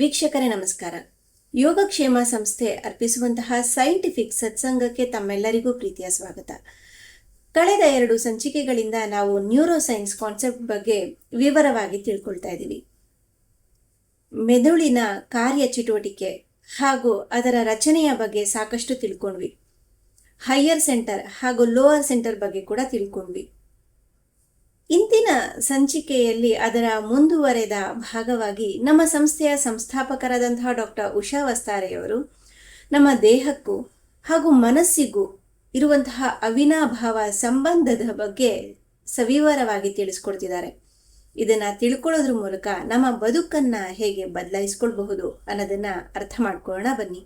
ವೀಕ್ಷಕರೇ ನಮಸ್ಕಾರ. ಯೋಗಕ್ಷೇಮ ಸಂಸ್ಥೆ ಅರ್ಪಿಸುವಂತಹ ಸೈಂಟಿಫಿಕ್ ಸತ್ಸಂಗಕ್ಕೆ ತಮ್ಮೆಲ್ಲರಿಗೂ ಪ್ರೀತಿಯ ಸ್ವಾಗತ. ಕಳೆದ 2 ಸಂಚಿಕೆಗಳಿಂದ ನಾವು ನ್ಯೂರೋ ಸೈನ್ಸ್ ಕಾನ್ಸೆಪ್ಟ್ ಬಗ್ಗೆ ವಿವರವಾಗಿ ತಿಳ್ಕೊಳ್ತಾ ಇದ್ದೀವಿ. ಮೆದುಳಿನ ಕಾರ್ಯಚಟುವಟಿಕೆ ಹಾಗೂ ಅದರ ರಚನೆಯ ಬಗ್ಗೆ ಸಾಕಷ್ಟು ತಿಳ್ಕೊಂಡ್ವಿ. ಹೈಯರ್ ಸೆಂಟರ್ ಹಾಗೂ ಲೋವರ್ ಸೆಂಟರ್ ಬಗ್ಗೆ ಕೂಡ ತಿಳ್ಕೊಂಡ್ವಿ. ಇಂದಿನ ಸಂಚಿಕೆಯಲ್ಲಿ ಅದರ ಮುಂದುವರೆದ ಭಾಗವಾಗಿ ನಮ್ಮ ಸಂಸ್ಥೆಯ ಸಂಸ್ಥಾಪಕರಾದಂತಹ ಡಾಕ್ಟರ್ ಉಷಾ ವಸ್ತಾರೆಯವರು ನಮ್ಮ ದೇಹಕ್ಕೂ ಹಾಗೂ ಮನಸ್ಸಿಗೂ ಇರುವಂತಹ ಅವಿನಾಭಾವ ಸಂಬಂಧದ ಬಗ್ಗೆ ಸವಿವರವಾಗಿ ತಿಳಿಸ್ಕೊಡ್ತಿದ್ದಾರೆ. ಇದನ್ನ ತಿಳ್ಕೊಳ್ಳೋದ್ರ ಮೂಲಕ ನಮ್ಮ ಬದುಕನ್ನ ಹೇಗೆ ಬದಲಾಯಿಸ್ಕೊಳ್ಬಹುದು ಅನ್ನೋದನ್ನ ಅರ್ಥ ಮಾಡ್ಕೊಳ್ಳೋಣ ಬನ್ನಿ.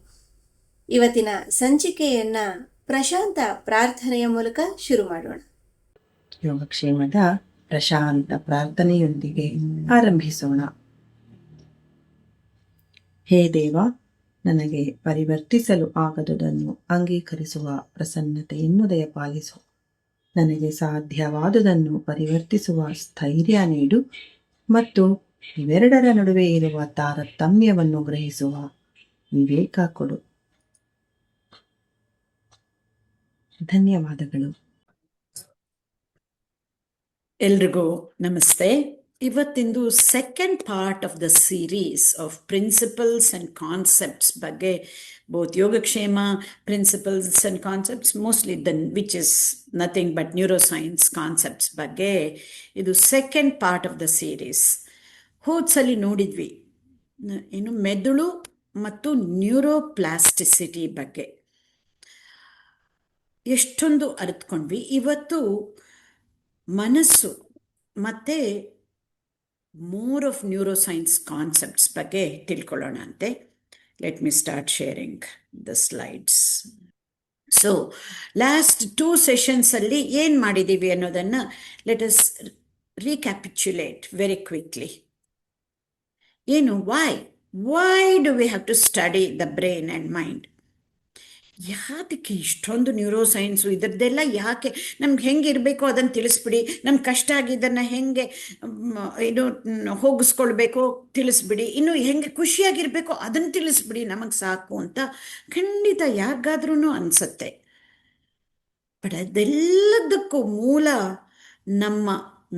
ಇವತ್ತಿನ ಸಂಚಿಕೆಯನ್ನ ಪ್ರಶಾಂತ ಪ್ರಾರ್ಥನೆಯ ಮೂಲಕ ಶುರು ಮಾಡೋಣ. ಯೋಗಕ್ಷೇಮದ ಪ್ರಶಾಂತ ಪ್ರಾರ್ಥನೆಯೊಂದಿಗೆ ಆರಂಭಿಸೋಣ. ಹೇ ದೇವ, ನನಗೆ ಪರಿವರ್ತಿಸಲು ಆಗದುದನ್ನು ಅಂಗೀಕರಿಸುವ ಪ್ರಸನ್ನತೆಯನ್ನು ದಯಪಾಲಿಸು. ನನಗೆ ಸಾಧ್ಯವಾದುದನ್ನು ಪರಿವರ್ತಿಸುವ ಸ್ಥೈರ್ಯ ನೀಡು ಮತ್ತು ಇವೆರಡರ ನಡುವೆ ಇರುವ ತಾರತಮ್ಯವನ್ನು ಗ್ರಹಿಸುವ ವಿವೇಕ ಕೊಡು. ಧನ್ಯವಾದಗಳು. ಎಲ್ರಿಗೂ ನಮಸ್ತೆ. ಇವತ್ತಿಂದು second part of the series of principles and concepts ಬಗ್ಗೆ, ಬೋತ್ ಯೋಗಕ್ಷೇಮ principles and concepts, mostly which is nothing but neuroscience concepts ಬಗ್ಗೆ ಇದು second part of the series. ಹೋದ್ಸಲಿ ನೋಡಿದ್ವಿ ಇನ್ನು ಮೆದುಳು ಮತ್ತು ನ್ಯೂರೋಪ್ಲಾಸ್ಟಿಸಿಟಿ ಬಗ್ಗೆ ಎಷ್ಟೊಂದು ಅರಿತ್ಕೊಂಡ್ವಿ. ಇವತ್ತು ಮನಸ್ಸು ಮತ್ತು ಮೋರ್ ಆಫ್ ನ್ಯೂರೋಸೈನ್ಸ್ ಕಾನ್ಸೆಪ್ಟ್ಸ್ ಬಗ್ಗೆ ತಿಳ್ಕೊಳ್ಳೋಣ ಅಂತೆ. Let me start sharing the slides. So last 2 ಸೆಷನ್ಸಲ್ಲಿ ಏನು ಮಾಡಿದ್ದೀವಿ ಅನ್ನೋದನ್ನು let us recapitulate very quickly. ಏನು why do we have to study the brain and mind? ಯಾತಕ್ಕೆ ಇಷ್ಟೊಂದು ನ್ಯೂರೋಸೈನ್ಸು ಇದರದ್ದೆಲ್ಲ ಯಾಕೆ? ನಮ್ಗೆ ಹೆಂಗಿರಬೇಕೋ ಅದನ್ನು ತಿಳಿಸ್ಬಿಡಿ, ನಮ್ಗೆ ಕಷ್ಟ ಆಗಿದ್ದನ್ನು ಹೆಂಗೆ ಹೋಗಿಸ್ಕೊಳ್ಬೇಕೋ ತಿಳಿಸ್ಬಿಡಿ, ಇನ್ನು ಹೆಂಗೆ ಖುಷಿಯಾಗಿರಬೇಕೋ ಅದನ್ನು ತಿಳಿಸ್ಬಿಡಿ, ನಮಗೆ ಸಾಕು ಅಂತ ಖಂಡಿತ ಯಾರಿಗಾದ್ರೂ ಅನಿಸುತ್ತೆ. ಬಟ್ ಅದೆಲ್ಲದಕ್ಕೂ ಮೂಲ ನಮ್ಮ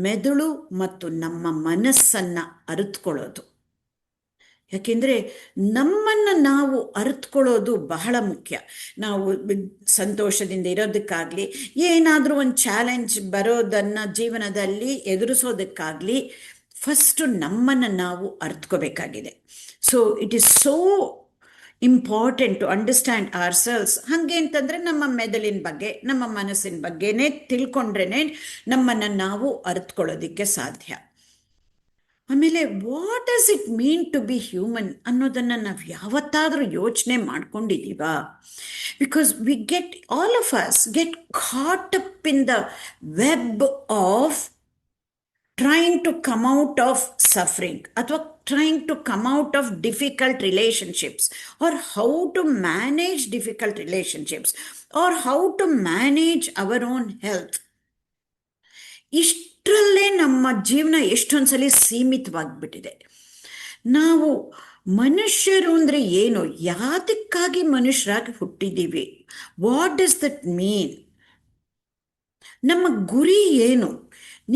ಮೆದುಳು ಮತ್ತು ನಮ್ಮ ಮನಸ್ಸನ್ನು ಅರಿತುಕೊಳ್ಳೋದು. ಯಾಕೆಂದರೆ ನಮ್ಮನ್ನು ನಾವು ಅರಿತುಕೊಳ್ಳೋದು ಬಹಳ ಮುಖ್ಯ. ನಾವು ಸಂತೋಷದಿಂದ ಇರೋದಕ್ಕಾಗಲಿ, ಏನಾದರೂ ಒಂದು ಚಾಲೆಂಜ್ ಬರೋದನ್ನು ಜೀವನದಲ್ಲಿ ಎದುರಿಸೋದಕ್ಕಾಗಲಿ ಫಸ್ಟು ನಮ್ಮನ್ನು ನಾವು ಅರಿತ್ಕೋಬೇಕಾಗಿದೆ. So it is so important to understand ourselves. ಹಾಗೆ ಅಂತಂದರೆ ನಮ್ಮ ಮೆದುಳಿನ ಬಗ್ಗೆ, ನಮ್ಮ ಮನಸ್ಸಿನ ಬಗ್ಗೆನೇ ತಿಳ್ಕೊಂಡ್ರೇ ನಮ್ಮನ್ನು ನಾವು ಅರಿತ್ಕೊಳ್ಳೋದಕ್ಕೆ ಸಾಧ್ಯ. ಆಮೇಲೆ what does it mean to be human ಅನ್ನೋದನ್ನು ನಾವು ಯಾವತ್ತಾದರೂ ಯೋಚನೆ ಮಾಡ್ಕೊಂಡಿದ್ದೀವಾ? Because we get, all of us get caught up in the web of trying to come out of suffering, ಅಥವಾ trying to come out of difficult relationships, or how to manage difficult relationships, or how to manage our own health. ಇಷ್ಟರಲ್ಲೇ ನಮ್ಮ ಜೀವನ ಎಷ್ಟೊಂದ್ಸಲಿ ಸೀಮಿತವಾಗಿಬಿಟ್ಟಿದೆ. ನಾವು ಮನುಷ್ಯರು ಅಂದರೆ ಏನು? ಯಾತಕ್ಕಾಗಿ ಮನುಷ್ಯರಾಗಿ ಹುಟ್ಟಿದ್ದೀವಿ? What does that mean? ನಮ್ಮ ಗುರಿ ಏನು?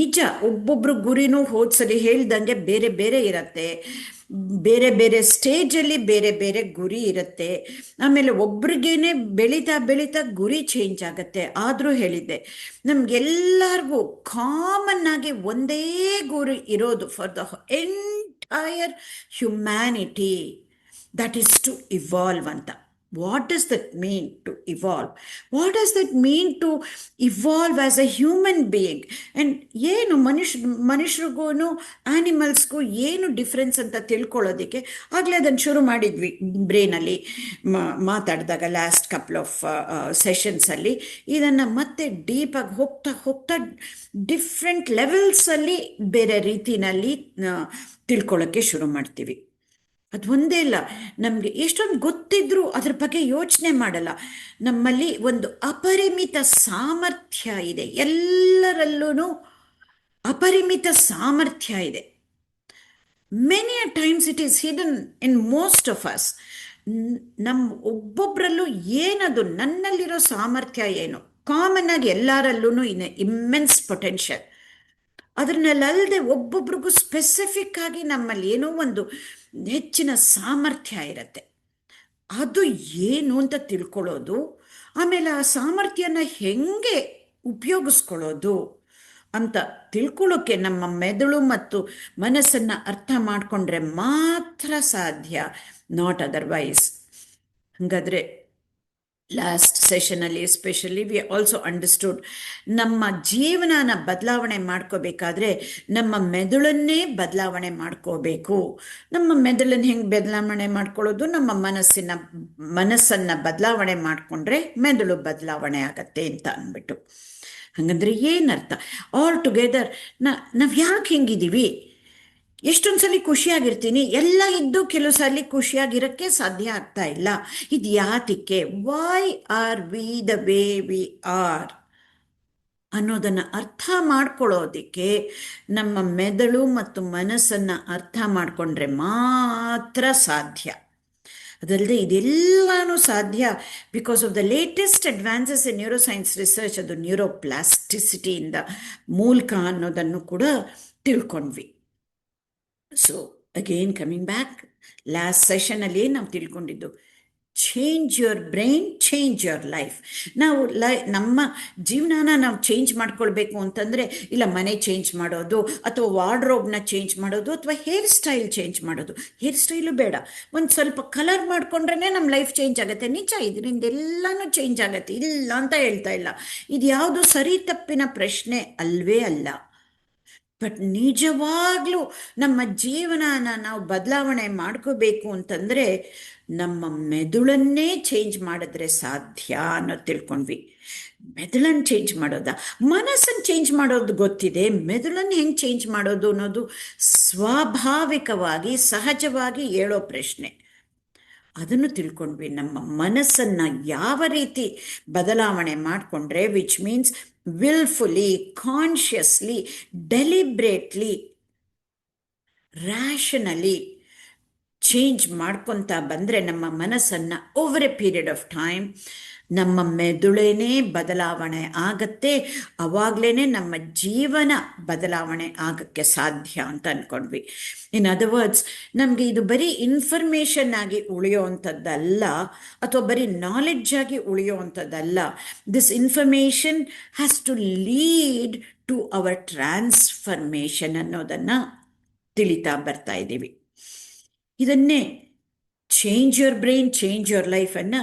ನಿಜ, ಒಬ್ಬೊಬ್ರು ಗುರಿನೂ ಹೋದ್ಸಲಿ ಹೇಳ್ದಂಗೆ ಬೇರೆ ಬೇರೆ ಇರತ್ತೆ. ಬೇರೆ ಬೇರೆ ಸ್ಟೇಜಲ್ಲಿ ಬೇರೆ ಬೇರೆ ಗುರಿ ಇರುತ್ತೆ. ಆಮೇಲೆ ಒಬ್ರಿಗೇನೆ ಬೆಳೀತಾ ಬೆಳೀತಾ ಗುರಿ ಚೇಂಜ್ ಆಗುತ್ತೆ. ಆದರೂ ಹೇಳಿದ್ದೆ, ನಮಗೆಲ್ಲರಿಗೂ ಕಾಮನ್ ಆಗಿ ಒಂದೇ ಗುರಿ ಇರೋದು for the entire humanity, that is to evolve ಅಂತ. What does that mean to evolve? What does that mean to evolve as a human being? And ಏನು ಮನುಷ್ಯರಿಗೂ ಆ್ಯನಿಮಲ್ಸ್ಗೂ ಏನು ಡಿಫ್ರೆನ್ಸ್ ಅಂತ ತಿಳ್ಕೊಳ್ಳೋದಕ್ಕೆ ಆಗಲೇ ಅದನ್ನು ಶುರು ಮಾಡಿದ್ವಿ ಬ್ರೈನಲ್ಲಿ ಮಾತಾಡಿದಾಗ ಲಾಸ್ಟ್ ಕಪಲ್ ಆಫ್ ಸೆಷನ್ಸಲ್ಲಿ. ಇದನ್ನು ಮತ್ತೆ ಡೀಪಾಗಿ ಹೋಗ್ತಾ ಹೋಗ್ತಾ ಡಿಫ್ರೆಂಟ್ ಲೆವೆಲ್ಸಲ್ಲಿ ಬೇರೆ ರೀತಿಯಲ್ಲಿ ತಿಳ್ಕೊಳ್ಳೋಕ್ಕೆ ಶುರು ಮಾಡ್ತೀವಿ. ಅದು ಒಂದೇ ಇಲ್ಲ, ನಮಗೆ ಎಷ್ಟೊಂದು ಗೊತ್ತಿದ್ರೂ ಅದ್ರ ಬಗ್ಗೆ ಯೋಚನೆ ಮಾಡಲ್ಲ. ನಮ್ಮಲ್ಲಿ ಒಂದು ಅಪರಿಮಿತ ಸಾಮರ್ಥ್ಯ ಇದೆ, ಎಲ್ಲರಲ್ಲೂ ಅಪರಿಮಿತ ಸಾಮರ್ಥ್ಯ ಇದೆ. Many a times it is hidden in most of us. ನಮ್ಮ ಒಬ್ಬೊಬ್ಬರಲ್ಲೂ ಏನದು ನನ್ನಲ್ಲಿರೋ ಸಾಮರ್ಥ್ಯ ಏನು, ಕಾಮನ್ ಆಗಿ ಎಲ್ಲರಲ್ಲೂ ಇಮ್ಮೆನ್ಸ್ ಪೊಟೆನ್ಷಿಯಲ್. ಅದನ್ನೆಲ್ಲದೆ ಒಬ್ಬೊಬ್ರಿಗೂ ಸ್ಪೆಸಿಫಿಕ್ ಆಗಿ ನಮ್ಮಲ್ಲಿ ಏನೋ ಒಂದು ಹೆಚ್ಚಿನ ಸಾಮರ್ಥ್ಯ ಇರುತ್ತೆ. ಅದು ಏನು ಅಂತ ತಿಳ್ಕೊಳ್ಳೋದು, ಆಮೇಲೆ ಆ ಸಾಮರ್ಥ್ಯನ ಹೆಂಗೆ ಉಪಯೋಗಿಸ್ಕೊಳ್ಳೋದು ಅಂತ ತಿಳ್ಕೊಳ್ಳೋಕ್ಕೆ ನಮ್ಮ ಮೆದುಳು ಮತ್ತು ಮನಸ್ಸನ್ನು ಅರ್ಥ ಮಾಡಿಕೊಂಡ್ರೆ ಮಾತ್ರ ಸಾಧ್ಯ, ನಾಟ್ ಅದರ್ವೈಸ್. ಹಾಗಾದರೆ ಲಾಸ್ಟ್ ಸೆಷನಲ್ಲಿ ಎಸ್ಪೆಷಲಿ ವಿ ಆಲ್ಸೋ ಅಂಡರ್ಸ್ಟುಡ್ ನಮ್ಮ ಜೀವನನ ಬದಲಾವಣೆ ಮಾಡ್ಕೋಬೇಕಾದ್ರೆ ನಮ್ಮ ಮೆದುಳನ್ನೇ ಬದಲಾವಣೆ ಮಾಡ್ಕೋಬೇಕು. ನಮ್ಮ ಮೆದುಳನ್ನು ಹೆಂಗೆ ಬದಲಾವಣೆ ಮಾಡ್ಕೊಳ್ಳೋದು, ನಮ್ಮ ಮನಸ್ಸನ್ನು ಬದಲಾವಣೆ ಮಾಡಿಕೊಂಡ್ರೆ ಮೆದುಳು ಬದಲಾವಣೆ ಆಗತ್ತೆ ಅಂತ ಅಂದ್ಬಿಟ್ಟು. ಹಾಗಂದ್ರೆ ಏನರ್ಥ? ಆಲ್ ಟುಗೆದರ್ ನಾವು ಯಾಕೆ ಹೆಂಗಿದ್ದೀವಿ? ಎಷ್ಟೊಂದು ಸಲ ಖುಷಿಯಾಗಿರ್ತೀನಿ, ಎಲ್ಲ ಇದ್ದು ಕೆಲವು ಸಲ ಖುಷಿಯಾಗಿರೋಕ್ಕೆ ಸಾಧ್ಯ ಆಗ್ತಾ ಇಲ್ಲ. ಇದು ಯಾತಕ್ಕೆ? Why are we the way we are ಅನ್ನೋದನ್ನು ಅರ್ಥ ಮಾಡ್ಕೊಳ್ಳೋದಕ್ಕೆ ನಮ್ಮ ಮೆದುಳು ಮತ್ತು ಮನಸ್ಸನ್ನು ಅರ್ಥ ಮಾಡಿಕೊಂಡ್ರೆ ಮಾತ್ರ ಸಾಧ್ಯ. ಅದಲ್ಲದೆ ಇದೆಲ್ಲನೂ ಸಾಧ್ಯ because of the latest advances in neuroscience research. ಅದು ನ್ಯೂರೋಪ್ಲಾಸ್ಟಿಸಿಟಿಯಿಂದ ಮೂಲಕ ಅನ್ನೋದನ್ನು ಕೂಡ ತಿಳ್ಕೊಂಡ್ವಿ. So again coming back, last ಸೆಷನಲ್ಲಿ ನಾವು ತಿಳ್ಕೊಂಡಿದ್ದು change your brain, change your life. ನಾವು ನಮ್ಮ ಜೀವನನ ನಾವು ಚೇಂಜ್ ಮಾಡ್ಕೊಳ್ಬೇಕು ಅಂತಂದರೆ, ಇಲ್ಲ ಮನೆ ಚೇಂಜ್ ಮಾಡೋದು ಅಥವಾ ವಾರ್ಡ್ರೋಬ್ನ ಚೇಂಜ್ ಮಾಡೋದು ಅಥವಾ ಹೇರ್ ಸ್ಟೈಲ್ ಚೇಂಜ್ ಮಾಡೋದು. ಹೇರ್ ಸ್ಟೈಲು ಬೇಡ, ಒಂದು ಸ್ವಲ್ಪ ಕಲರ್ ಮಾಡಿಕೊಂಡ್ರೆ ನಮ್ಮ ಲೈಫ್ ಚೇಂಜ್ ಆಗುತ್ತೆ. ನಿಜ, ಇದರಿಂದ ಎಲ್ಲನೂ ಚೇಂಜ್ ಆಗುತ್ತೆ, ಇಲ್ಲ ಅಂತ ಹೇಳ್ತಾ ಇಲ್ಲ. ಇದು ಯಾವುದು ಸರಿ ತಪ್ಪಿನ ಪ್ರಶ್ನೆ ಅಲ್ವೇ ಅಲ್ಲ. ಬಟ್ ನಿಜವಾಗ್ಲೂ ನಮ್ಮ ಜೀವನನ ನಾವು ಬದಲಾವಣೆ ಮಾಡ್ಕೋಬೇಕು ಅಂತಂದರೆ ನಮ್ಮ ಮೆದುಳನ್ನೇ ಚೇಂಜ್ ಮಾಡಿದ್ರೆ ಸಾಧ್ಯ ಅನ್ನೋದು ತಿಳ್ಕೊಂಡ್ವಿ. ಮೆದುಳನ್ನು ಚೇಂಜ್ ಮಾಡೋದ, ಮನಸ್ಸನ್ನು ಚೇಂಜ್ ಮಾಡೋದು ಗೊತ್ತಿದೆ, ಮೆದುಳನ್ನು ಹೆಂಗೆ ಚೇಂಜ್ ಮಾಡೋದು ಅನ್ನೋದು ಸ್ವಾಭಾವಿಕವಾಗಿ ಸಹಜವಾಗಿ ಹೇಳೋ ಪ್ರಶ್ನೆ. ಅದನ್ನು ತಿಳ್ಕೊಂಡ್ವಿ. ನಮ್ಮ ಮನಸ್ಸನ್ನು ಯಾವ ರೀತಿ ಬದಲಾವಣೆ ಮಾಡಿಕೊಂಡ್ರೆ, which means wilfully, consciously, deliberately, rationally change ಮಾಡ್ಕೊತಾ ಬಂದರೆ ನಮ್ಮ ಮನಸ್ಸನ್ನು over a period of time ನಮ್ಮ ಮೆದುಳೇನೇ ಬದಲಾವಣೆ ಆಗತ್ತೆ. ಅವಾಗಲೇ ನಮ್ಮ ಜೀವನ ಬದಲಾವಣೆ ಆಗೋಕ್ಕೆ ಸಾಧ್ಯ ಅಂತ ಅಂದ್ಕೊಂಡ್ವಿ. ಇನ್ ಅದರ್ ವರ್ಡ್ಸ್, ನಮಗೆ ಇದು ಬರೀ ಇನ್ಫಾರ್ಮೇಷನ್ ಆಗಿ ಉಳಿಯೋವಂಥದ್ದಲ್ಲ ಅಥವಾ ಬರೀ ನಾಲೆಡ್ಜ್ ಆಗಿ ಉಳಿಯೋವಂಥದ್ದಲ್ಲ. This information has to lead to our transformation ಅನ್ನೋದನ್ನು ತಿಳಿತಾ ಬರ್ತಾ ಇದ್ದೀವಿ. ಇದನ್ನೇ change your brain, change your ಲೈಫನ್ನು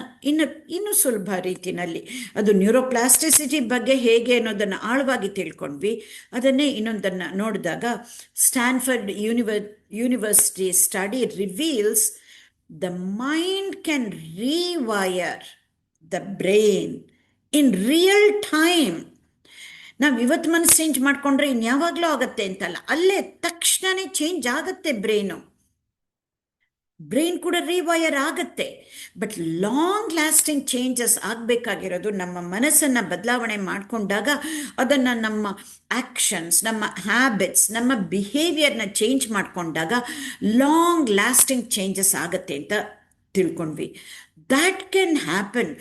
ಇನ್ನೂ ಸುಲಭ ರೀತಿಯಲ್ಲಿ, ಅದು ನ್ಯೂರೋಪ್ಲಾಸ್ಟಿಸಿಟಿ ಬಗ್ಗೆ ಹೇಗೆ ಅನ್ನೋದನ್ನು ಆಳವಾಗಿ ತಿಳ್ಕೊಂಡ್ವಿ. ಅದನ್ನೇ ಇನ್ನೊಂದನ್ನು ನೋಡಿದಾಗ, Stanford University study reveals the mind can rewire the brain in real time. ನಾವು ಇವತ್ತು ಮನಸ್ಸು ಚೇಂಜ್ ಮಾಡಿಕೊಂಡ್ರೆ ಇನ್ಯಾವಾಗಲೂ ಆಗತ್ತೆ ಅಂತಲ್ಲ, ಅಲ್ಲೇ ತಕ್ಷಣವೇ ಚೇಂಜ್ ಆಗತ್ತೆ ಬ್ರೈನ್ ಕೂಡ ರೀವೈರ್ ಆಗತ್ತೆ. ಬಟ್ ಲಾಂಗ್ ಲಾಸ್ಟಿಂಗ್ ಚೇಂಜಸ್ ಆಗಬೇಕಾಗಿರೋದು ನಮ್ಮ ಮನಸ್ಸನ್ನು ಬದಲಾವಣೆ ಮಾಡಿಕೊಂಡಾಗ, ಅದನ್ನು ನಮ್ಮ ಆ್ಯಕ್ಷನ್ಸ್, ನಮ್ಮ ಹ್ಯಾಬಿಟ್ಸ್, ನಮ್ಮ ಬಿಹೇವಿಯರ್ನ ಚೇಂಜ್ ಮಾಡಿಕೊಂಡಾಗ ಲಾಂಗ್ ಲಾಸ್ಟಿಂಗ್ ಚೇಂಜಸ್ ಆಗತ್ತೆ ಅಂತ ತಿಳ್ಕೊಂಡ್ವಿ. That can happen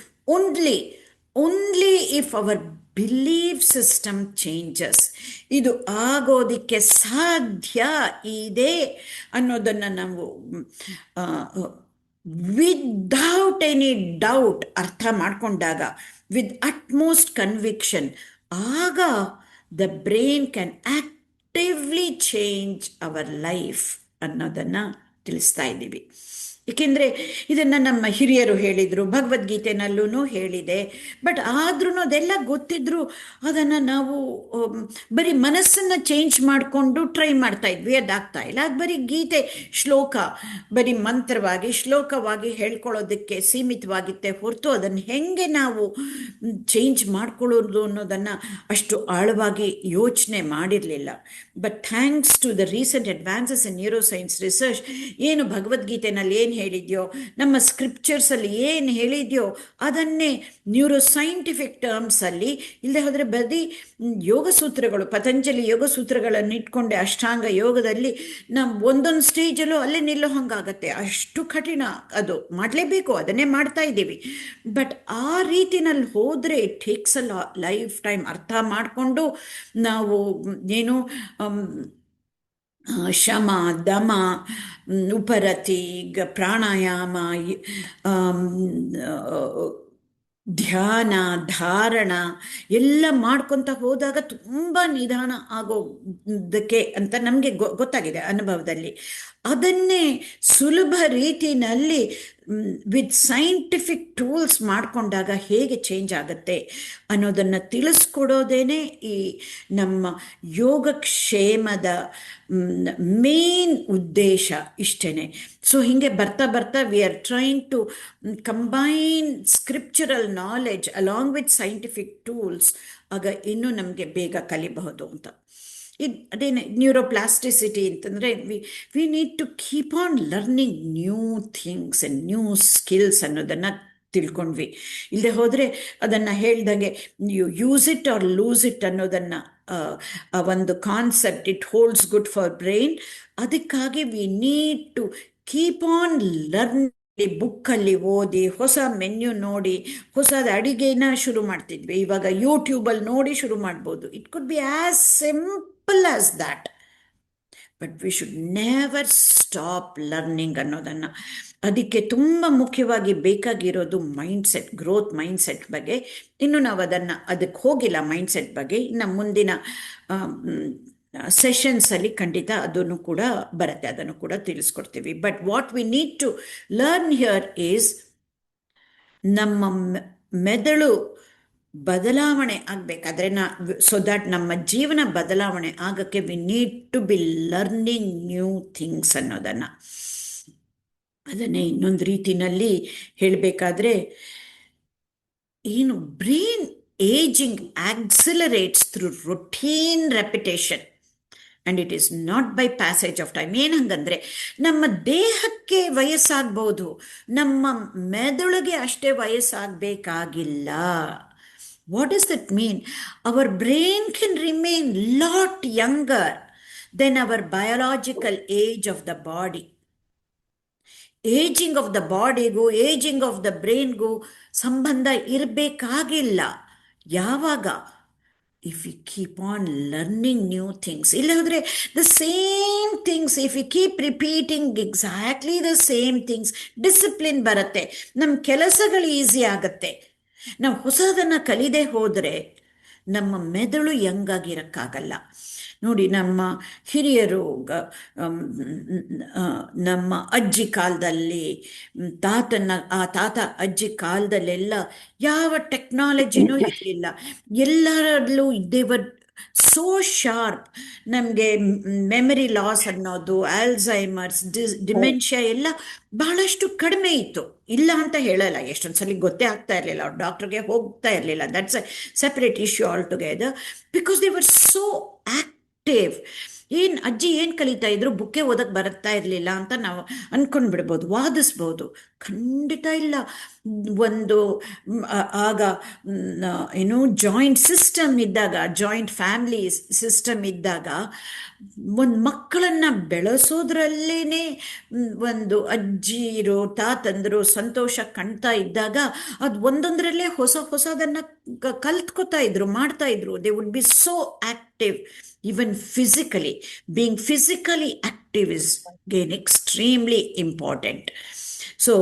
only if our belief system changes. ಇದು ಆಗೋದಕ್ಕೆ ಸಾಧ್ಯ ಇದೆ ಅನ್ನೋದನ್ನು ನಾವು ವಿದೌಟ್ ಎನಿ ಡೌಟ್ ಅರ್ಥ ಮಾಡಿಕೊಂಡಾಗ, ವಿತ್ ಅಟ್ಮೋಸ್ಟ್ ಕನ್ವಿಕ್ಷನ್, ಆಗ the brain can actively change our life ಅನ್ನೋದನ್ನು ತಿಳಿಸ್ತಾ ಇದ್ದೀವಿ. ಏಕೆಂದರೆ ಇದನ್ನು ನಮ್ಮ ಹಿರಿಯರು ಹೇಳಿದರು, ಭಗವದ್ಗೀತೆನಲ್ಲೂ ಹೇಳಿದೆ. ಬಟ್ ಆದ್ರೂ ಅದೆಲ್ಲ ಗೊತ್ತಿದ್ರು ಅದನ್ನು ನಾವು ಬರೀ ಮನಸ್ಸನ್ನು ಚೇಂಜ್ ಮಾಡಿಕೊಂಡು ಟ್ರೈ ಮಾಡ್ತಾ ಇದ್ವಿ, ಅದಾಗ್ತಾ ಇಲ್ಲ. ಅದು ಬರೀ ಗೀತೆ ಶ್ಲೋಕ, ಬರೀ ಮಂತ್ರವಾಗಿ ಶ್ಲೋಕವಾಗಿ ಹೇಳ್ಕೊಳ್ಳೋದಕ್ಕೆ ಸೀಮಿತವಾಗಿತ್ತೆ ಹೊರತು ಅದನ್ನು ಹೆಂಗೆ ನಾವು ಚೇಂಜ್ ಮಾಡ್ಕೊಳ್ಳೋದು ಅನ್ನೋದನ್ನು ಅಷ್ಟು ಆಳವಾಗಿ ಯೋಚನೆ ಮಾಡಿರಲಿಲ್ಲ. But thanks to the recent advances in neuroscience research, ಏನು ಭಗವದ್ಗೀತೆನಲ್ಲಿ ಏನು ಏನು ಹೇಳಿದ್ಯೋ, ನಮ್ಮ ಸ್ಕ್ರಿಪ್ಚರ್ಸಲ್ಲಿ ಏನು ಹೇಳಿದ್ಯೋ ಅದನ್ನೇ ನ್ಯೂರೋ ಸೈಂಟಿಫಿಕ್ ಟರ್ಮ್ಸಲ್ಲಿ, ಇಲ್ಲದೆ ಹೋದರೆ ಬರೀ ಯೋಗ ಸೂತ್ರಗಳು, ಪತಂಜಲಿ ಯೋಗ ಸೂತ್ರಗಳನ್ನು ಇಟ್ಕೊಂಡೆ ಅಷ್ಟಾಂಗ ಯೋಗದಲ್ಲಿ ನಮ್ಮ ಒಂದೊಂದು ಸ್ಟೇಜಲ್ಲೂ ಅಲ್ಲೇ ನಿಲ್ಲೋ ಹಂಗಾಗತ್ತೆ. ಅಷ್ಟು ಕಠಿಣ, ಅದು ಮಾಡಲೇಬೇಕು, ಅದನ್ನೇ ಮಾಡ್ತಾ ಇದ್ದೀವಿ. ಬಟ್ ಆ ರೀತಿನಲ್ಲಿ ಹೋದರೆ it takes a life time ಅರ್ಥ ಮಾಡಿಕೊಂಡು ನಾವು ಏನು ಶಮ, ದಮ, ಉಪರತಿ, ಪ್ರಾಣಾಯಾಮ, ಆಮ್, ಧ್ಯಾನ, ಧಾರಣ ಎಲ್ಲ ಮಾಡ್ಕೊತ ಹೋದಾಗ ತುಂಬ ನಿಧಾನ ಆಗೋದಕ್ಕೆ ಅಂತ ನಮಗೆ ಗೊತ್ತಾಗಿದೆ ಅನುಭವದಲ್ಲಿ. ಅದನ್ನೇ ಸುಲಭ ರೀತಿಯಲ್ಲಿ ವಿತ್ ಸೈಂಟಿಫಿಕ್ ಟೂಲ್ಸ್ ಮಾಡಿಕೊಂಡಾಗ ಹೇಗೆ ಚೇಂಜ್ ಆಗುತ್ತೆ ಅನ್ನೋದನ್ನು ತಿಳಿಸ್ಕೊಡೋದೇನೆ ಈ ನಮ್ಮ ಯೋಗಕ್ಷೇಮದ ಮೇನ್ ಉದ್ದೇಶ ಇಷ್ಟೇ. ಸೊ ಹೀಗೆ ಬರ್ತಾ ಬರ್ತಾ we are trying to combine scriptural knowledge along with scientific tools. ಆಗ ಇನ್ನೂ ನಮಗೆ ಬೇಗ ಕಲಿಬಹುದು ಅಂತ. ಅದೇನೆ ನ್ಯೂರೋಪ್ಲಾಸ್ಟಿಸಿಟಿ ಅಂತಂದರೆ we need to keep on learning new things and new skills ಅನ್ನೋದನ್ನು ತಿಳ್ಕೊಂಡ್ವಿ. ಇಲ್ಲದೆ ಹೋದರೆ ಅದನ್ನು ಹೇಳ್ದಂಗೆ you use it or lose it ಅನ್ನೋದನ್ನು ಆ ಒಂದು concept, it holds good for brain. ಅದಕ್ಕಾಗಿ we need to keep on learn. ಬುಕ್ಕಲ್ಲಿ ಓದಿ, ಹೊಸ ಮೆನ್ಯು ನೋಡಿ, ಹೊಸದ ಅಡಿಗೆನ ಶುರು ಮಾಡ್ತಿದ್ವಿ, ಇವಾಗ ಯೂಟ್ಯೂಬಲ್ಲಿ ನೋಡಿ ಶುರು ಮಾಡ್ಬೋದು. It could be as simple as that. But we should never stop learning ಅನ್ನೋದನ್ನು. ಅದಕ್ಕೆ ತುಂಬ ಮುಖ್ಯವಾಗಿ ಬೇಕಾಗಿರೋದು ಮೈಂಡ್ಸೆಟ್, ಗ್ರೋತ್ ಮೈಂಡ್ಸೆಟ್ ಬಗ್ಗೆ. ಇನ್ನು ನಾವು ಅದಕ್ಕೆ ಹೋಗಿಲ್ಲ ಮೈಂಡ್ಸೆಟ್ ಬಗ್ಗೆ. ಇನ್ನು ಮುಂದಿನ ಸೆಷನ್ಸಲ್ಲಿ ಖಂಡಿತ ಅದನ್ನು ಕೂಡ ಬರುತ್ತೆ, ಅದನ್ನು ಕೂಡ ತಿಳಿಸ್ಕೊಡ್ತೀವಿ. But what we need to learn here is ನಮ್ಮ ಮೆದುಳು ಬದಲಾವಣೆ ಆಗಬೇಕಾದ್ರೆ ಸೊ ದ್ಯಾಟ್ ನಮ್ಮ ಜೀವನ ಬದಲಾವಣೆ ಆಗೋಕ್ಕೆ we need to be learning new things ಅನ್ನೋದನ್ನು. ಅದನ್ನೇ ಇನ್ನೊಂದು ರೀತಿಯಲ್ಲಿ ಹೇಳಬೇಕಾದ್ರೆ, ಏನು brain ageing accelerates through routine repetition and it is not by passage of time. ಏನಂಗಂದರೆ ನಮ್ಮ ದೇಹಕ್ಕೆ ವಯಸ್ಸಾಗ್ಬೋದು, ನಮ್ಮ ಮೆದುಳಿಗೆ ಅಷ್ಟೇ ವಯಸ್ಸಾಗಬೇಕಾಗಿಲ್ಲ. What does that mean? Our brain can remain lot younger than our biological age of the body. Ageing of the ಬಾಡಿಗೂ ageing of the ಬ್ರೈನ್ಗೂ ಸಂಬಂಧ ಇರಬೇಕಾಗಿಲ್ಲ. ಯಾವಾಗ? if we keep on learning new things. ಇಲ್ಲದ್ರೆ the same things, if we keep repeating exactly the same things, discipline ಬರುತ್ತೆ, ನಮ್ಮ ಕೆಲಸಗಳು easy ಆಗುತ್ತೆ. ನಾವು ಹೊಸದನ್ನು ಕಲಿದೇ ಹೋದರೆ ನಮ್ಮ ಮೆದುಳು ಯಂಗಾಗಿರೋಕ್ಕಾಗಲ್ಲ. ನೋಡಿ, ನಮ್ಮ ಹಿರಿಯರು, ನಮ್ಮ ಅಜ್ಜಿ ಕಾಲದಲ್ಲಿ, ತಾತ ಅಜ್ಜಿ ಕಾಲದಲ್ಲೆಲ್ಲ ಯಾವ ಟೆಕ್ನಾಲಜಿನೂ ಇರಲಿಲ್ಲ. ಎಲ್ಲರಲ್ಲೂ ದೇವರ್ ಸೋ ಶಾರ್ಪ್. ನಮಗೆ ಮೆಮರಿ ಲಾಸ್ ಅನ್ನೋದು, ಆಲ್ಝೈಮರ್ಸ್, ಡಿಮೆನ್ಷಿಯಾ ಎಲ್ಲ ಬಹಳಷ್ಟು ಕಡಿಮೆ ಇತ್ತು. ಇಲ್ಲ ಅಂತ ಹೇಳಲ್ಲ, ಎಷ್ಟೊಂದು ಸಲ ಗೊತ್ತೇ ಆಗ್ತಾ ಇರಲಿಲ್ಲ, ಅವ್ರು ಡಾಕ್ಟ್ರಿಗೆ ಹೋಗ್ತಾ ಇರಲಿಲ್ಲ. That's a separate issue all together, because they were so active. ಅಜ್ಜಿ ಏನು ಕಲಿತಾ ಇದ್ರು, ಬುಕ್ಕೆ ಓದಕ್ಕೆ ಬರುತ್ತಾ ಇರಲಿಲ್ಲ ಅಂತ ನಾವು ಅಂದ್ಕೊಂಡು ಬಿಡ್ಬೋದು, ವಾದಿಸ್ಬೋದು. ಖಂಡಿತ ಇಲ್ಲ. ಒಂದು ಆಗ ಏನು ಜಾಯಿಂಟ್ ಸಿಸ್ಟಮ್ ಇದ್ದಾಗ, ಜಾಯಿಂಟ್ ಫ್ಯಾಮಿಲಿ ಸಿಸ್ಟಮ್ ಇದ್ದಾಗ, ಒಂದು ಮಕ್ಕಳನ್ನು ಬೆಳೆಸೋದ್ರಲ್ಲೇ ಒಂದು ಅಜ್ಜಿರು, ತಾತಂದರು ಸಂತೋಷ ಕಾಣ್ತಾ ಇದ್ದಾಗ ಅದು ಒಂದೊಂದರಲ್ಲೇ ಹೊಸದನ್ನು ಕಲ್ತ್ಕೋತಾ ಇದ್ರು, ಮಾಡ್ತಾ ಇದ್ರು. They would be so active. Even physically, being physically active is again extremely important. So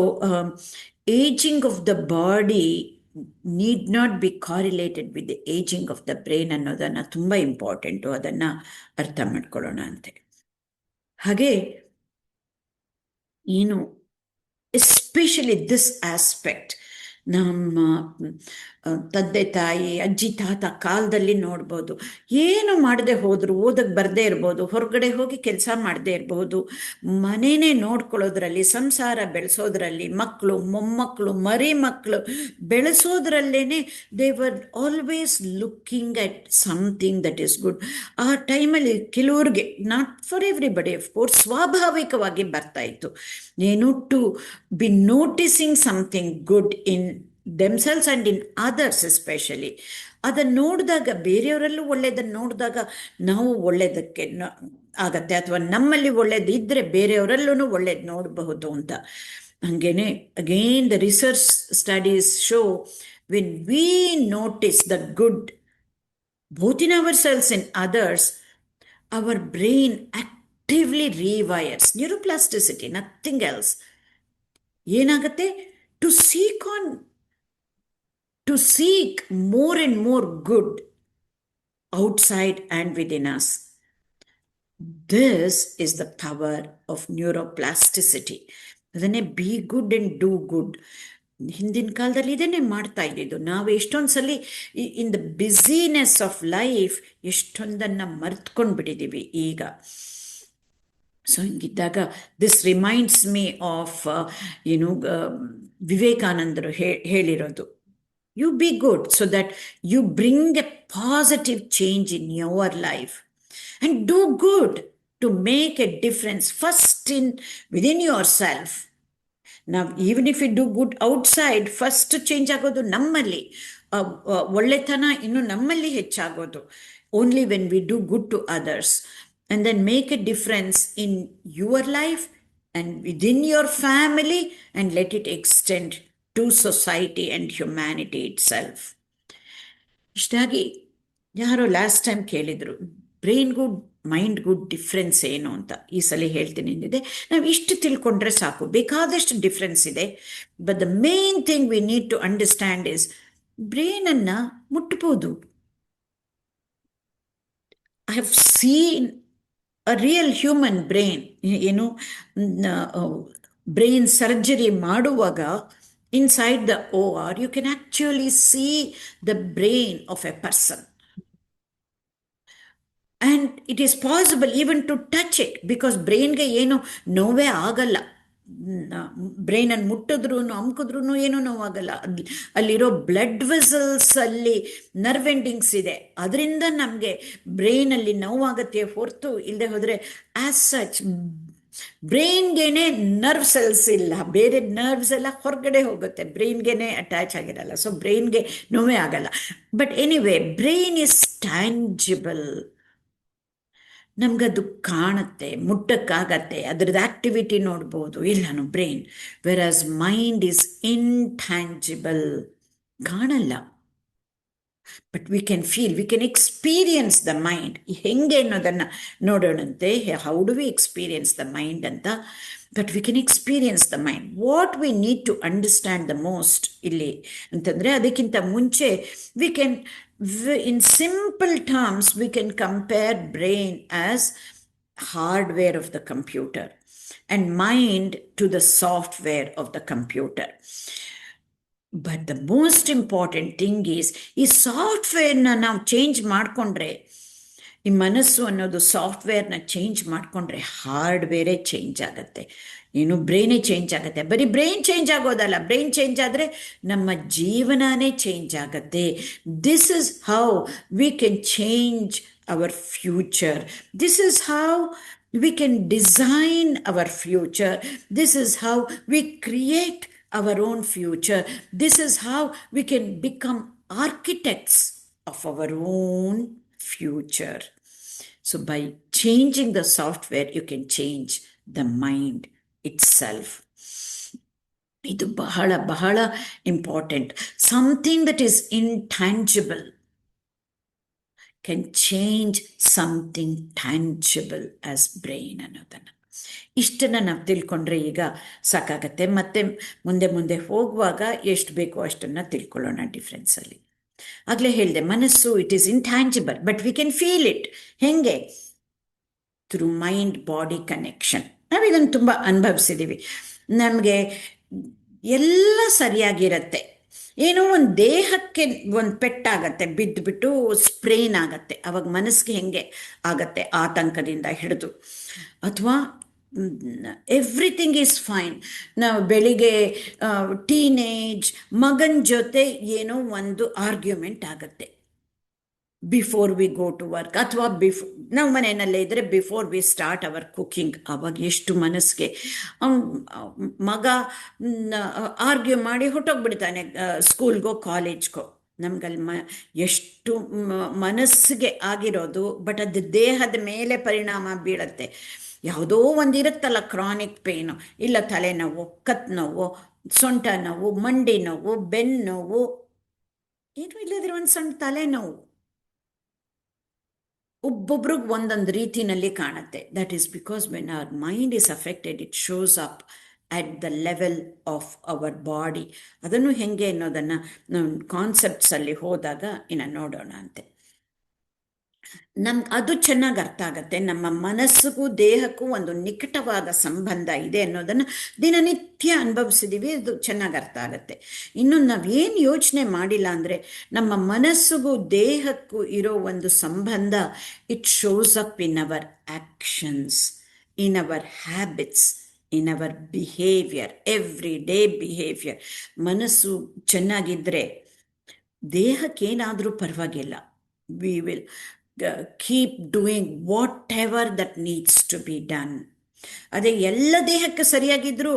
aging of the body need not be correlated with the aging of the brain ಅನ್ನೋದನ್ನು ತುಂಬ ಇಂಪಾರ್ಟೆಂಟು. ಅದನ್ನು ಅರ್ಥ ಮಾಡ್ಕೊಳ್ಳೋಣ ಅಂತೆ. ಹಾಗೆ ಏನು ಎಸ್ಪೆಷಲಿ ದಿಸ್ ಆಸ್ಪೆಕ್ಟ್, ನಮ್ಮ ತಂದೆ ತಾಯಿ ಅಜ್ಜಿ ತಾತ ಕಾಲದಲ್ಲಿ ನೋಡ್ಬೋದು. ಏನು ಮಾಡದೆ ಹೋದ್ರು, ಓದಕ್ಕೆ ಬರದೇ ಇರ್ಬೋದು, ಹೊರಗಡೆ ಹೋಗಿ ಕೆಲಸ ಮಾಡದೇ ಇರ್ಬೋದು, ಮನೇನೆ ನೋಡ್ಕೊಳ್ಳೋದ್ರಲ್ಲಿ, ಸಂಸಾರ ಬೆಳೆಸೋದ್ರಲ್ಲಿ, ಮಕ್ಕಳು ಮೊಮ್ಮಕ್ಕಳು ಮರಿ ಮಕ್ಕಳು ಬೆಳೆಸೋದ್ರಲ್ಲೇನೆ they were always looking at something that is good. ಆ ಟೈಮಲ್ಲಿ ಕೆಲವ್ರಿಗೆ, not for everybody of course, ಸ್ವಾಭಾವಿಕವಾಗಿ ಬರ್ತಾ ಇತ್ತು ಏನು, to be noticing something good in themselves and in others especially. ಅದನ್ನು ನೋಡಿದಾಗ, ಬೇರೆಯವರಲ್ಲೂ ಒಳ್ಳೆಯದನ್ನು ನೋಡಿದಾಗ ನಾವು ಒಳ್ಳೆಯದಕ್ಕೆ ಆಗತ್ತೆ, ಅಥವಾ ನಮ್ಮಲ್ಲಿ ಒಳ್ಳೇದು ಇದ್ದರೆ ಬೇರೆಯವರಲ್ಲೂ ಒಳ್ಳೇದು ನೋಡಬಹುದು ಅಂತ. ಹಂಗೇನೆ again the research studies show when we notice the good both in ourselves and others, our brain actively rewires. Neuroplasticity, nothing else. ಏನಾಗುತ್ತೆ, to seek more and more good outside and within us. This is the power of neuroplasticity. ಅದನ್ನೇ be good and do good. ಹಿಂದಿನ ಕಾಲದಲ್ಲಿ ಇದನ್ನೇ ಮಾಡ್ತಾ ಇದ್ದಿದ್ದು. ನಾವು ಎಷ್ಟೊಂದು ಸಲ in the business of life ಎಷ್ಟೊಂದನ್ನು ಮರ್ತ್ಕೊಂಡು ಬಿಟ್ಟಿದ್ದೀವಿ ಈಗ. ಸೊ ಹಿಂಗಿದ್ದಾಗ ದಿಸ್ ರಿಮೈಂಡ್ಸ್ ಮೀ ಆಫ್ ವಿವೇಕಾನಂದರು ಹೇಳಿರೋದು, you be good so that you bring a positive change in your life and do good to make a difference first within yourself. Now, even if you do good outside, first change ಆಗೋದು ನಮ್ಮಲ್ಲಿ, ಒಳ್ಳೆತನ ಇನ್ನು ನಮ್ಮಲ್ಲಿ ಹೆಚ್ಚಾಗೋದು only when we do good to others, and then make a difference in your life and within your family, and let it extend to society and humanity itself. ಇಷ್ಟಾಗಿ ಯಾರೋ last time ಕೇಳಿದರು, brain good mind good difference ಏನು ಅಂತ. ಈ ಸಲ ಹೇಳ್ತೀನಿ ಅಂದಿದೆ. ನಾವು ಇಷ್ಟು ತಿಳ್ಕೊಂಡ್ರೆ ಸಾಕು, ಬೇಕಾದಷ್ಟು ಡಿಫ್ರೆನ್ಸ್ ಇದೆ. But the main thing we need to understand is, ಬ್ರೈನನ್ನು ಮುಟ್ಬೋದು. I have seen a real human brain. ಏನು, ಬ್ರೈನ್ ಸರ್ಜರಿ ಮಾಡುವಾಗ inside the OR, you can actually see the brain of a person. And it is possible even to touch it, because ಬ್ರೈನ್ಗೆ ಏನು ನೋವೇ ಆಗಲ್ಲ. ಬ್ರೈನನ್ನು ಮುಟ್ಟಿದ್ರೂ ಅಮ್ಕಿದ್ರೂ ಏನೂ ನೋವಾಗಲ್ಲ. ಅಲ್ಲಿರೋ blood vessels ಅಲ್ಲಿ nerve endings ಇದೆ, ಅದರಿಂದ ನಮಗೆ ಬ್ರೈನಲ್ಲಿ ನೋವಾಗತ್ತೆ ಹೊರತು ಇಲ್ಲದೆ ಹೋದರೆ ಆಸ್ ಸಚ್ ಬ್ರೈನ್ಗೇನೆ ನರ್ವ್ ಸೆಲ್ಸ್ ಇಲ್ಲ. ಬೇರೆ ನರ್ವ್ಸ್ ಎಲ್ಲ ಹೊರಗಡೆ ಹೋಗುತ್ತೆ, ಬ್ರೈನ್ಗೇನೆ ಅಟ್ಯಾಚ್ ಆಗಿರಲ್ಲ. ಸೊ ಬ್ರೈನ್ಗೆ ನೋವೇ ಆಗಲ್ಲ. But anyway, brain is tangible. ನಮಗದು ಕಾಣುತ್ತೆ, ಮುಟ್ಟಕ್ಕಾಗತ್ತೆ, ಅದ್ರದ್ದು ಆಕ್ಟಿವಿಟಿ ನೋಡ್ಬೋದು ಎಲ್ಲನೂ brain. Versus mind is intangible, ಕಾಣಲ್ಲ. But we can feel, we can experience the mind. ಹೆಂಗೆ ಅನ್ನೋದನ್ನು ನೋಡೋಣಂತೆ. How do we experience the mind ಅಂತ. But we can experience the mind. What we need to understand the most ಇಲ್ಲಿ ಅಂತಂದರೆ, ಅದಕ್ಕಿಂತ ಮುಂಚೆ we can, in simple terms, we can compare brain as hardware of the computer and mind to the software of the computer. But the most important thing is, ಈ ಸಾಫ್ಟ್ವೇರ್ನ ನಾವು change ಮಾಡಿಕೊಂಡ್ರೆ, ಈ ಮನಸ್ಸು ಅನ್ನೋದು ಸಾಫ್ಟ್ವೇರ್ನ ಚೇಂಜ್ ಮಾಡಿಕೊಂಡ್ರೆ ಹಾರ್ಡ್ವೇರೇ ಚೇಂಜ್ ಆಗುತ್ತೆ. ಏನು, ಬ್ರೈನೇ ಚೇಂಜ್ ಆಗುತ್ತೆ. ಬರೀ ಬ್ರೈನ್ ಚೇಂಜ್ ಆಗೋದಲ್ಲ, ಬ್ರೈನ್ ಚೇಂಜ್ ಆದರೆ ನಮ್ಮ ಜೀವನನೇ ಚೇಂಜ್ ಆಗುತ್ತೆ. This is how we can change our future. This is how we can design our future. This is how we create our own future. This is how we can become architects of our own future. So by changing the software, you can change the mind itself. ಇದು ಬಹಳ ಬಹಳ important. Something that is intangible can change something tangible as brain ಅನ್ನೋದನ್ನು. ಇಷ್ಟನ್ನು ನಾವು ತಿಳ್ಕೊಂಡ್ರೆ ಈಗ ಸಾಕಾಗತ್ತೆ. ಮತ್ತೆ ಮುಂದೆ ಮುಂದೆ ಹೋಗುವಾಗ ಎಷ್ಟು ಬೇಕೋ ಅಷ್ಟನ್ನು ತಿಳ್ಕೊಳ್ಳೋಣ ಡಿಫ್ರೆನ್ಸಲ್ಲಿ. ಆಗಲೇ ಹೇಳಿದೆ, ಮನಸ್ಸು it is intangible, but we can feel it. ಹೆಂಗೆ? Through mind body connection. ನಾವು ಇದನ್ನು ತುಂಬ ಅನುಭವಿಸಿದ್ದೀವಿ. ನಮಗೆ ಎಲ್ಲ ಸರಿಯಾಗಿರುತ್ತೆ, ಏನೋ ಒಂದು ದೇಹಕ್ಕೆ ಒಂದು ಪೆಟ್ಟಾಗತ್ತೆ, ಬಿದ್ದುಬಿಟ್ಟು ಸ್ಪ್ರೇನ್ ಆಗತ್ತೆ, ಅವಾಗ ಮನಸ್ಸಿಗೆ ಹೆಂಗೆ ಆಗತ್ತೆ ಆತಂಕದಿಂದ ಹಿಡಿದು. ಅಥವಾ ಎವ್ರಿಥಿಂಗ್ ಈಸ್ ಫೈನ್. ನಾವು ಬೆಳಿಗ್ಗೆ ಟೀನೇಜ್ ಮಗನ ಜೊತೆ ಏನೋ ಒಂದು ಆರ್ಗ್ಯುಮೆಂಟ್ ಆಗತ್ತೆ before we go to work, ಅಥವಾ ನಾವು ಮನೆಯಲ್ಲೇ ಇದ್ದರೆ before we start our cooking. ಅವಾಗ ಎಷ್ಟು ಮನಸ್ಸಿಗೆ ಮಗ ಆರ್ಗ್ಯೂ ಮಾಡಿ ಹೊಟ್ಟೋಗ್ಬಿಡ್ತಾನೆ ಸ್ಕೂಲ್ಗೋ ಕಾಲೇಜ್ಗೋ. ನಮ್ಗಲ್ಲಿ ಎಷ್ಟು ಮನಸ್ಸಿಗೆ ಆಗಿರೋದು, ಬಟ್ ಅದು ದೇಹದ ಮೇಲೆ ಪರಿಣಾಮ ಬೀಳತ್ತೆ. ಯಾವುದೋ ಒಂದಿರುತ್ತಲ್ಲ, ಕ್ರಾನಿಕ್ ಪೇಯ್ನು, ಇಲ್ಲ ತಲೆನೋವು, ಕತ್ತು ನೋವು, ಸೊಂಟ ನೋವು, ಮಂಡಿ ನೋವು, ಬೆನ್ನು ನೋವು, ಏನೂ ಇಲ್ಲದ್ರೆ ಒಂದು ಸಣ್ಣ ತಲೆನೋವು. ಒಬ್ಬೊಬ್ರಿಗೆ ಒಂದೊಂದು ರೀತಿನಲ್ಲಿ ಕಾಣುತ್ತೆ. That is because when our mind is affected, it shows up at the level of our body. ಅದನ್ನು ಹೆಂಗೆ ಅನ್ನೋದನ್ನು ಕಾನ್ಸೆಪ್ಟ್ಸಲ್ಲಿ ಹೋದಾಗ ಇನ್ನು ನೋಡೋಣ ಅಂತೆ. ಅದು ಚೆನ್ನಾಗಿ ಅರ್ಥ ಆಗತ್ತೆ. ನಮ್ಮ ಮನಸ್ಸಿಗೂ ದೇಹಕ್ಕೂ ಒಂದು ನಿಕಟವಾದ ಸಂಬಂಧ ಇದೆ ಅನ್ನೋದನ್ನು ದಿನನಿತ್ಯ ಅನುಭವಿಸಿದ್ದೀವಿ, ಅದು ಚೆನ್ನಾಗಿ ಅರ್ಥ ಆಗತ್ತೆ. ಇನ್ನು ನಾವೇನು ಯೋಚನೆ ಮಾಡಿಲ್ಲ ಅಂದರೆ, ನಮ್ಮ ಮನಸ್ಸಿಗೂ ದೇಹಕ್ಕೂ ಇರೋ ಒಂದು ಸಂಬಂಧ it shows up in our actions, in our habits, in our behaviour, every day behaviour. ಮನಸ್ಸು ಚೆನ್ನಾಗಿದ್ದರೆ ದೇಹಕ್ಕೇನಾದರೂ ಪರವಾಗಿಲ್ಲ, we will keep doing whatever that needs to be done. ಅದೇ ಎಲ್ಲ ದೇಹಕ್ಕೆ ಸರಿಯಾಗಿದ್ದರೂ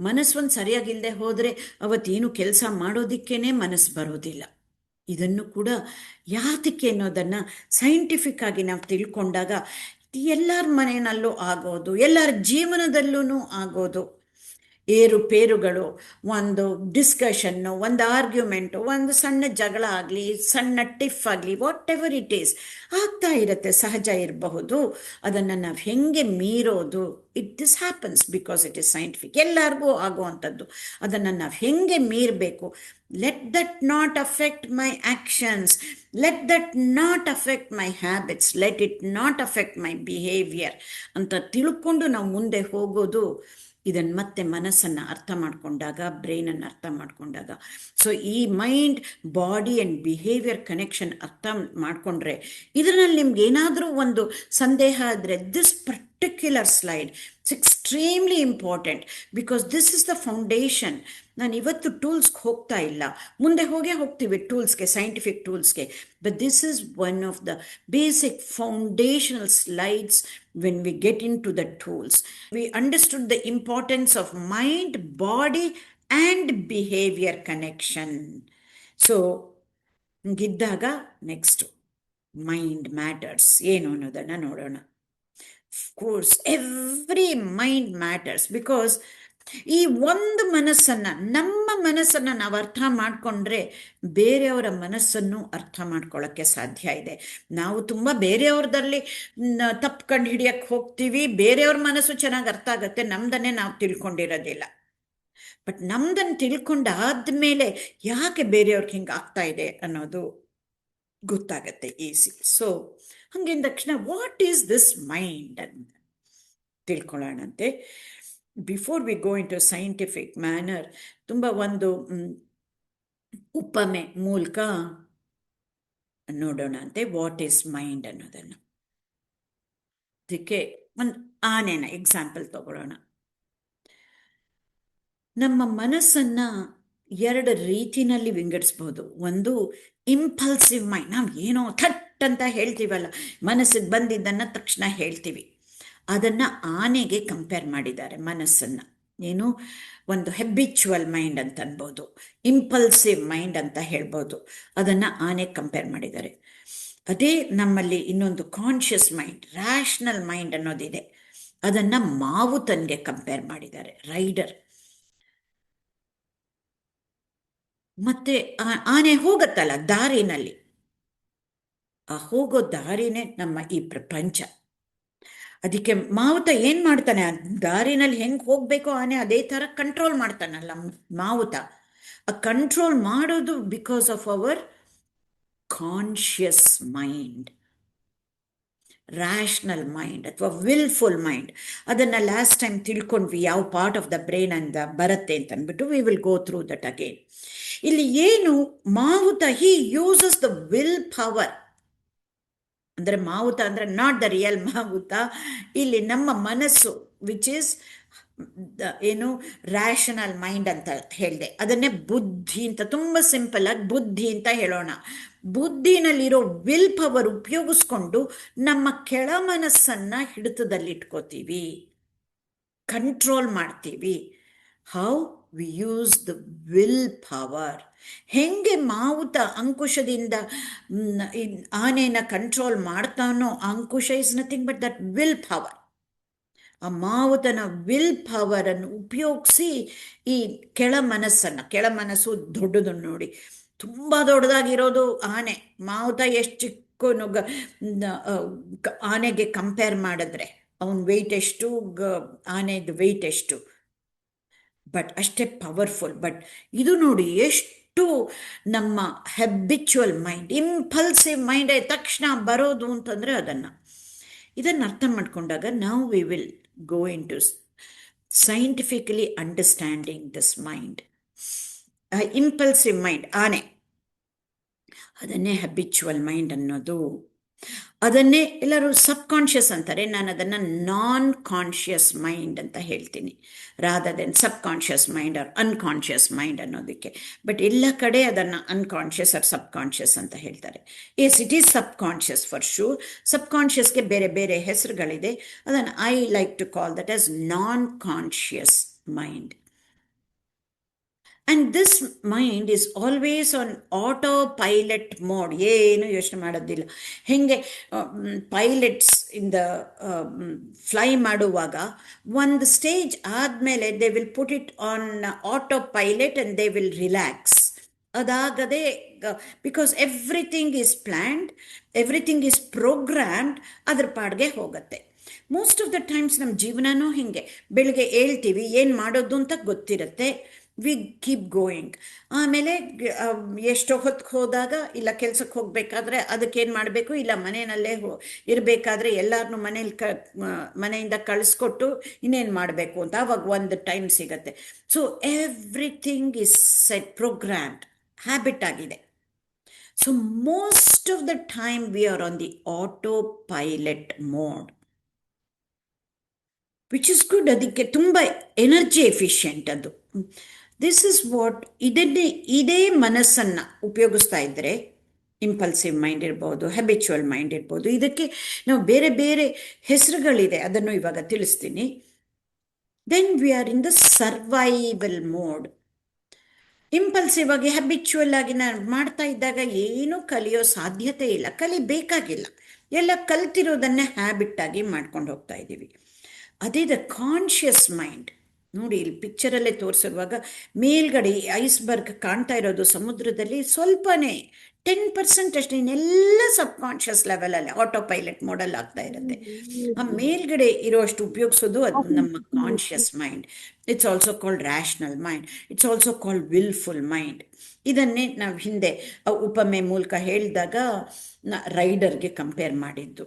ಮನಸ್ಸು ಒಂದು ಸರಿಯಾಗಿಲ್ಲದೆ ಹೋದರೆ ಅವತ್ತೇನು ಕೆಲಸ ಮಾಡೋದಕ್ಕೇ ಮನಸ್ಸು ಬರೋದಿಲ್ಲ. ಇದನ್ನು ಕೂಡ ಯಾತಕ್ಕೆ ಅನ್ನೋದನ್ನು ಸೈಂಟಿಫಿಕ್ ಆಗಿ ನಾವು ತಿಳ್ಕೊಂಡಾಗ ಎಲ್ಲರ ಮನೆಯಲ್ಲೂ ಆಗೋದು, ಎಲ್ಲರ ಜೀವನದಲ್ಲೂ ಆಗೋದು. ಏರುಪೇರುಗಳು, ಒಂದು ಡಿಸ್ಕಷನ್ನು, ಒಂದು ಆರ್ಗ್ಯುಮೆಂಟು, ಒಂದು ಸಣ್ಣ ಜಗಳ ಆಗಲಿ, ಸಣ್ಣ ಟಿಫ್ ಆಗಲಿ, ವಾಟ್ ಎವರ್ ಇಟ್ ಈಸ್ ಆಗ್ತಾ ಇರುತ್ತೆ. ಸಹಜ ಇರಬಹುದು. ಅದನ್ನು ನಾವು ಹೆಂಗೆ ಮೀರೋದು, this happens because it is scientific, ಎಲ್ಲರಿಗೂ ಆಗುವಂಥದ್ದು. ಅದನ್ನು ನಾವು ಹೆಂಗೆ ಮೀರಬೇಕು. Let that not affect my actions, let that not affect my habits, let it not affect my behaviour ಅಂತ ತಿಳ್ಕೊಂಡು ನಾವು ಮುಂದೆ ಹೋಗೋದು. ಇದನ್ನು ಮತ್ತೆ ಮನಸ್ಸನ್ನು ಅರ್ಥ ಮಾಡಿಕೊಂಡಾಗ, ಬ್ರೈನನ್ನು ಅರ್ಥ ಮಾಡಿಕೊಂಡಾಗ, ಸೊ ಈ mind body and behaviour connection ಅರ್ಥ ಮಾಡಿಕೊಂಡ್ರೆ, ಇದರಲ್ಲಿ ನಿಮ್ಗೆ ಏನಾದರೂ ಒಂದು ಸಂದೇಹ ಆದರೆ this particular slide it's extremely important, because this is the foundation. ನಾನು ಇವತ್ತು ಟೂಲ್ಸ್ಗೆ ಹೋಗ್ತಾ ಇಲ್ಲ, ಮುಂದೆ ಹೋಗ್ತೀವಿ ಟೂಲ್ಸ್ಗೆ, ಸೈಂಟಿಫಿಕ್ ಟೂಲ್ಸ್ಗೆ, but this is one of the basic foundational slides. When we get into the tools, we understood the importance of mind, body and behavior connection. So ಗಿದ್ದಾಗ ನೆಕ್ಸ್ಟ್ ಮೈಂಡ್ ಮ್ಯಾಟರ್ಸ್ ಏನು ಅನ್ನೋದನ್ನು ನೋಡೋಣ. Of course, every mind matters, because ಈ ಒಂದು ಮನಸ್ಸನ್ನು, ನಮ್ಮ ಮನಸ್ಸನ್ನು ನಾವು ಅರ್ಥ ಮಾಡಿಕೊಂಡ್ರೆ ಬೇರೆಯವರ ಮನಸ್ಸನ್ನು ಅರ್ಥ ಮಾಡ್ಕೊಳ್ಳೋಕ್ಕೆ ಸಾಧ್ಯ ಇದೆ. ನಾವು ತುಂಬ ಬೇರೆಯವ್ರದಲ್ಲಿ ತಪ್ಪು ಕಂಡು ಹಿಡಿಯಕ್ಕೆ ಹೋಗ್ತೀವಿ, ಬೇರೆಯವ್ರ ಮನಸ್ಸು ಚೆನ್ನಾಗಿ ಅರ್ಥ ಆಗುತ್ತೆ, ನಮ್ದನ್ನೇ ನಾವು ತಿಳ್ಕೊಂಡಿರೋದಿಲ್ಲ. ಬಟ್ ನಮ್ದನ್ನು ತಿಳ್ಕೊಂಡಾದ್ಮೇಲೆ ಯಾಕೆ ಬೇರೆಯವ್ರಿಗೆ ಹಿಂಗೆ ಆಗ್ತಾ ಇದೆ ಅನ್ನೋದು ಗೊತ್ತಾಗತ್ತೆ ಈಸಿ. ಸೊ ಹಂಗಿನ ತಕ್ಷಣ ವಾಟ್ ಈಸ್ ದಿಸ್ ಮೈಂಡ್ ಅಂತ ತಿಳ್ಕೊಳ್ಳೋಣಂತೆ. Before we go into scientific manner, ತುಂಬ ಒಂದು ಉಪಮೆ ಮೂಲಕ ನೋಡೋಣ ಅಂತೆ ವಾಟ್ ಈಸ್ ಮೈಂಡ್ ಅನ್ನೋದನ್ನು. ಅದಕ್ಕೆ ಒಂದು ಆನೆನ ಎಕ್ಸಾಂಪಲ್ ತಗೊಳ್ಳೋಣ. ನಮ್ಮ ಮನಸ್ಸನ್ನು ಎರಡು ರೀತಿನಲ್ಲಿ ವಿಂಗಡಿಸ್ಬೋದು. ಒಂದು ಇಂಪಲ್ಸಿವ್ ಮೈಂಡ್, ನಾವು ಏನೋ ಥಟ್ ಅಂತ ಹೇಳ್ತೀವಲ್ಲ, ಮನಸ್ಸಿಗೆ ಬಂದಿದ್ದನ್ನು ತಕ್ಷಣ ಹೇಳ್ತೀವಿ. ಅದನ್ನು ಆನೆಗೆ ಕಂಪೇರ್ ಮಾಡಿದ್ದಾರೆ ಮನಸ್ಸನ್ನು. ಏನು, ಒಂದು ಹೆಬಿಚುವಲ್ ಮೈಂಡ್ ಅಂತ ಅನ್ಬೋದು, ಇಂಪಲ್ಸಿವ್ ಮೈಂಡ್ ಅಂತ ಹೇಳ್ಬೋದು. ಅದನ್ನು ಆನೆಗೆ ಕಂಪೇರ್ ಮಾಡಿದ್ದಾರೆ. ಅದೇ ನಮ್ಮಲ್ಲಿ ಇನ್ನೊಂದು ಕಾನ್ಷಿಯಸ್ ಮೈಂಡ್, ರ್ಯಾಷನಲ್ ಮೈಂಡ್ ಅನ್ನೋದಿದೆ. ಅದನ್ನು ಮಾವುತನ್ಗೆ ಕಂಪೇರ್ ಮಾಡಿದ್ದಾರೆ, ರೈಡರ್. ಮತ್ತೆ ಆನೆ ಹೋಗತ್ತಲ್ಲ ದಾರಿನಲ್ಲಿ, ಆ ಹೋಗೋ ದಾರಿನೇ ನಮ್ಮ ಈ ಪ್ರಪಂಚ. ಅದಕ್ಕೆ ಮಾವುತ ಏನು ಮಾಡ್ತಾನೆ, ಆ ದಾರಿನಲ್ಲಿ ಹೆಂಗೆ ಹೋಗಬೇಕೋ ಆನೆ ಅದೇ ಥರ ಕಂಟ್ರೋಲ್ ಮಾಡ್ತಾನಲ್ಲ ಮಾವುತ. ಆ ಕಂಟ್ರೋಲ್ ಮಾಡೋದು because of our conscious mind. Rational mind ಅಥವಾ ವಿಲ್ಫುಲ್ ಮೈಂಡ್. ಅದನ್ನು ಲಾಸ್ಟ್ ಟೈಮ್ ತಿಳ್ಕೊಂಡ್ವಿ ಯಾವ ಪಾರ್ಟ್ ಆಫ್ ದ ಬ್ರೈನ್ ಅಂತ ಬರುತ್ತೆ ಅಂತ ಅಂದ್ಬಿಟ್ಟು. We will go through that again. ಇಲ್ಲಿ ಏನು ಮಾವುತ, he uses the willpower. ಅಂದರೆ ಮಾವುತ ಅಂದರೆ ನಾಟ್ ದ ರಿಯಲ್ ಮಾವುತ, ಇಲ್ಲಿ ನಮ್ಮ ಮನಸ್ಸು ವಿಚ್ ಈಸ್ ಏನು ರ್ಯಾಷನಲ್ ಮೈಂಡ್ ಅಂತ ಹೇಳಿದೆ. ಅದನ್ನೇ ಬುದ್ಧಿ ಅಂತ, ತುಂಬ ಸಿಂಪಲ್ ಆಗಿ ಬುದ್ಧಿ ಅಂತ ಹೇಳೋಣ. ಬುದ್ಧಿನಲ್ಲಿರೋ ವಿಲ್ ಪವರ್ ಉಪಯೋಗಿಸ್ಕೊಂಡು ನಮ್ಮ ಕೆಳ ಮನಸ್ಸನ್ನು ಹಿಡಿತದಲ್ಲಿಟ್ಕೋತೀವಿ, ಕಂಟ್ರೋಲ್ ಮಾಡ್ತೀವಿ. How we use the willpower. ಹೆಂಗೆ ಮಾವುತ ಅಂಕುಶದಿಂದ ಆನೆನ ಕಂಟ್ರೋಲ್ ಮಾಡ್ತಾನೋ, ಅಂಕುಶ is nothing but that willpower. ಆ ಮಾವುತನ ವಿಲ್ ಪವರನ್ನು ಉಪಯೋಗಿಸಿ ಈ ಕೆಳ ಮನಸ್ಸು ದೊಡ್ಡದು ನೋಡಿ, ತುಂಬ ದೊಡ್ಡದಾಗಿರೋದು ಆನೆ. ಮಾವುತ ಎಷ್ಟು ಚಿಕ್ಕ ಆನೆಗೆ ಕಂಪೇರ್ ಮಾಡಿದ್ರೆ ಅವನ ವೆಯ್ಟ್ ಎಷ್ಟು, ಆನೆದು ವೆಯ್ಟ್ ಎಷ್ಟು, ಬಟ್ ಅಷ್ಟೇ ಪವರ್ಫುಲ್. ಬಟ್ ಇದು ನೋಡಿ ಎಷ್ಟು ನಮ್ಮ ಹ್ಯಾಬಿಚುವಲ್ ಮೈಂಡ್, ಇಂಪಲ್ಸಿವ್ ಮೈಂಡ್ ತಕ್ಷಣ ಬರೋದು ಅಂತಂದರೆ ಇದನ್ನು ಅರ್ಥ ಮಾಡ್ಕೊಂಡಾಗ ನಾವು we will go into scientifically understanding this mind. Impulsive mind, ಆನೆ, ಅದನ್ನೇ ಹ್ಯಾಬಿಚುವಲ್ ಮೈಂಡ್ ಅನ್ನೋದು. ಅದನ್ನೇ ಎಲ್ಲರೂ ಸಬ್ ಕಾನ್ಷಿಯಸ್ ಅಂತಾರೆ. ನಾನು ಅದನ್ನು ನಾನ್ ಕಾನ್ಷಿಯಸ್ ಮೈಂಡ್ ಅಂತ ಹೇಳ್ತೀನಿ, rather than subconscious mind or unconscious mind ಅನ್ನೋದಕ್ಕೆ. ಬಟ್ ಎಲ್ಲ ಕಡೆ ಅದನ್ನು ಅನ್ಕಾನ್ಷಿಯಸ್ ಆರ್ ಸಬ್ ಕಾನ್ಷಿಯಸ್ ಅಂತ ಹೇಳ್ತಾರೆ. Yes, it is subconscious for sure. ಸಬ್ ಕಾನ್ಷಿಯಸ್ಗೆ ಬೇರೆ ಬೇರೆ ಹೆಸರುಗಳಿದೆ. ಅದನ್ನು I like to call that as non conscious mind. And this mind is always on autopilot mode. ಏನು ಯೋಚನೆ ಮಾಡೋದಿಲ್ಲ. ಹೆಂಗೆ ಪೈಲಟ್ಸ್ ಇಂದ ಫ್ಲೈ ಮಾಡುವಾಗ ಒಂದು ಸ್ಟೇಜ್ ಆದಮೇಲೆ they will put it on auto pilot and they will relax. ಅದಾಗದೆ, because everything is planned, everything is programmed, ಅದ್ರ ಪಾಡ್ಗೆ ಹೋಗುತ್ತೆ. ಮೋಸ್ಟ್ ಆಫ್ ದ ಟೈಮ್ಸ್ ನಮ್ಮ ಜೀವನನೂ ಹಿಂಗೆ. ಬೆಳಿಗ್ಗೆ ಹೇಳ್ತೀವಿ, ಏನು ಮಾಡೋದು ಅಂತ ಗೊತ್ತಿರುತ್ತೆ, ವಿ ಕೀಪ್ ಗೋಯಿಂಗ್. ಆಮೇಲೆ ಎಷ್ಟೋ ಹೊತ್ತಿಗೆ ಹೋದಾಗ, ಇಲ್ಲ ಕೆಲ್ಸಕ್ಕೆ ಹೋಗಬೇಕಾದ್ರೆ ಅದಕ್ಕೇನು ಮಾಡಬೇಕು, ಇಲ್ಲ ಮನೆಯಲ್ಲೇ ಇರಬೇಕಾದ್ರೆ ಎಲ್ಲರನ್ನೂ ಮನೆಯಿಂದ ಕಳಿಸ್ಕೊಟ್ಟು ಇನ್ನೇನು ಮಾಡಬೇಕು ಅಂತ ಆವಾಗ ಒಂದು ಟೈಮ್ ಸಿಗತ್ತೆ. So everything is set, programmed, habit ಆಗಿದೆ. So most of the time we are on the auto pilot mode, which is good. ಅದಕ್ಕೆ ತುಂಬ ಎನರ್ಜಿ ಎಫಿಷಿಯೆಂಟ್ ಅದು. ದಿಸ್ ಇಸ್ ವಾಟ್, ಇದೇ ಮನಸ್ಸನ್ನು ಉಪಯೋಗಿಸ್ತಾ ಇದ್ದರೆ, ಇಂಪಲ್ಸಿವ್ ಮೈಂಡ್ ಇರ್ಬೋದು, ಹ್ಯಾಬಿಚುವಲ್ ಮೈಂಡ್ ಇರ್ಬೋದು, ಇದಕ್ಕೆ ನಾವು ಬೇರೆ ಬೇರೆ ಹೆಸರುಗಳಿದೆ, ಅದನ್ನು ಇವಾಗ ತಿಳಿಸ್ತೀನಿ. Then we are in the survival mode. Impulsive ಆಗಿ ಹ್ಯಾಬಿಚುವಲ್ ಆಗಿ ನಾನು ಮಾಡ್ತಾ ಇದ್ದಾಗ ಏನೂ ಕಲಿಯೋ ಸಾಧ್ಯತೆ ಇಲ್ಲ, ಕಲಿಬೇಕಾಗಿಲ್ಲ. ಎಲ್ಲ ಕಲ್ತಿರೋದನ್ನೇ ಹ್ಯಾಬಿಟ್ ಆಗಿ ಮಾಡ್ಕೊಂಡು ಹೋಗ್ತಾ ಇದ್ದೀವಿ. ಅದೇ ದ ಕಾನ್ಷಿಯಸ್ ಮೈಂಡ್. ನೋಡಿ, ಇಲ್ಲಿ ಪಿಕ್ಚರಲ್ಲೇ ತೋರಿಸುವಾಗ ಮೇಲ್ಗಡೆ ಐಸ್ಬರ್ಗ್ ಕಾಣ್ತಾ ಇರೋದು ಸಮುದ್ರದಲ್ಲಿ ಸ್ವಲ್ಪನೇ 10% ಅಷ್ಟೇ, ಇನ್ನೆಲ್ಲ ಸಬ್ ಕಾನ್ಷಿಯಸ್ ಲೆವೆಲಲ್ಲಿ ಆಟೋ ಪೈಲಟ್ ಮೋಡಲ್ ಆಗ್ತಾ ಇರುತ್ತೆ. ಆ ಮೇಲ್ಗಡೆ ಇರೋಷ್ಟು ಉಪಯೋಗಿಸೋದು ಅದು ನಮ್ಮ conscious mind. It's also called rational mind, it's also called wilful mind. ಇದನ್ನೇ ನಾವು ಹಿಂದೆ ಉಪಮೆ ಮೂಲಕ ಹೇಳಿದಾಗ ರೈಡರ್ಗೆ ಕಂಪೇರ್ ಮಾಡಿದ್ದು.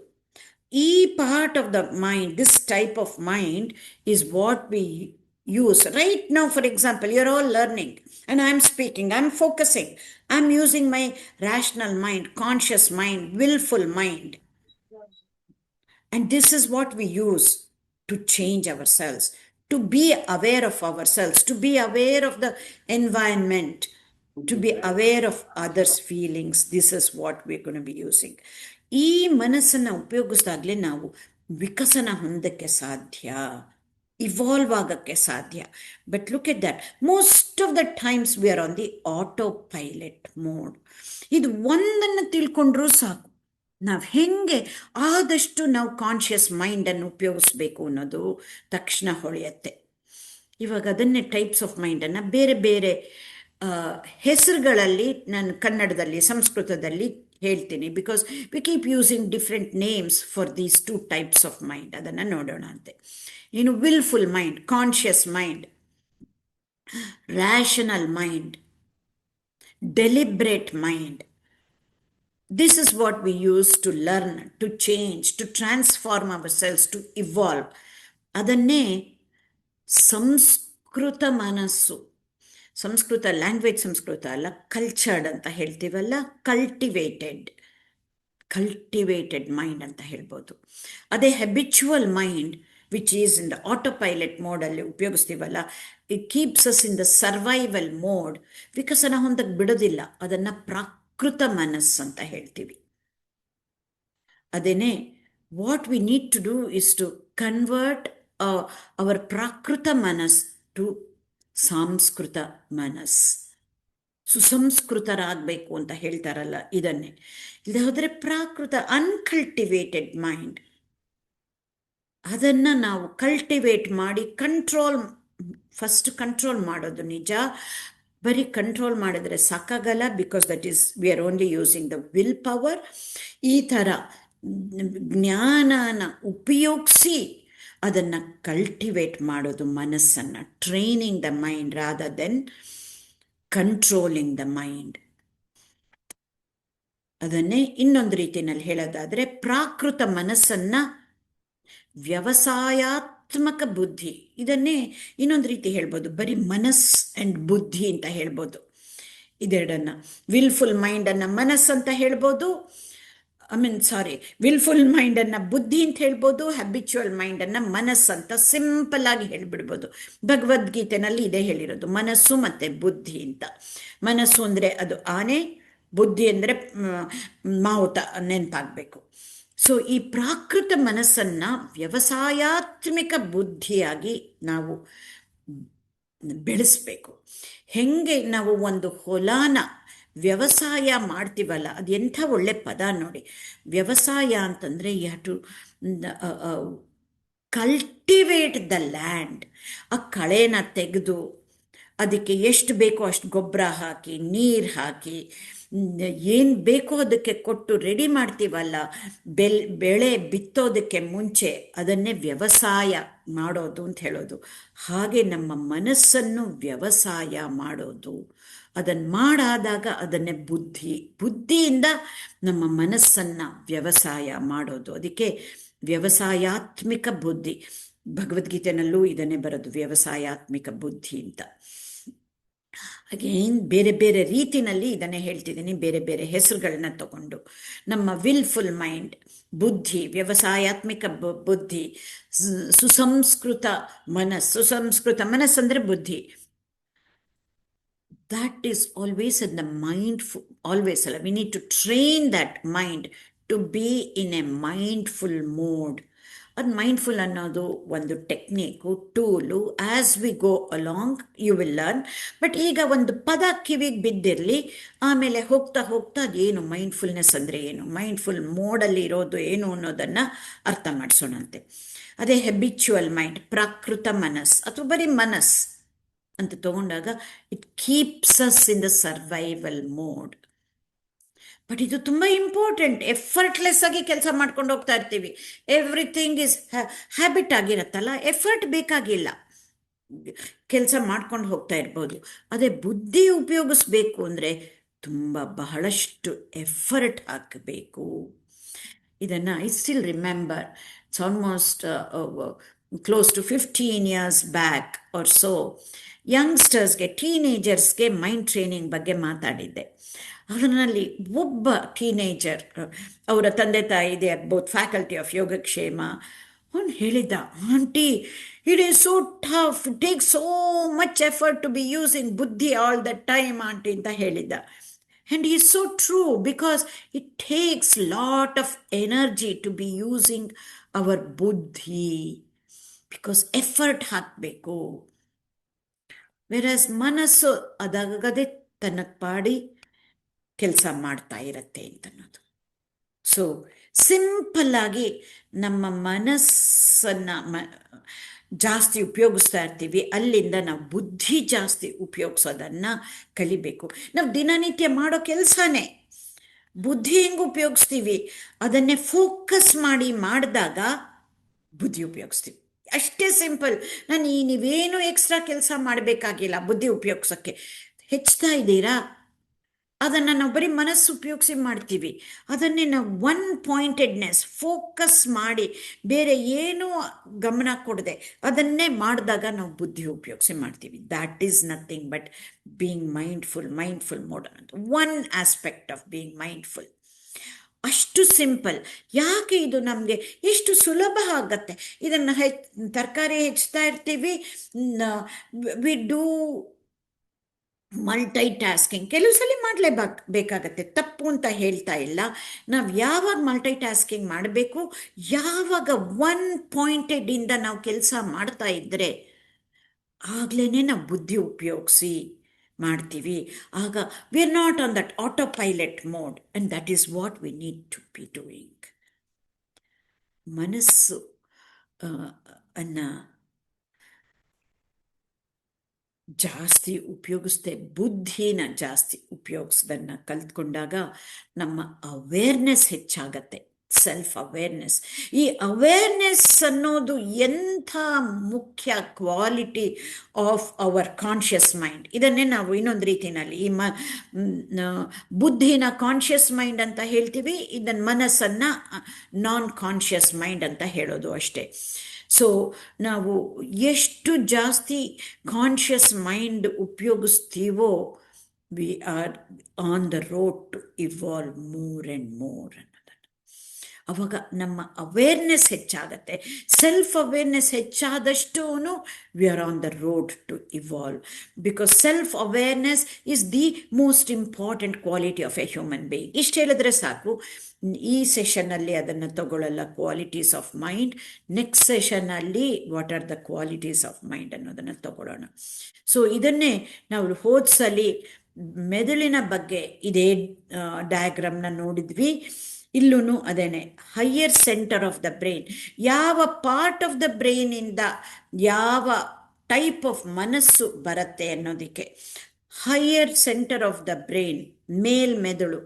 ಈ part of the mind, this type of mind is what V use right now. For example, you're all learning and I'm speaking, I'm focusing, I'm using my rational mind, conscious mind, willful mind, and this is what we use to change ourselves, to be aware of ourselves, to be aware of the environment, to be aware of others' feelings. This is what we're going to be using. ಈ ಮನಸ್ಸನ್ನು ಉಪಯೋಗಿಸಿದಾಗಲೇ ನಾವು ವಿಕಸನ ಹೊಂದಕ್ಕೆ ಸಾಧ್ಯ, evolve ಆಗೋಕ್ಕೆ ಸಾಧ್ಯ. But look at that, most of the times we are on the auto pilot mode. ಇದು ಒಂದನ್ನು ತಿಳ್ಕೊಂಡ್ರೂ ಸಾಕು, ನಾವು ಹೆಂಗೆ ಆದಷ್ಟು ನಾವು ಕಾನ್ಷಿಯಸ್ ಮೈಂಡನ್ನು ಉಪಯೋಗಿಸ್ಬೇಕು ಅನ್ನೋದು ತಕ್ಷಣ ಹೊಳೆಯುತ್ತೆ. ಇವಾಗ ಅದನ್ನೇ ಟೈಪ್ಸ್ ಆಫ್ ಮೈಂಡನ್ನು ಬೇರೆ ಬೇರೆ ಹೆಸರುಗಳಲ್ಲಿ ನಾನು ಕನ್ನಡದಲ್ಲಿ, ಸಂಸ್ಕೃತದಲ್ಲಿ ಹೇಳ್ತೀನಿ, because we keep using different names for these two types of mind. ಅದನ್ನು ನೋಡೋಣ ಅಂತೆ. ಇನ್ನು willful mind, conscious mind, rational mind, deliberate mind. This is what we use to learn, to change, to transform ourselves, to evolve. ಅದನ್ನೇ ಸಂಸ್ಕೃತ ಮನಸ್ಸು, Sanskrit language Sanskrit ಅಲ್ಲ, cultured ಅಂತ ಹೇಳ್ತೀವಲ್ಲ, cultivated mind ಅಂತ ಹೇಳ್ಬೋದು. ಅದೇ habitual mind which is in the autopilot ಮೋಡಲ್ಲಿ ಉಪಯೋಗಿಸ್ತೀವಲ್ಲ, it keeps us in the survival mode. ವಿಕಸನ ಹೊಂದಕ್ಕೆ ಬಿಡೋದಿಲ್ಲ. ಅದನ್ನು ಪ್ರಾಕೃತ ಮನಸ್ಸು ಅಂತ ಹೇಳ್ತೀವಿ. ಅದೇನೇ what we need to do is to convert our ಪ್ರಾಕೃತ ಮನಸ್ ಟು ಸಾಂಸ್ಕೃತ ಮನಸ್. ಸುಸಂಸ್ಕೃತರಾಗಬೇಕು ಅಂತ ಹೇಳ್ತಾರಲ್ಲ, ಇದನ್ನೇ. ಇಲ್ಲದೆ ಹೋದರೆ ಪ್ರಾಕೃತ ಅನ್ಕಲ್ಟಿವೇಟೆಡ್ ಮೈಂಡ್, ಅದನ್ನು ನಾವು ಕಲ್ಟಿವೇಟ್ ಮಾಡಿ ಫಸ್ಟ್ ಕಂಟ್ರೋಲ್ ಮಾಡೋದು ನಿಜ. ಬರೀ ಕಂಟ್ರೋಲ್ ಮಾಡಿದ್ರೆ ಸಾಕಾಗಲ್ಲ, because that is we are only using the will power. ಈ ಥರ ಜ್ಞಾನನ ಉಪಯೋಗಿಸಿ ಅದನ್ನು ಕಲ್ಟಿವೇಟ್ ಮಾಡೋದು ಮನಸ್ಸನ್ನು, training the mind rather then controlling the mind. ಅದನ್ನೇ ಇನ್ನೊಂದು ರೀತಿಯಲ್ಲಿ ಹೇಳೋದಾದರೆ, ಪ್ರಾಕೃತ ಮನಸ್ಸನ್ನು ವ್ಯವಸಾಯಾತ್ಮಕ ಬುದ್ಧಿ, ಇದನ್ನೇ ಇನ್ನೊಂದು ರೀತಿ ಹೇಳ್ಬೋದು, ಬರೀ ಮನಸ್ ಆ್ಯಂಡ್ ಬುದ್ಧಿ ಅಂತ ಹೇಳ್ಬೋದು. ಇದೆರಡನ್ನು, ವಿಲ್ಫುಲ್ ಮೈಂಡನ್ನು ಮನಸ್ಸು ಅಂತ ಹೇಳ್ಬೋದು, ವಿಲ್ಫುಲ್ ಮೈಂಡನ್ನು ಬುದ್ಧಿ ಅಂತ ಹೇಳ್ಬೋದು, ಹ್ಯಾಬಿಚುವಲ್ ಮೈಂಡನ್ನು ಮನಸ್ಸು ಅಂತ ಸಿಂಪಲ್ ಆಗಿ ಹೇಳ್ಬಿಡ್ಬೋದು. ಭಗವದ್ಗೀತೆನಲ್ಲಿ ಇದೇ ಹೇಳಿರೋದು, ಮನಸ್ಸು ಮತ್ತು ಬುದ್ಧಿ ಅಂತ. ಮನಸ್ಸು ಅಂದರೆ ಅದು ಆನೆ, ಬುದ್ಧಿ ಅಂದರೆ ಮಾವುತ ನೆನಪಾಗಬೇಕು. ಸೊ ಈ ಪ್ರಾಕೃತ ಮನಸ್ಸನ್ನು ವ್ಯವಸಾಯಾತ್ಮಕ ಬುದ್ಧಿಯಾಗಿ ನಾವು ಬೆಳೆಸಬೇಕು. ಹೆಂಗೆ ನಾವು ಒಂದು ಹೊಲನ ವ್ಯವಸಾಯ ಮಾಡ್ತೀವಲ್ಲ, ಅದು ಎಂಥ ಒಳ್ಳೆ ಪದ ನೋಡಿ. ವ್ಯವಸಾಯ ಅಂತಂದರೆ you have to cultivate the land. ಆ ಕಳೆನ ತೆಗೆದು ಅದಕ್ಕೆ ಎಷ್ಟು ಬೇಕೋ ಅಷ್ಟು ಗೊಬ್ಬರ ಹಾಕಿ, ನೀರು ಹಾಕಿ, ಏನು ಬೇಕೋ ಅದಕ್ಕೆ ಕೊಟ್ಟು ರೆಡಿ ಮಾಡ್ತೀವಲ್ಲ, ಬೆಳೆ ಬಿತ್ತೋದಕ್ಕೆ ಮುಂಚೆ, ಅದನ್ನೇ ವ್ಯವಸಾಯ ಮಾಡೋದು ಅಂತ ಹೇಳೋದು. ಹಾಗೆ ನಮ್ಮ ಮನಸ್ಸನ್ನು ವ್ಯವಸಾಯ ಮಾಡೋದು. ಅದನ್ನು ಮಾಡಾದಾಗ ಅದನ್ನೇ ಬುದ್ಧಿಯಿಂದ ನಮ್ಮ ಮನಸ್ಸನ್ನು ವ್ಯವಸಾಯ ಮಾಡೋದು. ಅದಕ್ಕೆ ವ್ಯವಸಾಯಾತ್ಮಿಕ ಬುದ್ಧಿ. ಭಗವದ್ಗೀತೆನಲ್ಲೂ ಇದನ್ನೇ ಬರೋದು, ವ್ಯವಸಾಯಾತ್ಮಿಕ ಬುದ್ಧಿ ಅಂತ. ಅಗೇನ್ ಬೇರೆ ಬೇರೆ ರೀತಿಯಲ್ಲಿ ಇದನ್ನೇ ಹೇಳ್ತಿದ್ದೀನಿ, ಬೇರೆ ಬೇರೆ ಹೆಸರುಗಳನ್ನ ತಗೊಂಡು. ನಮ್ಮ ವಿಲ್ಫುಲ್ ಮೈಂಡ್ ಬುದ್ಧಿ, ವ್ಯವಸಾಯಾತ್ಮಿಕ ಬುದ್ಧಿ, ಸುಸಂಸ್ಕೃತ ಮನಸ್ಸು ಅಂದರೆ ಬುದ್ಧಿ. That is always in the mindful, always. We need to train that mind to be in a mindful mode. ಅದು ಮೈಂಡ್ಫುಲ್ ಅನ್ನೋದು ಒಂದು technique, tool. As we go along you will learn. But ಈಗ ಒಂದು ಪದ ಕಿವಿಗೆ ಬಿದ್ದಿರಲಿ, ಆಮೇಲೆ ಹೋಗ್ತಾ ಹೋಗ್ತಾ ಏನು ಮೈಂಡ್ಫುಲ್ನೆಸ್ ಅಂದರೆ ಏನು, ಮೈಂಡ್ಫುಲ್ ಮೋಡಲ್ಲಿ ಇರೋದು ಏನು ಅನ್ನೋದನ್ನು ಅರ್ಥ ಮಾಡಿಸೋಣಂತೆ. ಅದೇ ಹ್ಯಾಬಿಚುವಲ್ ಮೈಂಡ್, ಪ್ರಾಕೃತ ಮನಸ್ಸು ಅಥವಾ ಬರೀ ಮನಸ್ಸು ಅಂತ ತಗೊಂಡಾಗ it keeps us in the survival mode. But ಇದು ತುಂಬ ಇಂಪಾರ್ಟೆಂಟ್. ಎಫರ್ಟ್ಲೆಸ್ ಆಗಿ ಕೆಲಸ ಮಾಡ್ಕೊಂಡು ಹೋಗ್ತಾ ಇರ್ತೀವಿ. ಎವ್ರಿಥಿಂಗ್ ಇಸ್ ಹ್ಯಾಬಿಟ್ ಆಗಿರತ್ತಲ್ಲ, ಎಫರ್ಟ್ ಬೇಕಾಗಿಲ್ಲ, ಕೆಲಸ ಮಾಡ್ಕೊಂಡು ಹೋಗ್ತಾ ಇರ್ಬೋದು. ಅದೇ ಬುದ್ಧಿ ಉಪಯೋಗಿಸ್ಬೇಕು ಅಂದರೆ ಬಹಳಷ್ಟು ಎಫರ್ಟ್ ಹಾಕಬೇಕು. ಇದನ್ನು I still remember, it's almost close to 15 years back or so, ಯಂಗ್ಸ್ಟರ್ಸ್ಗೆ, ಟೀನೇಜರ್ಸ್ಗೆ ಮೈಂಡ್ ಟ್ರೈನಿಂಗ್ ಬಗ್ಗೆ ಮಾತಾಡಿದ್ದೆ. ಅದರಲ್ಲಿ ಒಬ್ಬ ಟೀನೇಜರ್, ಅವರ ತಂದೆ ತಾಯಿ they are both faculty of Yogakshema, ಅವನು ಹೇಳಿದ್ದ, aunty it is so tough, it takes so much effort to be using buddhi all the time aunty ಅಂತ ಹೇಳಿದ್ದ. And he is so true, because it takes lot of energy to be using our buddhi, because effort ಹಾಕಬೇಕು. Virus ಮನಸ್ಸು ಅದಾಗದೆ ತನ್ನ ಪಾಡಿ ಕೆಲಸ ಮಾಡ್ತಾ ಇರತ್ತೆ ಅಂತನ್ನೋದು. So ಸಿಂಪಲ್ಲಾಗಿ ನಮ್ಮ ಮನಸ್ಸನ್ನು ಜಾಸ್ತಿ ಉಪಯೋಗಿಸ್ತಾ ಇರ್ತೀವಿ, ಅಲ್ಲಿಂದ ನಾವು ಬುದ್ಧಿ ಜಾಸ್ತಿ ಉಪಯೋಗಿಸೋದನ್ನು ಕಲಿಬೇಕು. ನಾವು ದಿನನಿತ್ಯ ಮಾಡೋ ಕೆಲಸನೇ ಬುದ್ಧಿ ಹೆಂಗೆ ಉಪಯೋಗಿಸ್ತೀವಿ ಅದನ್ನೇ ಫೋಕಸ್ ಮಾಡಿ ಮಾಡಿದಾಗ ಬುದ್ಧಿ ಉಪಯೋಗಿಸ್ತೀವಿ. ಅಷ್ಟೇ ಸಿಂಪಲ್. ನೀವೇನು ಎಕ್ಸ್ಟ್ರಾ ಕೆಲಸ ಮಾಡಬೇಕಾಗಿಲ್ಲ ಬುದ್ಧಿ ಉಪಯೋಗಿಸೋಕ್ಕೆ. ಹೆಚ್ಚುತ್ತಾ ಇದ್ದೀರಾ, ಅದನ್ನು ನಾವು ಬರೀ ಮನಸ್ಸು ಉಪಯೋಗಿಸಿ ಮಾಡ್ತೀವಿ. ಅದನ್ನೇ ನಾವು ಒನ್ ಪಾಯಿಂಟೆಡ್ನೆಸ್ ಫೋಕಸ್ ಮಾಡಿ ಬೇರೆ ಏನೂ ಗಮನ ಕೊಡದೆ ಅದನ್ನೇ ಮಾಡಿದಾಗ ನಾವು ಬುದ್ಧಿ ಉಪಯೋಗಿಸಿ ಮಾಡ್ತೀವಿ. That is nothing but being mindful mode ಅನ್ನೋದು one aspect of being mindful. ಅಷ್ಟು ಸಿಂಪಲ್. ಯಾಕೆ ಇದು ನಮಗೆ ಎಷ್ಟು ಸುಲಭ ಆಗತ್ತೆ? ಇದನ್ನು ತರಕಾರಿ ಹೆಚ್ಚುತ್ತಾ ಇರ್ತೀವಿ, ವಿ ಡೂ ಮಲ್ಟೈ ಟಾಸ್ಕಿಂಗ್. ಕೆಲವು ಸಲ ಮಾಡಲೇಬೇಕಾಗತ್ತೆ, ತಪ್ಪು ಅಂತ ಹೇಳ್ತಾ ಇಲ್ಲ. ನಾವು ಯಾವಾಗ ಮಲ್ಟೈ ಟಾಸ್ಕಿಂಗ್ ಮಾಡಬೇಕು, ಯಾವಾಗ ಒನ್ ಪಾಯಿಂಟೆಡಿಂದ ನಾವು ಕೆಲಸ ಮಾಡ್ತಾ ಇದ್ದರೆ ಆಗಲೇ ನಾವು ಬುದ್ಧಿ ಉಪಯೋಗಿಸಿ ಮಾಡ್ತೀವಿ. ಆಗ we are not on that auto pilot mode, and that is what we need to be doing. ಮನಸ್ಸು ಅನ್ನ ಜಾಸ್ತಿ ಉಪಯೋಗಿಸ್ದೆ ಬುದ್ಧಿನ ಜಾಸ್ತಿ ಉಪಯೋಗಿಸೋದನ್ನು ಕಲ್ತ್ಕೊಂಡಾಗ ನಮ್ಮ ಅವೇರ್ನೆಸ್ ಹೆಚ್ಚಾಗತ್ತೆ, ಸೆಲ್ಫ್ ಅವೇರ್ನೆಸ್. ಈ ಅವೇರ್ನೆಸ್ ಅನ್ನೋದು ಎಂಥ ಮುಖ್ಯ quality of our conscious mind. ಇದನ್ನೇ ನಾವು ಇನ್ನೊಂದು ರೀತಿಯಲ್ಲಿ ಈ ಬುದ್ಧಿನ ಕಾನ್ಷಿಯಸ್ ಮೈಂಡ್ ಅಂತ ಹೇಳ್ತೀವಿ, ಇದನ್ನು ಮನಸ್ಸನ್ನು ನಾನ್ ಕಾನ್ಷಿಯಸ್ ಮೈಂಡ್ ಅಂತ ಹೇಳೋದು ಅಷ್ಟೇ. ಸೊ ನಾವು ಎಷ್ಟು ಜಾಸ್ತಿ ಕಾನ್ಷಿಯಸ್ ಮೈಂಡ್ ಉಪಯೋಗಿಸ್ತೀವೋ we are on the road to evolve more and more ಅನ್ನೋದನ್ನು. ಅವಾಗ ನಮ್ಮ ಅವೇರ್ನೆಸ್ ಹೆಚ್ಚಾಗತ್ತೆ. ಸೆಲ್ಫ್ ಅವೇರ್ನೆಸ್ ಹೆಚ್ಚಾದಷ್ಟು we are on the road to evolve, because self awareness is the most important quality of a human being. ಇಷ್ಟು ಹೇಳಿದ್ರೆ ಸಾಕು. ಈ ಸೆಷನ್ನಲ್ಲಿ ಅದನ್ನು ತಗೊಳ್ಳಲ್ಲ, ಕ್ವಾಲಿಟೀಸ್ ಆಫ್ ಮೈಂಡ್. ನೆಕ್ಸ್ಟ್ ಸೆಷನ್ನಲ್ಲಿ what are the qualities of mind ಅನ್ನೋದನ್ನು ತಗೊಳ್ಳೋಣ. ಸೊ ಇದನ್ನೇ ನಾವು ಹೋದ್ಸಲಿ ಮೆದುಳಿನ ಬಗ್ಗೆ ಇದೇ ಡಯಾಗ್ರಾಮ್ನ ನೋಡಿದ್ವಿ. ಇಲ್ಲೂ ಅದೇನೆ, higher centre of the brain, ಯಾವ ಪಾರ್ಟ್ ಆಫ್ ದ ಬ್ರೈನಿಂದ ಯಾವ ಟೈಪ್ ಆಫ್ ಮನಸ್ಸು ಬರುತ್ತೆ ಅನ್ನೋದಕ್ಕೆ. Higher centre of the brain, ಮೇಲ್ಮೆದುಳು,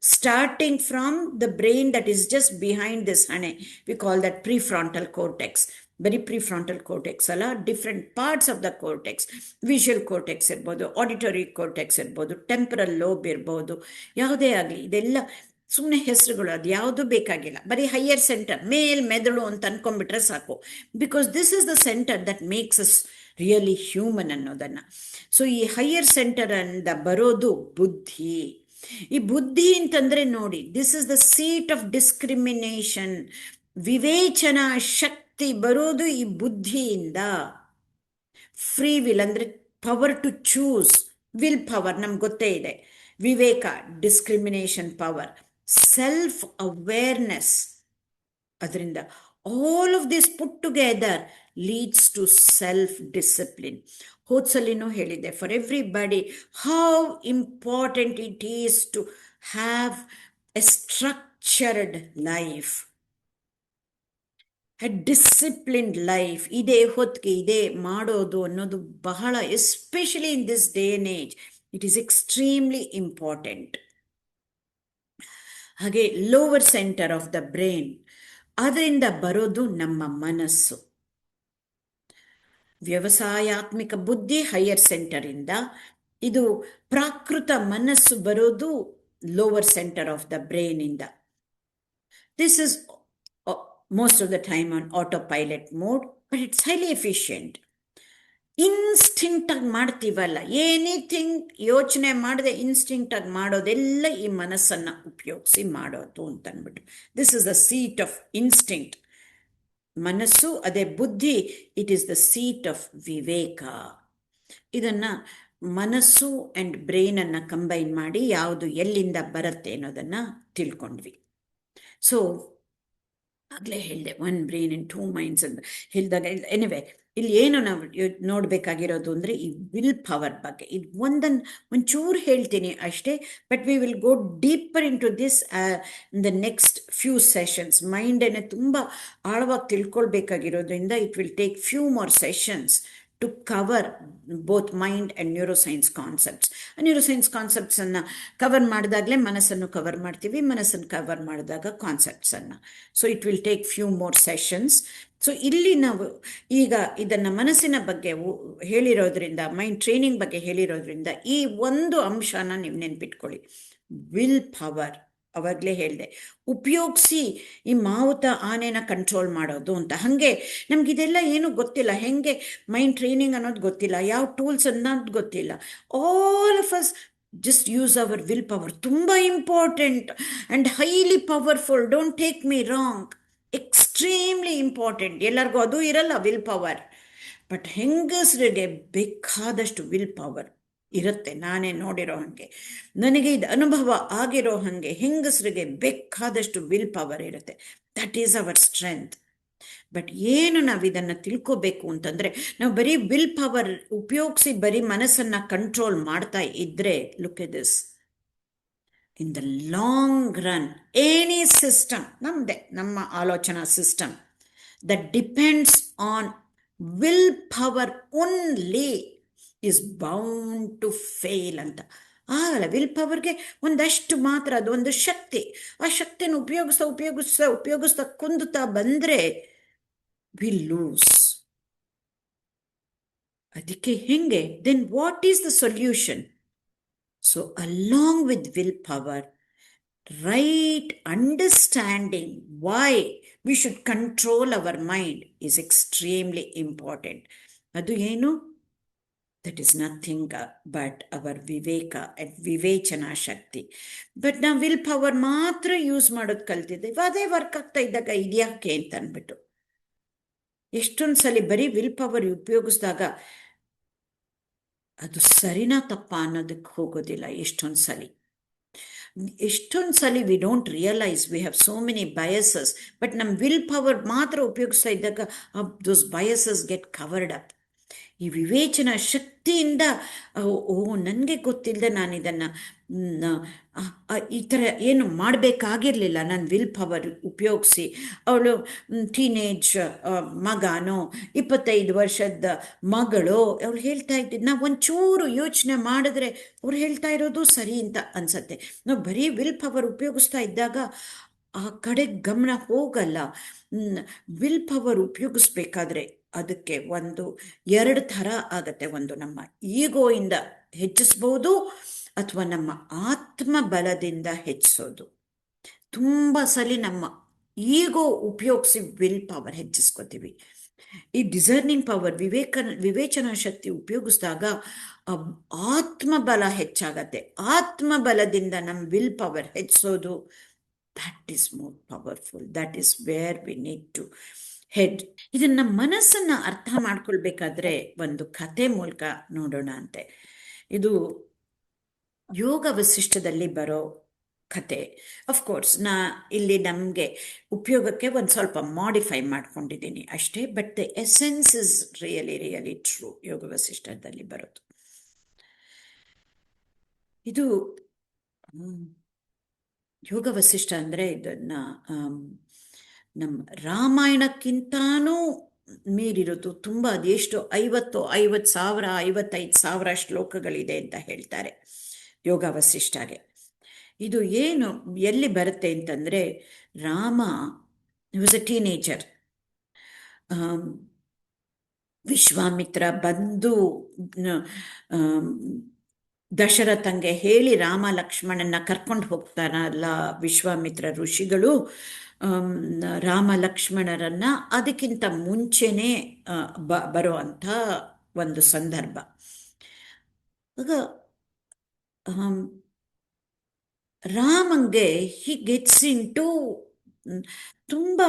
starting from the brain that is just behind this hane, we call that prefrontal cortex. Very prefrontal cortex ಅಲ್ಲ, different parts of the cortex. Visual cortex ಇರ್ಬೋದು, auditory ಕೋರ್ಟೆಕ್ಸ್ ಇರ್ಬೋದು, temporal lobe ಇರ್ಬೋದು, ಯಾವುದೇ ಆಗಲಿ. ಇದೆಲ್ಲ ಸುಮ್ಮನೆ ಹೆಸರುಗಳು, ಅದು ಯಾವುದು ಬೇಕಾಗಿಲ್ಲ. ಬರೀ ಹೈಯರ್ ಸೆಂಟರ್, ಮೆದುಳು ಅಂತ ಅನ್ಕೊಂಡ್ಬಿಟ್ರೆ ಸಾಕು. Because this is the centre that makes us really human ಅನ್ನೋದನ್ನು. ಸೊ ಈ ಹೈಯರ್ ಸೆಂಟರ್ ಇಂದ ಬರೋದು ಬುದ್ಧಿ. ಈ ಬುದ್ಧಿ ಅಂತಂದ್ರೆ ನೋಡಿ, this is the seat of discrimination. ವಿವೇಚನಾ ಶಕ್ತಿ ಬರೋದು ಈ ಬುದ್ಧಿಯಿಂದ. ಫ್ರೀ ವಿಲ್ ಅಂದರೆ power to choose, will power ನಮ್ಗೆ ಗೊತ್ತೇ ಇದೆ. ವಿವೇಕ, ಡಿಸ್ಕ್ರಿಮಿನೇಷನ್ ಪವರ್, ಸೆಲ್ಫ್ ಅವೇರ್ನೆಸ್. ಅದರಿಂದ all of this put together leads to self discipline. ಹೋದ್ಸಲಿನೂ ಹೇಳಿದ್ದೆ, for everybody how important it is to have a structured life, a disciplined life. ಇದೇ ಹೊತ್ತಿಗೆ ಇದೇ ಮಾಡೋದು ಅನ್ನೋದು ಬಹಳ, especially in this day and age, it is extremely important. ಹಾಗೆ lower centre of the brain, ಅದರಿಂದ ಬರೋದು ನಮ್ಮ ಮನಸ್ಸು. ವ್ಯವಸಾಯಾತ್ಮಿಕ ಬುದ್ಧಿ ಹೈಯರ್ ಸೆಂಟರಿಂದ, ಇದು ಪ್ರಾಕೃತ ಮನಸ್ಸು ಬರೋದು lower centre of the brain ಇಂದ. This is most of the time on auto pilot mode, but it's highly efficient. Instinct ಆಗಿ ಮಾಡ್ತೀವಲ್ಲ, ಎನಿಥಿಂಗ್ ಯೋಚನೆ ಮಾಡದೆ ಇನ್ಸ್ಟಿಂಕ್ಟ್ ಆಗಿ ಮಾಡೋದೆಲ್ಲ ಈ ಮನಸ್ಸನ್ನು ಉಪಯೋಗಿಸಿ ಮಾಡೋದು ಅಂತನ್ಬಿಟ್ಟು. This is the seat of instinct. ಮನಸ್ಸು ಅದೇ ಬುದ್ಧಿ, it is the seat of viveka. ಇದನ್ನು ಮನಸ್ಸು ಆ್ಯಂಡ್ ಬ್ರೈನನ್ನು ಕಂಬೈನ್ ಮಾಡಿ ಯಾವುದು ಎಲ್ಲಿಂದ ಬರುತ್ತೆ ಅನ್ನೋದನ್ನು ತಿಳ್ಕೊಂಡ್ವಿ. ಸೊ ಆಗಲೇ ಹೇಳಿದೆ, one brain and two minds ಅಂತ ಹೇಳಿದಾಗ, ಎನಿವೆ ಇಲ್ಲಿ ಏನು ನಾವು ನೋಡಬೇಕಾಗಿರೋದು ಅಂದರೆ ಈ ವಿಲ್ ಪವರ್ ಬಗ್ಗೆ. ಇದು ಒಂಚೂರು ಹೇಳ್ತೀನಿ ಅಷ್ಟೇ, but we will go deeper into this in the next few sessions. ಮೈಂಡನ್ನು ತುಂಬ ಆಳವಾಗಿ ತಿಳ್ಕೊಳ್ಬೇಕಾಗಿರೋದ್ರಿಂದ it will take few more sessions to cover both mind and neuroscience concepts. Neuroscience ಕಾನ್ಸೆಪ್ಟ್ಸನ್ನು ಕವರ್ ಮಾಡಿದಾಗಲೇ ಮನಸ್ಸನ್ನು ಕವರ್ ಮಾಡ್ತೀವಿ, ಮನಸ್ಸನ್ನು ಕವರ್ ಮಾಡಿದಾಗ ಕಾನ್ಸೆಪ್ಟ್ಸನ್ನು. So it will take few more sessions. So ಇಲ್ಲಿ ನಾವು ಈಗ ಇದನ್ನು ಮನಸ್ಸಿನ ಬಗ್ಗೆ ಹೇಳಿರೋದ್ರಿಂದ, ಮೈಂಡ್ ಟ್ರೈನಿಂಗ್ ಬಗ್ಗೆ ಹೇಳಿರೋದ್ರಿಂದ ಈ ಒಂದು ಅಂಶನ ನೀವು ನೆನ್ಪಿಟ್ಕೊಳ್ಳಿ, ವಿಲ್ ಪವರ್. ಅವಾಗಲೇ ಹೇಳಿದೆ, ಉಪಯೋಗಿಸಿ ಈ ಮಾವುತ ಆನೆನ ಕಂಟ್ರೋಲ್ ಮಾಡೋದು ಅಂತ. ಹಾಗೆ ನಮಗಿದೆಲ್ಲ ಏನೂ ಗೊತ್ತಿಲ್ಲ, ಹೆಂಗೆ ಮೈಂಡ್ ಟ್ರೈನಿಂಗ್ ಅನ್ನೋದು ಗೊತ್ತಿಲ್ಲ, ಯಾವ ಟೂಲ್ಸ್ ಅನ್ನೋದು ಗೊತ್ತಿಲ್ಲ. All of us just use our will power. ತುಂಬ important and highly powerful, don't take me wrong, extremely important. ಎಲ್ಲರಿಗೂ ಅದು ಇರಲ್ಲ ವಿಲ್ ಪವರ್, ಬಟ್ ಹೆಂಗಸರಿಗೆ ಬೇಕಾದಷ್ಟು ವಿಲ್ ಪವರ್ ಇರುತ್ತೆ. ನಾನೇ ನೋಡಿರೋ ಹಾಗೆ, ನನಗೆ ಇದು ಅನುಭವ ಆಗಿರೋ ಹಾಗೆ, ಹೆಂಗಸರಿಗೆ ಬೇಕಾದಷ್ಟು ವಿಲ್ ಪವರ್ ಇರುತ್ತೆ. That is our strength. But ಏನು ನಾವು ಇದನ್ನು ತಿಳ್ಕೋಬೇಕು ಅಂತಂದರೆ, ನಾವು ಬರೀ ವಿಲ್ ಪವರ್ ಉಪಯೋಗಿಸಿ ಬರೀ ಮನಸ್ಸನ್ನು ಕಂಟ್ರೋಲ್ ಮಾಡ್ತಾ ಇದ್ದರೆ, look at this, in the long run any system, ನಮ್ಮ ಆಲೋಚನಾ system that depends on willpower only is bound to fail ಅಂತ. ಆಗಲ್ಲ, ವಿಲ್ ಪವರ್ಗೆ ಒಂದಷ್ಟು ಮಾತ್ರ, ಅದು ಒಂದು ಶಕ್ತಿ. ಆ ಶಕ್ತಿನ ಉಪಯೋಗಿಸ್ತಾ ಕುಂದುತ್ತಾ ಬಂದರೆ ವಿಲ್ ಲೂಸ್. ಅದಕ್ಕೆ ಹೆಂಗೆ? Then what is the solution? So along with willpower, right understanding why we should control our mind is extremely important. ಅದು ಏನು? that is nothing but our viveka and vivechana shakti. But ನಾವು will power ಮಾತ್ರ use ಮಾಡೋದು ಕಲ್ತಿದ್ದೇವೆ. ಅದೇ work ಆಗ್ತಾ ಇದ್ದಾಗ ಇದ್ಯಾಕೆ ಅಂತ ಅಂದ್ಬಿಟ್ಟು ಎಷ್ಟೊಂದು ಸಲ ಬರೀ ವಿಲ್ ಪವರ್ ಉಪಯೋಗಿಸಿದಾಗ ಅದು ಸರಿನಾ ತಪ್ಪಾ ಅನ್ನೋದಕ್ಕೆ ಹೋಗೋದಿಲ್ಲ. ಎಷ್ಟೊಂದು ಸಲ we don't realise we have so many ಬಯಸಸ್, but ನಮ್ಮ ವಿಲ್ ಪವರ್ ಮಾತ್ರ ಉಪಯೋಗಿಸ್ತಾ ಇದ್ದಾಗ ದೋಸ್ ಬಯಸಸ್ ಗೆಟ್ ಕವರ್ಡ್ ಅಪ್. ಈ ವಿವೇಚನಾ ಶಕ್ತಿಯಿಂದ ನನಗೆ ಗೊತ್ತಿಲ್ಲದೆ ನಾನು ಇದನ್ನು ಈ ಥರ ಏನು ಮಾಡಬೇಕಾಗಿರಲಿಲ್ಲ, ನಾನು ವಿಲ್ ಪವರ್ ಉಪಯೋಗಿಸಿ. ಅವಳು ಟೀನೇಜ್ ಮಗನೋ 25 ವರ್ಷದ ಮಗಳು, ಅವಳು ಹೇಳ್ತಾ ಇದ್ದಿದ್ದು ನಾವು ಒಂಚೂರು ಯೋಚನೆ ಮಾಡಿದ್ರೆ ಅವ್ರು ಹೇಳ್ತಾ ಇರೋದು ಸರಿ ಅಂತ ಅನ್ಸತ್ತೆ. ನಾವು ಬರೀ ವಿಲ್ ಪವರ್ ಉಪಯೋಗಿಸ್ತಾ ಇದ್ದಾಗ ಆ ಕಡೆ ಗಮನ ಹೋಗಲ್ಲ. ವಿಲ್ ಪವರ್ ಉಪಯೋಗಿಸ್ಬೇಕಾದ್ರೆ ಅದಕ್ಕೆ 2 ಥರ ಆಗತ್ತೆ. ಒಂದು ನಮ್ಮ ಈಗೋಯಿಂದ ಹೆಚ್ಚಿಸ್ಬೋದು, ಅಥವಾ ನಮ್ಮ ಆತ್ಮಬಲದಿಂದ ಹೆಚ್ಚಿಸೋದು. ತುಂಬ ಸಲ ನಮ್ಮ ಈಗೋ ಉಪಯೋಗಿಸಿ ವಿಲ್ ಪವರ್ ಹೆಚ್ಚಿಸ್ಕೋತೀವಿ. ಈ ಡಿಸರ್ನಿಂಗ್ ಪವರ್, ವಿವೇಚನಾ ಶಕ್ತಿ ಉಪಯೋಗಿಸಿದಾಗ ಆತ್ಮಬಲ ಹೆಚ್ಚಾಗತ್ತೆ. ಆತ್ಮಬಲದಿಂದ ನಮ್ಮ ವಿಲ್ ಪವರ್ ಹೆಚ್ಚಿಸೋದು, that is more powerful. That is where we need to head. ಇದನ್ನ ಮನಸ್ಸನ್ನ ಅರ್ಥ ಮಾಡ್ಕೊಳ್ಬೇಕಾದ್ರೆ ಒಂದು ಕಥೆ ಮೂಲಕ ನೋಡೋಣ ಅಂತೆ. ಇದು ಯೋಗ ವಸಿಷ್ಠದಲ್ಲಿ ಬರೋ ಕತೆ. ಅಫ್ಕೋರ್ಸ್ ಇಲ್ಲಿ ನಮಗೆ ಉಪಯೋಗಕ್ಕೆ ಒಂದು ಸ್ವಲ್ಪ ಮಾಡಿಫೈ ಮಾಡ್ಕೊಂಡಿದ್ದೀನಿ ಅಷ್ಟೇ, but the essence is really true. ಯೋಗ ವಸಿಷ್ಠದಲ್ಲಿ ಬರೋದು ಇದು. ಯೋಗ ವಸಿಷ್ಠ ಅಂದರೆ ಇದನ್ನ ನಮ್ಮ ರಾಮಾಯಣಕ್ಕಿಂತಾನೂ ಮೀರಿರೋದು. ತುಂಬ ಅದೆಷ್ಟು 50,000 55,000 ಶ್ಲೋಕಗಳಿದೆ ಅಂತ ಹೇಳ್ತಾರೆ ಯೋಗ ವಸಿಷ್ಠಗೆ. ಇದು ಏನು ಎಲ್ಲಿ ಬರುತ್ತೆ ಅಂತಂದರೆ, Rama was a teenager. Vishwamitra ಬಂದು ದಶರಥಂಗೆ ಹೇಳಿ ರಾಮ ಲಕ್ಷ್ಮಣನ ಕರ್ಕೊಂಡು ಹೋಗ್ತಾರಲ್ಲ ವಿಶ್ವಾಮಿತ್ರ ಋಷಿಗಳು ರಾಮ ಲಕ್ಷ್ಮಣರನ್ನ, ಅದಕ್ಕಿಂತ ಮುಂಚೆನೇ ಬರುವಂಥ ಒಂದು ಸಂದರ್ಭ. ಆಗ ರಾಮಂಗೆ ಹಿ ಗೆಟ್ಸ್ ಇಂಟು ತುಂಬ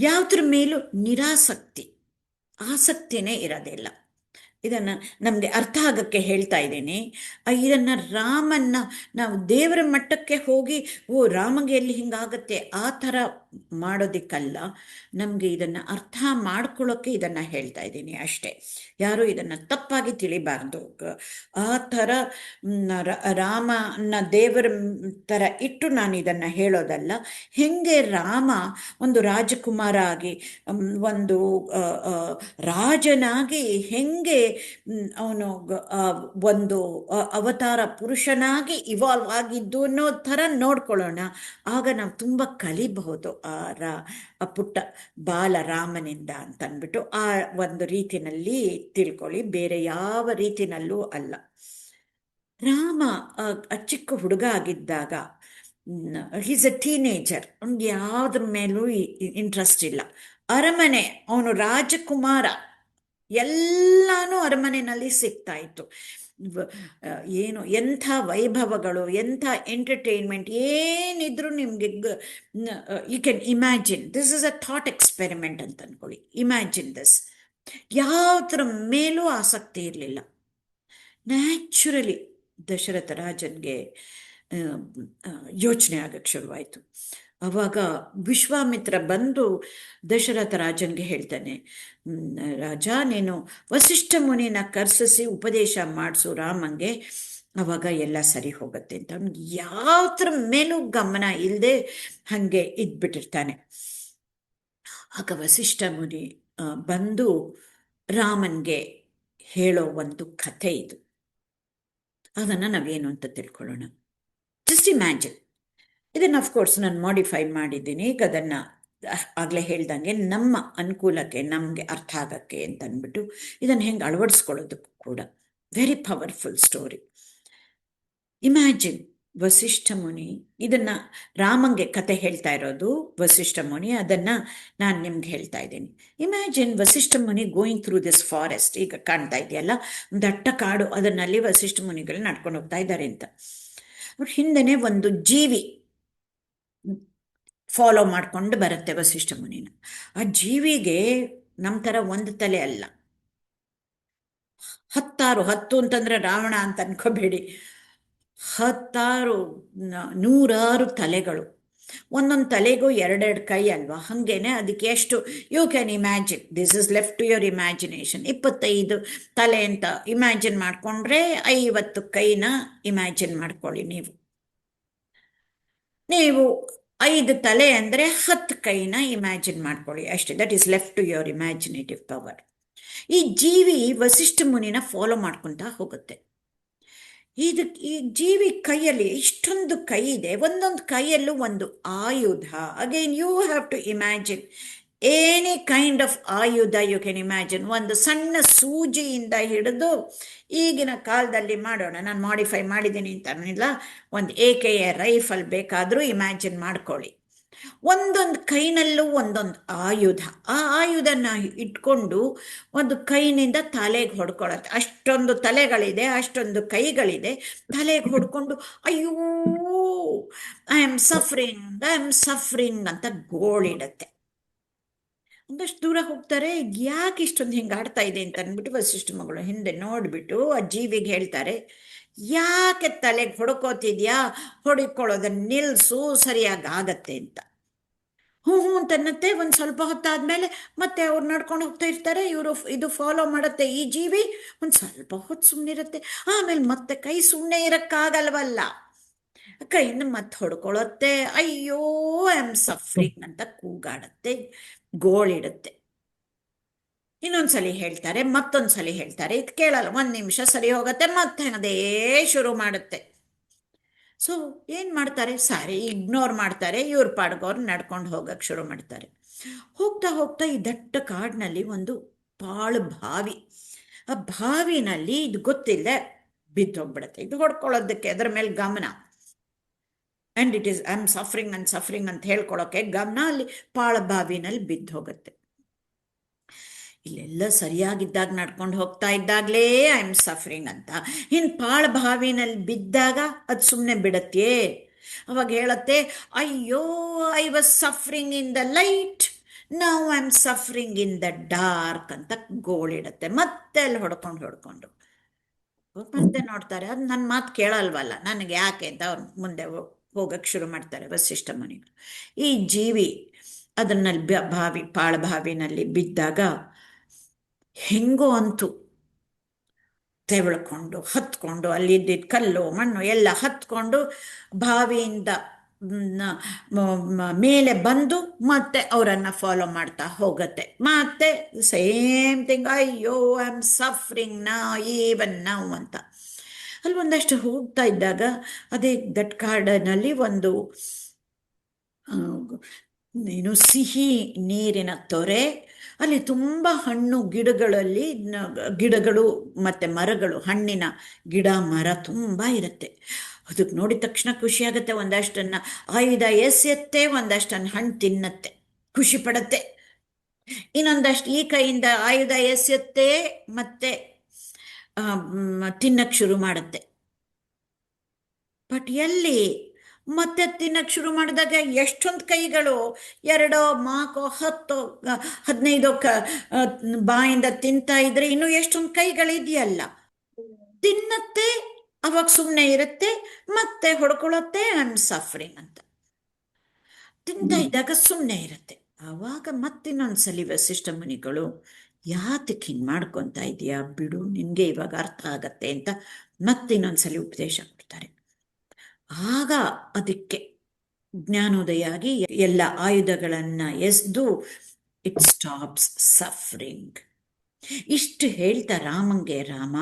ಯಾವುದ್ರ ಮೇಲೂ ಆಸಕ್ತಿನೇ ಇರೋದಿಲ್ಲ. ಇದನ್ನು ನಮಗೆ ಅರ್ಥ ಆಗಕ್ಕೆ ಹೇಳ್ತಾ ಇದ್ದೀನಿ. ಇದನ್ನು ರಾಮನ್ನ ನಾವು ದೇವರ ಮಟ್ಟಕ್ಕೆ ಹೋಗಿ ರಾಮಗೆ ಎಲ್ಲಿ ಹಿಂಗಾಗತ್ತೆ ಆ ಥರ ಮಾಡೋದಕ್ಕಲ್ಲ, ನಮಗೆ ಇದನ್ನು ಅರ್ಥ ಮಾಡ್ಕೊಳ್ಳೋಕ್ಕೆ ಇದನ್ನು ಹೇಳ್ತಾ ಇದ್ದೀನಿ ಅಷ್ಟೇ. ಯಾರು ಇದನ್ನು ತಪ್ಪಾಗಿ ತಿಳಿಬಾರ್ದು. ಆ ಥರ ರಾಮನ ದೇವರ ಥರ ಇಟ್ಟು ನಾನು ಇದನ್ನು ಹೇಳೋದಲ್ಲ. ಹೆಂಗೆ ರಾಮ ಒಂದು ರಾಜಕುಮಾರ ಆಗಿ, ಒಂದು ರಾಜನಾಗಿ ಹೆಂಗೆ ಅವನು ಒಂದು ಅವತಾರ ಪುರುಷನಾಗಿ ಇವಾಲ್ವ್ ಆಗಿದ್ದು ಅನ್ನೋ ಥರ ನೋಡ್ಕೊಳ್ಳೋಣ. ಆಗ ನಾವು ತುಂಬ ಕಲಿಬಹುದು ಆ ಪುಟ್ಟ ಬಾಲರಾಮನಿಂದ ಅಂತ ಅಂದ್ಬಿಟ್ಟು ಆ ಒಂದು ರೀತಿನಲ್ಲಿ ತಿಳ್ಕೊಳ್ಳಿ, ಬೇರೆ ಯಾವ ರೀತಿನಲ್ಲೂ ಅಲ್ಲ. ರಾಮ ಆ ಚಿಕ್ಕ ಹುಡುಗ ಆಗಿದ್ದಾಗ, ಈಸ್ ಅ ಟೀನೇಜರ್, ಅವ್ನಿಗೆ ಯಾವುದ್ರ ಮೇಲೂ ಇಂಟ್ರೆಸ್ಟ್ ಇಲ್ಲ. ಅರಮನೆ, ಅವನು ರಾಜಕುಮಾರ, ಎಲ್ಲಾನು ಅರಮನೆಯಲ್ಲಿ ಸಿಗ್ತಾ ಇತ್ತು. ಏನು ಎಂಥ ವೈಭವಗಳು, ಎಂಥ ಎಂಟರ್ಟೈನ್ಮೆಂಟ್, ಏನಿದ್ರು ನಿಮಗೆ you can imagine. This is a thought experiment ಅಂತ ಅನ್ಕೊಳ್ಳಿ. Imagine this. ಯಾವುದ್ರ ಮೇಲೂ ಆಸಕ್ತಿ ಇರಲಿಲ್ಲ. ನ್ಯಾಚುರಲಿ ದಶರಥ ರಾಜನ್ಗೆ ಯೋಚನೆ ಆಗಕ್ಕೆ ಶುರುವಾಯಿತು. ಅವಾಗ ವಿಶ್ವಾಮಿತ್ರ ಬಂದು ದಶರಥ ರಾಜನ್ಗೆ ಹೇಳ್ತಾನೆ, ರಾಜ, ನೀನು ವಸಿಷ್ಠ ಮುನಿನ ಕರ್ಸಿಸಿ ಉಪದೇಶ ಮಾಡಿಸು ರಾಮಂಗೆ, ಅವಾಗ ಎಲ್ಲ ಸರಿ ಹೋಗುತ್ತೆ ಅಂತ. ಅವ್ನಿಗೆ ಯಾವ್ದ್ರ ಮೇಲೂ ಗಮನ ಇಲ್ಲದೆ ಹಾಗೆ ಇದ್ಬಿಟ್ಟಿರ್ತಾನೆ. ಆಗ ವಸಿಷ್ಠ ಮುನಿ ಬಂದು ರಾಮನ್ಗೆ ಹೇಳೋ ಒಂದು ಕಥೆ ಇದು. ಅದನ್ನು ನಾವೇನು ಅಂತ ತಿಳ್ಕೊಳ್ಳೋಣ. Just imagine. ಇದನ್ನು ಅಫ್ಕೋರ್ಸ್ ನಾನು ಮಾಡಿಫೈ ಮಾಡಿದ್ದೀನಿ. ಈಗ ಅದನ್ನು ಆಗಲೇ ಹೇಳ್ದಂಗೆ ನಮ್ಮ ಅನುಕೂಲಕ್ಕೆ, ನಮಗೆ ಅರ್ಥ ಆಗಕ್ಕೆ ಅಂತ ಅಂದ್ಬಿಟ್ಟು ಇದನ್ನು ಹೆಂಗೆ ಅಳವಡಿಸ್ಕೊಳ್ಳೋದಕ್ಕೂ ಕೂಡ very powerful story. Imagine Vasishtha Muni, ಇದನ್ನು ರಾಮಂಗೆ ಕತೆ ಹೇಳ್ತಾ ಇರೋದು ವಸಿಷ್ಠ ಮುನಿ, ಅದನ್ನು ನಾನು ನಿಮ್ಗೆ ಹೇಳ್ತಾ ಇದ್ದೀನಿ. Imagine Vasishtha Muni going through this forest. ಈಗ ಕಾಣ್ತಾ ಇದೆಯಲ್ಲ, ದಟ್ಟ ಕಾಡು, ಅದನ್ನಲ್ಲಿ ವಸಿಷ್ಠ ಮುನಿಗಳು ನಡ್ಕೊಂಡು ಹೋಗ್ತಾ ಇದ್ದಾರೆ ಅಂತ. ಅವ್ರ ಹಿಂದೆನೆ ಒಂದು ಜೀವಿ ಫಾಲೋ ಮಾಡ್ಕೊಂಡು ಬರುತ್ತೆ ವಸಿಷ್ಠ ಮುನಿನ. ಆ ಜೀವಿಗೆ ನಮ್ಮ ಥರ ಒಂದು ತಲೆ ಅಲ್ಲ, 10 ಅಂತಂದ್ರೆ ರಾವಣ ಅಂತ ಅನ್ಕೋಬೇಡಿ, 100 ತಲೆಗಳು. ಒಂದೊಂದು ತಲೆಗೂ 2 ಕೈ ಅಲ್ವಾ, ಹಾಗೇನೆ ಅದಕ್ಕೆ ಎಷ್ಟು, you can imagine. This is left to your imagination. 25 ತಲೆ ಅಂತ ಇಮ್ಯಾಜಿನ್ ಮಾಡಿಕೊಂಡ್ರೆ 50 ಕೈನ ಇಮ್ಯಾಜಿನ್ ಮಾಡ್ಕೊಳ್ಳಿ. ನೀವು 5 ತಲೆ ಅಂದರೆ 10 ಕೈನ ಇಮ್ಯಾಜಿನ್ ಮಾಡ್ಕೊಳ್ಳಿ ಅಷ್ಟೇ. That is left to your imaginative power. ಈ ಜೀವಿ ವಸಿಷ್ಠ ಮುನಿನ ಫಾಲೋ ಮಾಡ್ಕೊತಾ ಹೋಗುತ್ತೆ. ಈ ಜೀವಿ ಕೈಯಲ್ಲಿ ಇಷ್ಟೊಂದು ಕೈ ಇದೆ, ಒಂದೊಂದು ಕೈಯಲ್ಲೂ ಒಂದು ಆಯುಧ. Again you have to imagine any kind of ayudha you can imagine. ಒಂದು ಸಣ್ಣ ಸೂಜಿಯಿಂದ ಹಿಡಿದು, ಈಗಿನ ಕಾಲದಲ್ಲಿ ಮಾಡೋಣ, ನಾನು ಮಾಡಿಫೈ ಮಾಡಿದ್ದೀನಿ ಅಂತ ಅನ್ನಿಲ್ಲ, ಒಂದು AKA ರೈಫಲ್ ಬೇಕಾದರೂ ಇಮ್ಯಾಜಿನ್ ಮಾಡ್ಕೊಳ್ಳಿ. ಒಂದೊಂದು ಕೈನಲ್ಲೂ ಒಂದೊಂದು ಆಯುಧ. ಆ ಆಯುಧನ ಇಟ್ಕೊಂಡು ಒಂದು ಕೈನಿಂದ ತಲೆಗೆ ಹೊಡ್ಕೊಳ್ಳುತ್ತೆ. ಅಷ್ಟೊಂದು ತಲೆಗಳಿದೆ, ಅಷ್ಟೊಂದು ಕೈಗಳಿದೆ. ತಲೆಗೆ ಹೊಡ್ಕೊಂಡು ಅಯ್ಯೋ ಐ ಆಮ್ ಸಫರಿಂಗ್ ಅಂತ ಗೋಳಿಡತ್ತೆ. ಒಂದಷ್ಟು ದೂರ ಹೋಗ್ತಾರೆ. ಯಾಕೆ ಇಷ್ಟೊಂದು ಹಿಂಗೆ ಆಡ್ತಾ ಇದೆ ಅಂತ ಅಂದ್ಬಿಟ್ಟು ವಸಿಷ್ಠ ಮಗಳು ಹಿಂದೆ ನೋಡ್ಬಿಟ್ಟು ಆ ಜೀವಿಗೆ ಹೇಳ್ತಾರೆ, ಯಾಕೆ ತಲೆಗೆ ಹೊಡ್ಕೋತಿದ್ಯಾ, ಹೊಡಿಕೊಳ್ಳೋದನ್ನ ನಿಲ್ಸು, ಸರಿಯಾಗಿ ಆಗತ್ತೆ ಅಂತ. ಹ್ಞೂ ಅಂತನ್ನತ್ತೆ. ಒಂದು ಸ್ವಲ್ಪ ಹೊತ್ತಾದ್ಮೇಲೆ ಮತ್ತೆ ಅವ್ರು ನಡ್ಕೊಂಡು ಹೋಗ್ತಾ ಇರ್ತಾರೆ. ಇದು ಫಾಲೋ ಮಾಡುತ್ತೆ ಈ ಜೀವಿ. ಒಂದು ಸ್ವಲ್ಪ ಹೊತ್ತು ಸುಮ್ಮನಿರುತ್ತೆ, ಆಮೇಲೆ ಮತ್ತೆ ಕೈ ಸುಮ್ಮನೆ ಇರಕ್ಕಾಗಲ್ವಲ್ಲ, ಕೈಯಿಂದ ಮತ್ತೆ ಹೊಡ್ಕೊಳ್ಳುತ್ತೆ. ಅಯ್ಯೋ ಐ ಆಮ್ ಸಫರಿಂಗ್ ಅಂತ ಕೂಗಾಡುತ್ತೆ, ಗೋಳಿಡುತ್ತೆ. ಇನ್ನೊಂದ್ಸಲಿ ಹೇಳ್ತಾರೆ, ಮತ್ತೊಂದ್ಸಲಿ ಹೇಳ್ತಾರೆ, ಇದು ಕೇಳಲ್ಲ. 1 ನಿಮಿಷ ಸರಿ ಹೋಗುತ್ತೆ, ಮತ್ತೆ ಅದೇ ಶುರು ಮಾಡುತ್ತೆ. ಸೊ ಏನು ಮಾಡ್ತಾರೆ, ಸರಿ ಇಗ್ನೋರ್ ಮಾಡ್ತಾರೆ. ಇವ್ರ ಪಾಡ್ಗವ್ರು ನಡ್ಕೊಂಡು ಹೋಗಕ್ಕೆ ಶುರು ಮಾಡ್ತಾರೆ. ಹೋಗ್ತಾ ಹೋಗ್ತಾ ಈ ದಟ್ಟ ಕಾಡಿನಲ್ಲಿ ಒಂದು ಪಾಳು ಬಾವಿ. ಆ ಬಾವಿನಲ್ಲಿ ಇದು ಗೊತ್ತಿಲ್ಲದೆ ಬಿದ್ದೋಗ್ಬಿಡುತ್ತೆ. ಇದು ಹೊಡ್ಕೊಳ್ಳೋದಕ್ಕೆ ಅದರ ಮೇಲೆ ಗಮನ, and it is I am suffering ಅಂತ ಹೇಳ್ಕೊಳಕ್ಕೆ ಗಮನ ಅಲ್ಲಿ ಪಾಳ ಬಾವಿನಲ್ಲಿ ಬಿದ್ದು ಹೋಗುತ್ತೆ. ಇಲ್ಲೆಲ್ಲ ಸರಿಯಾಗಿದ್ದಾಗ ನಡ್ಕೊಂಡು ಹೋಗ್ತಾ ಇದ್ದಾಗಲೇ ಐ ಆಮ್ ಸಫರಿಂಗ್ ಅಂತ, ಇನ್ನು ಪಾಳ ಬಾವಿನಲ್ಲಿ ಬಿದ್ದಾಗ ಅದು ಸುಮ್ಮನೆ ಬಿಡತ್ತೆ. ಅವಾಗ ಹೇಳತ್ತೆ, ಅಯ್ಯೋ I was suffering in the light, now I am suffering in the dark ಅಂತ ಗೋಳಿಡತ್ತೆ. ಮತ್ತೆ ಅಲ್ಲಿ ಹೊಡ್ಕೊಂಡು ಮತ್ತೆ ನೋಡ್ತಾರೆ, ಅದು ನನ್ನ ಮಾತು ಕೇಳಲ್ವಲ್ಲ, ನನಗೆ ಯಾಕೆ ಅಂತ ಅವ್ರು ಮುಂದೆ ಹೋಗಕ್ಕೆ ಶುರು ಮಾಡ್ತಾರೆ ವಸಿಷ್ಠ ಮುನಿಗಳು. ಈ ಜೀವಿ ಅದನ್ನಲ್ಲಿ ಪಾಳ ಬಾವಿನಲ್ಲಿ ಬಿದ್ದಾಗ ಹೆಂಗೋ ಅಂತೂ ತೆವಳ್ಕೊಂಡು ಹತ್ಕೊಂಡು ಅಲ್ಲಿದ್ದಿದ್ದು ಕಲ್ಲು ಮಣ್ಣು ಎಲ್ಲ ಹತ್ಕೊಂಡು ಬಾವಿಯಿಂದ ಮೇಲೆ ಬಂದು ಮತ್ತೆ ಅವರನ್ನು ಫಾಲೋ ಮಾಡ್ತಾ ಹೋಗುತ್ತೆ. ಮತ್ತೆ ಸೇಮ್ ಥಿಂಗ್, ಅಯ್ಯೋ I am suffering even now ಅಂತ. ಅಲ್ಲಿ ಒಂದಷ್ಟು ಹೋಗ್ತಾ ಇದ್ದಾಗ ಅದೇ ದಟ್ ಕಾಡಿನಲ್ಲಿ ಒಂದು ನೀನು ಸಿಹಿ ನೀರಿನ ತೊರೆ, ಅಲ್ಲಿ ತುಂಬ ಹಣ್ಣು ಗಿಡಗಳಲ್ಲಿ ಗಿಡಗಳು ಮತ್ತು ಮರಗಳು, ಹಣ್ಣಿನ ಗಿಡ ಮರ ತುಂಬ ಇರುತ್ತೆ. ಅದಕ್ಕೆ ನೋಡಿದ ತಕ್ಷಣ ಖುಷಿ ಆಗುತ್ತೆ. ಒಂದಷ್ಟನ್ನು ಆಯುಧ ಎಸೆಯುತ್ತೆ, ಒಂದಷ್ಟನ್ನು ಹಣ್ಣು ತಿನ್ನತ್ತೆ, ಖುಷಿ ಪಡತ್ತೆ. ಇನ್ನೊಂದಷ್ಟು ಈ ಕೈಯಿಂದ ಆಯುಧ ಎಸೆಯುತ್ತೆ ಮತ್ತೆ ತಿನ್ನಕ್ಕೆ ಶುರು ಮಾಡುತ್ತೆ. ಬಟ್ ಎಲ್ಲಿ ಮತ್ತೆ ತಿನ್ನಕ್ಕೆ ಶುರು ಮಾಡಿದಾಗ ಎಷ್ಟೊಂದು ಕೈಗಳು, 2 4 10 15 ಬಾಯಿಂದ ತಿಂತಾ ಇದ್ರೆ ಇನ್ನು ಎಷ್ಟೊಂದು ಕೈಗಳಿದೆಯಲ್ಲ. ತಿನ್ನತ್ತೆ, ಅವಾಗ ಸುಮ್ಮನೆ ಇರುತ್ತೆ, ಮತ್ತೆ ಹೊಡ್ಕೊಳತ್ತೆ, ಐ ಆಮ್ ಸಫರಿಂಗ್ ಅಂತ. ತಿಂತಾ ಇದ್ದಾಗ ಸುಮ್ಮನೆ ಇರುತ್ತೆ. ಆವಾಗ ಮತ್ತಿನ್ನೊಂದ್ಸಲಿ ವಸಿಷ್ಠ ಮುನಿಗಳು, ಯಾತಕ್ಕೆ ಹಿಂಗೆ ಮಾಡ್ಕೊತಾ ಇದೆಯಾ, ಬಿಡು, ನಿನಗೆ ಇವಾಗ ಅರ್ಥ ಆಗತ್ತೆ ಅಂತ ಮತ್ತಿನ್ನೊಂದ್ಸಲಿ ಉಪದೇಶ ಕೊಡ್ತಾರೆ. ಆಗ ಅದಕ್ಕೆ ಜ್ಞಾನೋದಯ ಆಗಿ ಎಲ್ಲ ಆಯುಧಗಳನ್ನು ಎಸ್ದು ಇಟ್ ಸ್ಟಾಪ್ಸ್ ಸಫರಿಂಗ್. ಇಷ್ಟು ಹೇಳ್ತಾ ರಾಮಂಗೆ, ರಾಮ,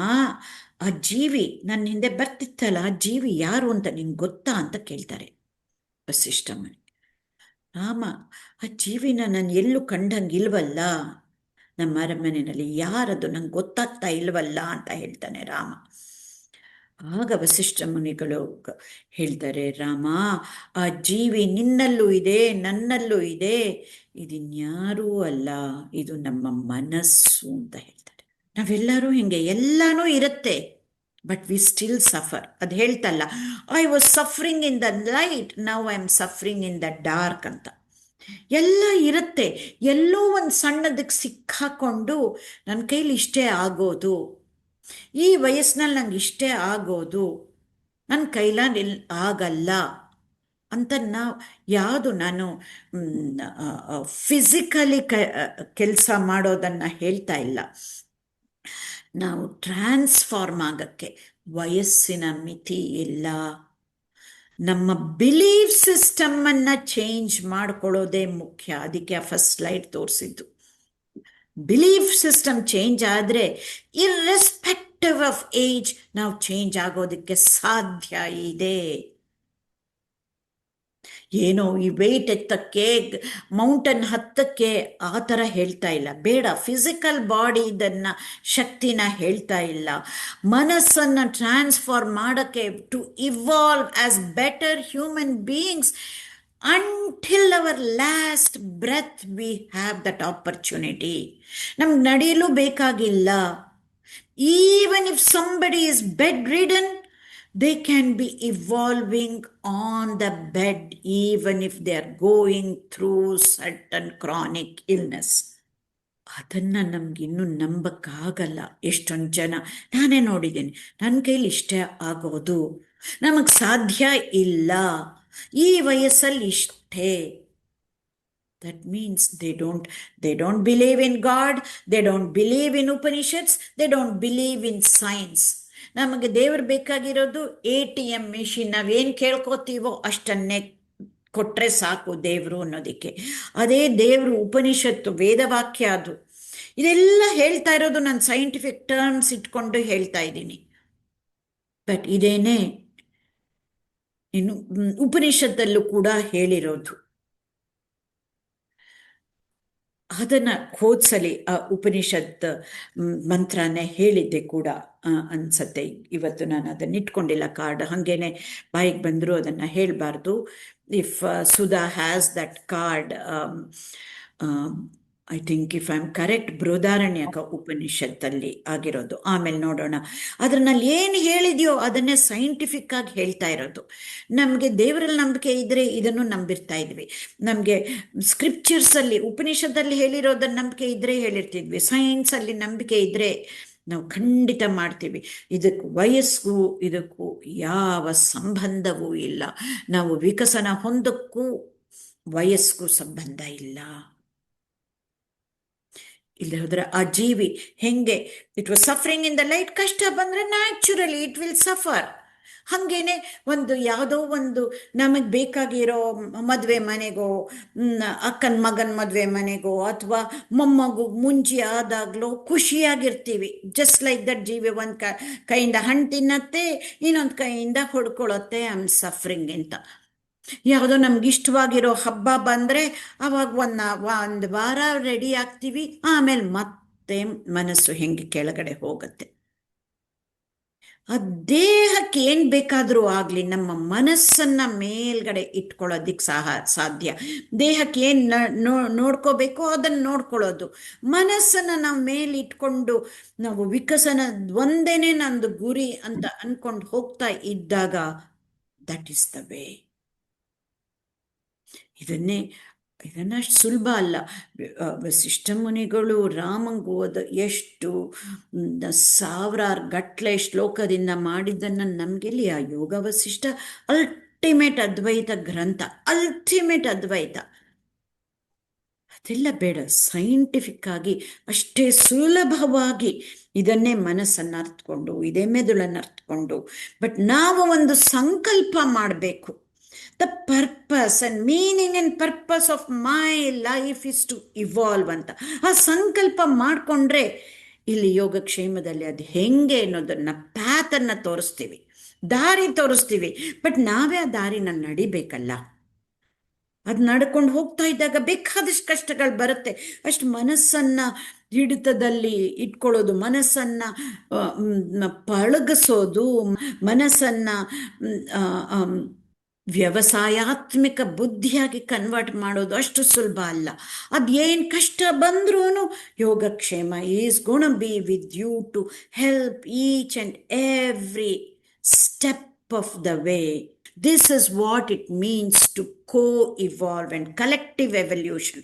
ಆ ಜೀವಿ ನನ್ನ ಹಿಂದೆ ಬರ್ತಿತ್ತಲ್ಲ, ಆ ಜೀವಿ ಯಾರು ಅಂತ ನಿಂಗೆ ಗೊತ್ತಾ ಅಂತ ಕೇಳ್ತಾರೆ ವಸಿಷ್ಠ ಮುನಿ. ರಾಮ, ಆ ಜೀವಿನ ನಾನು ಎಲ್ಲೂ ಕಂಡಂಗಿಲ್ವಲ್ಲ, ನಮ್ಮ ಅರಮನೆಯಲ್ಲಿ ಯಾರದು ನಂಗೆ ಗೊತ್ತಾಗ್ತಾ ಇಲ್ವಲ್ಲ ಅಂತ ಹೇಳ್ತಾನೆ ರಾಮ. ಆಗ ವಸಿಷ್ಠ ಮುನಿಗಳು ಹೇಳ್ತಾರೆ, ರಾಮ, ಆ ಜೀವಿ ನಿನ್ನಲ್ಲೂ ಇದೆ, ನನ್ನಲ್ಲೂ ಇದೆ, ಇದಿನ್ಯಾರೂ ಅಲ್ಲ, ಇದು ನಮ್ಮ ಮನಸ್ಸು ಅಂತ ಹೇಳ್ತಾರೆ. ನಾವೆಲ್ಲರೂ ಹಿಂಗೆ ಎಲ್ಲಾನು ಇರುತ್ತೆ, ಬಟ್ ವಿ ಸ್ಟಿಲ್ ಸಫರ್. ಅದು ಹೇಳ್ತಲ್ಲ, I was suffering in the light, now I am suffering in the dark ಅಂತ. ಎಲ್ಲ ಇರುತ್ತೆ, ಎಲ್ಲೋ ಒಂದು ಸಣ್ಣದಕ್ಕೆ ಸಿಕ್ಕಾಕೊಂಡು ನನ್ನ ಕೈಲಿ ಇಷ್ಟೇ ಆಗೋದು, ಈ ವಯಸ್ಸಿನಲ್ಲಿ ನಂಗೆ ಇಷ್ಟೇ ಆಗೋದು, ನನ್ನ ಕೈಲಿ ಆಗಲ್ಲ ಅಂತ ಯಾವುದು ನಾನು ಫಿಸಿಕಲಿ ಕೆಲಸ ಮಾಡೋದನ್ನು ಹೇಳ್ತಾ ಇಲ್ಲ. ನಾವು ಟ್ರಾನ್ಸ್ಫಾರ್ಮ್ ಆಗಕ್ಕೆ ವಯಸ್ಸಿನ ಮಿತಿ ಇಲ್ಲ. ನಮ್ಮ ಬಿಲೀಫ್ ಸಿಸ್ಟಮನ್ನು ಚೇಂಜ್ ಮಾಡ್ಕೊಳ್ಳೋದೇ ಮುಖ್ಯ. ಅದಕ್ಕೆ ಆ ಫಸ್ಟ್ ಸ್ಲೈಡ್ ತೋರಿಸಿದ್ದು. ಬಿಲೀಫ್ ಸಿಸ್ಟಮ್ ಚೇಂಜ್ ಆದರೆ ಇರ್ರೆಸ್ಪೆಕ್ಟಿವ್ ಆಫ್ ಏಜ್ ನಾವು ಚೇಂಜ್ ಆಗೋದಕ್ಕೆ ಸಾಧ್ಯ ಇದೆ. ಏನೋ ಈ ವೆಯ್ಟ್ ಎತ್ತಕ್ಕೆ, ಮೌಂಟನ್ ಹತ್ತಕ್ಕೆ ಆ ಥರ ಹೇಳ್ತಾ ಇಲ್ಲ, ಬೇಡ. ಫಿಸಿಕಲ್ ಬಾಡಿ ಇದನ್ನು ಶಕ್ತಿನ ಹೇಳ್ತಾ ಇಲ್ಲ. ಮನಸ್ಸನ್ನು ಟ್ರಾನ್ಸ್ಫಾರ್ಮ್ ಮಾಡೋಕ್ಕೆ, to evolve as better human beings until our last breath we have that opportunity. ನಮ್ಗೆ ನಡೆಯಲು ಬೇಕಾಗಿಲ್ಲ. Even if somebody is bedridden, they can be evolving on the bed even if they are going through certain chronic illness. ಅದನ್ನು ನಮಗಿನ್ನೂ ನಂಬಕ್ಕಾಗಲ್ಲ. ಎಷ್ಟೊಂದು ಜನ ನಾನೇ ನೋಡಿದ್ದೀನಿ, ನನ್ನ ಕೈಲಿ ಇಷ್ಟೇ ಆಗೋದು, ನಮಗೆ ಸಾಧ್ಯ ಇಲ್ಲ, ಈ ವಯಸ್ಸಲ್ಲಿ ಇಷ್ಟೇ. That means they don't believe in God, they don't believe in Upanishads, they don't believe in science. ನಮಗೆ ದೇವರು ಬೇಕಾಗಿರೋದು ATM ಮಿಷಿನ್, ನಾವೇನು ಕೇಳ್ಕೋತೀವೋ ಅಷ್ಟನ್ನೇ ಕೊಟ್ಟರೆ ಸಾಕು ದೇವರು ಅನ್ನೋದಕ್ಕೆ. ಅದೇ ದೇವರು ಉಪನಿಷತ್ತು, ವೇದವಾಕ್ಯ ಅದು. ಇದೆಲ್ಲ ಹೇಳ್ತಾ ಇರೋದು ನಾನು ಸೈಂಟಿಫಿಕ್ ಟರ್ಮ್ಸ್ ಇಟ್ಕೊಂಡು ಹೇಳ್ತಾ ಇದ್ದೀನಿ. ಬಟ್ ಇದೇನೇ ಇನ್ನು ಉಪನಿಷತ್ತಲ್ಲೂ ಕೂಡ ಹೇಳಿರೋದು. ಅದನ್ನು ಹೋದ್ಸಲಿ ಆ ಉಪನಿಷತ್ ಮಂತ್ರನೇ ಹೇಳಿದ್ದೆ ಕೂಡ ಅನ್ಸತ್ತೆ. ಇವತ್ತು ನಾನು ಅದನ್ನು ಇಟ್ಕೊಂಡಿಲ್ಲ ಕಾರ್ಡ್, ಹಾಗೇನೆ ಬಾಯಿಗೆ ಬಂದರೂ ಅದನ್ನು ಹೇಳಬಾರ್ದು. If Sudha has that card, I think if I am correct, ಬೃಹದಾರಣ್ಯಕ ಉಪನಿಷತ್ತಲ್ಲಿ ಆಗಿರೋದು. ಆಮೇಲೆ ನೋಡೋಣ. ಅದರಲ್ಲಿ ಏನು ಹೇಳಿದೆಯೋ ಅದನ್ನೇ ಸೈಂಟಿಫಿಕ್ ಆಗಿ ಹೇಳ್ತಾ ಇರೋದು. ನಮಗೆ ದೇವರಲ್ಲಿ ನಂಬಿಕೆ ಇದ್ದರೆ ಇದನ್ನು ನಂಬಿರ್ತಾ ಇದ್ವಿ. ನಮಗೆ ಸ್ಕ್ರಿಪ್ಚರ್ಸಲ್ಲಿ, ಉಪನಿಷತ್ತಲ್ಲಿ ಹೇಳಿರೋದನ್ನ ನಂಬಿಕೆ ಇದ್ದರೆ ಹೇಳಿರ್ತಿದ್ವಿ. ಸೈನ್ಸಲ್ಲಿ ನಂಬಿಕೆ ಇದ್ದರೆ ನಾವು ಖಂಡಿತ ಮಾಡ್ತೀವಿ. ಇದಕ್ಕೂ ವಯಸ್ಸಿಗೂ ಇದಕ್ಕೂ ಯಾವ ಸಂಬಂಧವೂ ಇಲ್ಲ. ನಾವು ವಿಕಸನ ಹೊಂದಕ್ಕೂ ವಯಸ್ಸಿಗೂ ಸಂಬಂಧ ಇಲ್ಲ. ಇಲ್ಲಿ ಹೋದ್ರೆ ಆ ಜೀವಿ ಹೆಂಗೆ it was suffering in the light, ಕಷ್ಟ ಬಂದರೆ ನ್ಯಾಚುರಲಿ ಇಟ್ ವಿಲ್ ಸಫರ್. ಹಾಗೇನೆ ಒಂದು ಯಾವುದೋ ಒಂದು ನಮಗೆ ಬೇಕಾಗಿರೋ ಮದುವೆ ಮನೆಗೋ, ಅಕ್ಕನ ಮಗನ ಮದುವೆ ಮನೆಗೋ, ಅಥವಾ ಮೊಮ್ಮಗು ಮುಂಚೆ ಆದಾಗಲೋ ಖುಷಿಯಾಗಿರ್ತೀವಿ. ಜಸ್ಟ್ ಲೈಕ್ ದಟ್ ಜೀವಿ ಒಂದು ಕೈಯಿಂದ ಹಣ್ಣು ತಿನ್ನತ್ತೆ, ಇನ್ನೊಂದು ಕೈಯಿಂದ ಹೊಡ್ಕೊಳ್ಳುತ್ತೆ, ಐ ಆಮ್ ಸಫರಿಂಗ್ ಅಂತ. ಯಾವುದೋ ನಮ್ಗೆ ಇಷ್ಟವಾಗಿರೋ ಹಬ್ಬ ಬಂದರೆ ಅವಾಗ ಒಂದು ವಾರ ರೆಡಿ ಆಗ್ತೀವಿ, ಆಮೇಲೆ ಮತ್ತೆ ಮನಸ್ಸು ಹೆಂಗೆ ಕೆಳಗಡೆ ಹೋಗುತ್ತೆ. ಆ ದೇಹಕ್ಕೆ ಏನು ಬೇಕಾದರೂ ಆಗಲಿ, ನಮ್ಮ ಮನಸ್ಸನ್ನು ಮೇಲ್ಗಡೆ ಇಟ್ಕೊಳ್ಳೋದಿಕ್ಕೆ ಸಾಧ್ಯ. ದೇಹಕ್ಕೆ ಏನು ನೋಡ್ಕೋಬೇಕೋ ಅದನ್ನು ನೋಡ್ಕೊಳ್ಳೋದು. ಮನಸ್ಸನ್ನು ನಾವು ಮೇಲೆ ಇಟ್ಕೊಂಡು ನಾವು ವಿಕಸನ ಒಂದೇನೆ ನಂದು ಗುರಿ ಅಂತ ಅಂದ್ಕೊಂಡು ಹೋಗ್ತಾ ಇದ್ದಾಗ, ದಟ್ ಈಸ್ ದ ವೇ. ಇದನ್ನಷ್ಟು ಸುಲಭ ಅಲ್ಲ. ವಸಿಷ್ಠ ಮುನಿಗಳು ರಾಮಂಗೂ ಅದು ಎಷ್ಟು ಸಾವಿರಾರು ಗಟ್ಟಲೆ ಶ್ಲೋಕದಿಂದ ಮಾಡಿದ್ದನ್ನು ನಮಗೆಲ್ಲಿ ಆ ಯೋಗ ವಸಿಷ್ಠ ಅಲ್ಟಿಮೇಟ್ ಅದ್ವೈತ ಗ್ರಂಥ, ಅಲ್ಟಿಮೇಟ್ ಅದ್ವೈತ. ಅದೆಲ್ಲ ಬೇಡ, ಸೈಂಟಿಫಿಕ್ ಆಗಿ ಅಷ್ಟೇ ಸುಲಭವಾಗಿ ಇದನ್ನೇ ಮನಸ್ಸನ್ನು ಅರ್ಥಕೊಂಡು, ಇದೇ ಮೆದುಳನ್ನು ಅರ್ಥಕೊಂಡು, ಬಟ್ ನಾವು ಒಂದು ಸಂಕಲ್ಪ ಮಾಡಬೇಕು. The purpose and meaning and purpose of my life is to evolve ಅಂತ ಆ ಸಂಕಲ್ಪ ಮಾಡಿಕೊಂಡ್ರೆ ಇಲ್ಲಿ ಯೋಗಕ್ಷೇಮದಲ್ಲಿ ಅದು ಹೆಂಗೆ ಅನ್ನೋದನ್ನು ಪ್ಯಾತನ್ನು ತೋರಿಸ್ತೀವಿ, ದಾರಿ ತೋರಿಸ್ತೀವಿ. ಬಟ್ ನಾವೇ ಆ ದಾರಿನ ನಡಿಬೇಕಲ್ಲ. ಅದು ನಡ್ಕೊಂಡು ಹೋಗ್ತಾ ಇದ್ದಾಗ ಬೇಕಾದಷ್ಟು ಕಷ್ಟಗಳು ಬರುತ್ತೆ. ಅಷ್ಟು ಮನಸ್ಸನ್ನು ಹಿಡಿತದಲ್ಲಿ ಇಟ್ಕೊಳ್ಳೋದು, ಮನಸ್ಸನ್ನು ಪಳಗಿಸೋದು, ಮನಸ್ಸನ್ನು ವ್ಯವಸಾಯಾತ್ಮಕ ಬುದ್ಧಿಯಾಗಿ ಕನ್ವರ್ಟ್ ಮಾಡೋದು ಅಷ್ಟು ಸುಲಭ ಅಲ್ಲ. ಅದೇನು ಕಷ್ಟ ಬಂದ್ರೂ Yogakshema is gonna be with you to help each and every step of the way. This is what it means to co-evolve and collective evolution.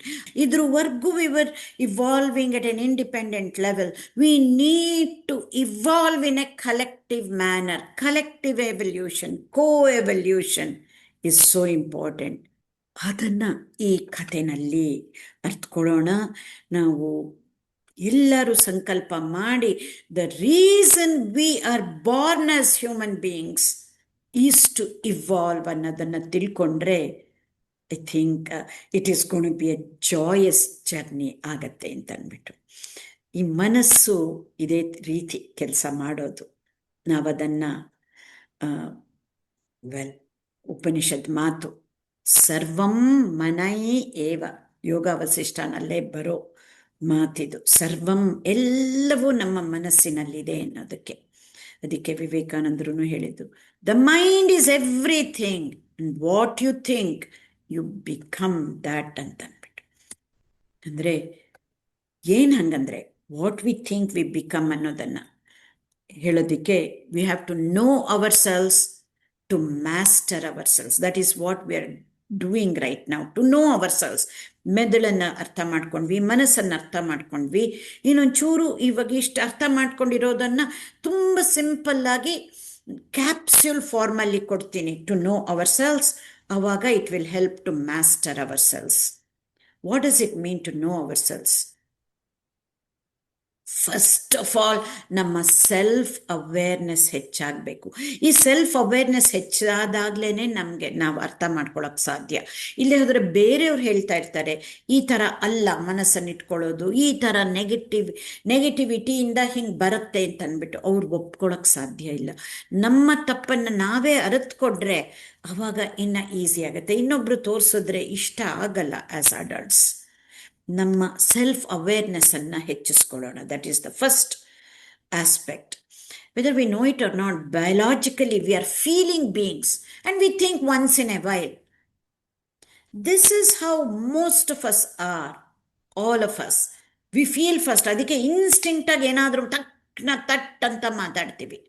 Idruvargu we were evolving at an independent level. We need to evolve in a collective manner. Collective evolution, co-evolution is so important. ಅದನ್ನು ಈ ಕಥೆನಲ್ಲಿ ಅರ್ಥಕೊಳ್ಳೋಣ. ನಾವು ಎಲ್ಲರೂ ಸಂಕಲ್ಪ ಮಾಡಿ, the reason we are born as human beings is to evolve ಅನ್ನೋದನ್ನು ತಿಳ್ಕೊಂಡ್ರೆ, I think it is gonna be a joyous journey ಆಗತ್ತೆ ಅಂತ ಅಂದ್ಬಿಟ್ಟು. ಈ ಮನಸ್ಸು ಇದೇ ರೀತಿ ಕೆಲಸ ಮಾಡೋದು. ನಾವು ಅದನ್ನು ಉಪನಿಷತ್ ಮಾತು ಸರ್ವಂ ಮನೈ ಏವ, ಯೋಗ ವಸಿಷ್ಠನಲ್ಲೇ ಬರೋ ಮಾತಿದು. ಸರ್ವಂ ಎಲ್ಲವೂ ನಮ್ಮ ಮನಸ್ಸಿನಲ್ಲಿದೆ ಅನ್ನೋದಕ್ಕೆ. ಅದಕ್ಕೆ ವಿವೇಕಾನಂದರು ಹೇಳಿದ್ದು, the mind is everything and what you think you become that ಅಂತ ಅಂದ್ಬಿಟ್ಟು. ಅಂದರೆ ಏನು ಹಂಗಂದರೆ, what we think we become ಅನ್ನೋದನ್ನು ಹೇಳೋದಕ್ಕೆ we have to know ourselves to master ourselves. That is what we are doing right now, to know ourselves. ಮೆದುಳನ್ನು ಅರ್ಥ ಮಾಡ್ಕೊಂಡ್ವಿ, ಮನಸ್ಸನ್ನು ಅರ್ಥ ಮಾಡ್ಕೊಂಡ್ವಿ. ಇನ್ನೊಂಚೂರು ಇವಾಗ ಇಷ್ಟು ಅರ್ಥ ಮಾಡ್ಕೊಂಡಿರೋದನ್ನು ತುಂಬ ಸಿಂಪಲ್ಲಾಗಿ ಕ್ಯಾಪ್ಸ್ಯೂಲ್ ಫಾರ್ಮಲ್ಲಿ ಕೊಡ್ತೀನಿ, ಟು ನೋ ಅವರ್ ಸೆಲ್ಸ್. ಆವಾಗ it will help to master ourselves. What does it mean to know ourselves? First of all ನಮ್ಮ ಸೆಲ್ಫ್ ಅವೇರ್ನೆಸ್ ಹೆಚ್ಚಾಗಬೇಕು. ಈ ಸೆಲ್ಫ್ ಅವೇರ್ನೆಸ್ ಹೆಚ್ಚಾದಾಗಲೇ ನಾವು ಅರ್ಥ ಮಾಡ್ಕೊಳ್ಳೋಕೆ ಸಾಧ್ಯ. ಇಲ್ಲೇ ಹೋದರೆ ಬೇರೆಯವ್ರು ಹೇಳ್ತಾ ಇರ್ತಾರೆ, ಈ ಥರ ಅಲ್ಲ ಮನಸ್ಸನ್ನು ಇಟ್ಕೊಳ್ಳೋದು, ಈ ಥರ ನೆಗೆಟಿವಿಟಿಯಿಂದ ಹಿಂಗೆ ಬರುತ್ತೆ ಅಂತ ಅಂದ್ಬಿಟ್ಟು ಅವ್ರಿಗೆ ಒಪ್ಕೊಳ್ಳೋಕೆ ಸಾಧ್ಯ ಇಲ್ಲ. ನಮ್ಮ ತಪ್ಪನ್ನು ನಾವೇ ಅರಿತುಕೊಂಡ್ರೆ ಆವಾಗ ಇನ್ನು ಈಸಿ ಆಗುತ್ತೆ. ಇನ್ನೊಬ್ಬರು ತೋರಿಸಿದ್ರೆ ಇಷ್ಟ ಆಗಲ್ಲ. ಆ್ಯಸ್ ಅಡಲ್ಟ್ಸ್ ನಮ್ಮ ಸೆಲ್ಫ್ ಅವೇರ್ನೆಸ್ಸನ್ನು ಹೆಚ್ಚಿಸ್ಕೊಳ್ಳೋಣ. That is the first aspect. Whether we know it or not, biologically we are feeling beings and we think once in a while. This is how most of us are, all of us. We feel first. ಅದಕ್ಕೆ ಇನ್ಸ್ಟಿಂಕ್ಟಾಗಿ ಏನಾದರೂ ತಟ್ ಅಂತ ಮಾತಾಡ್ತೀವಿ.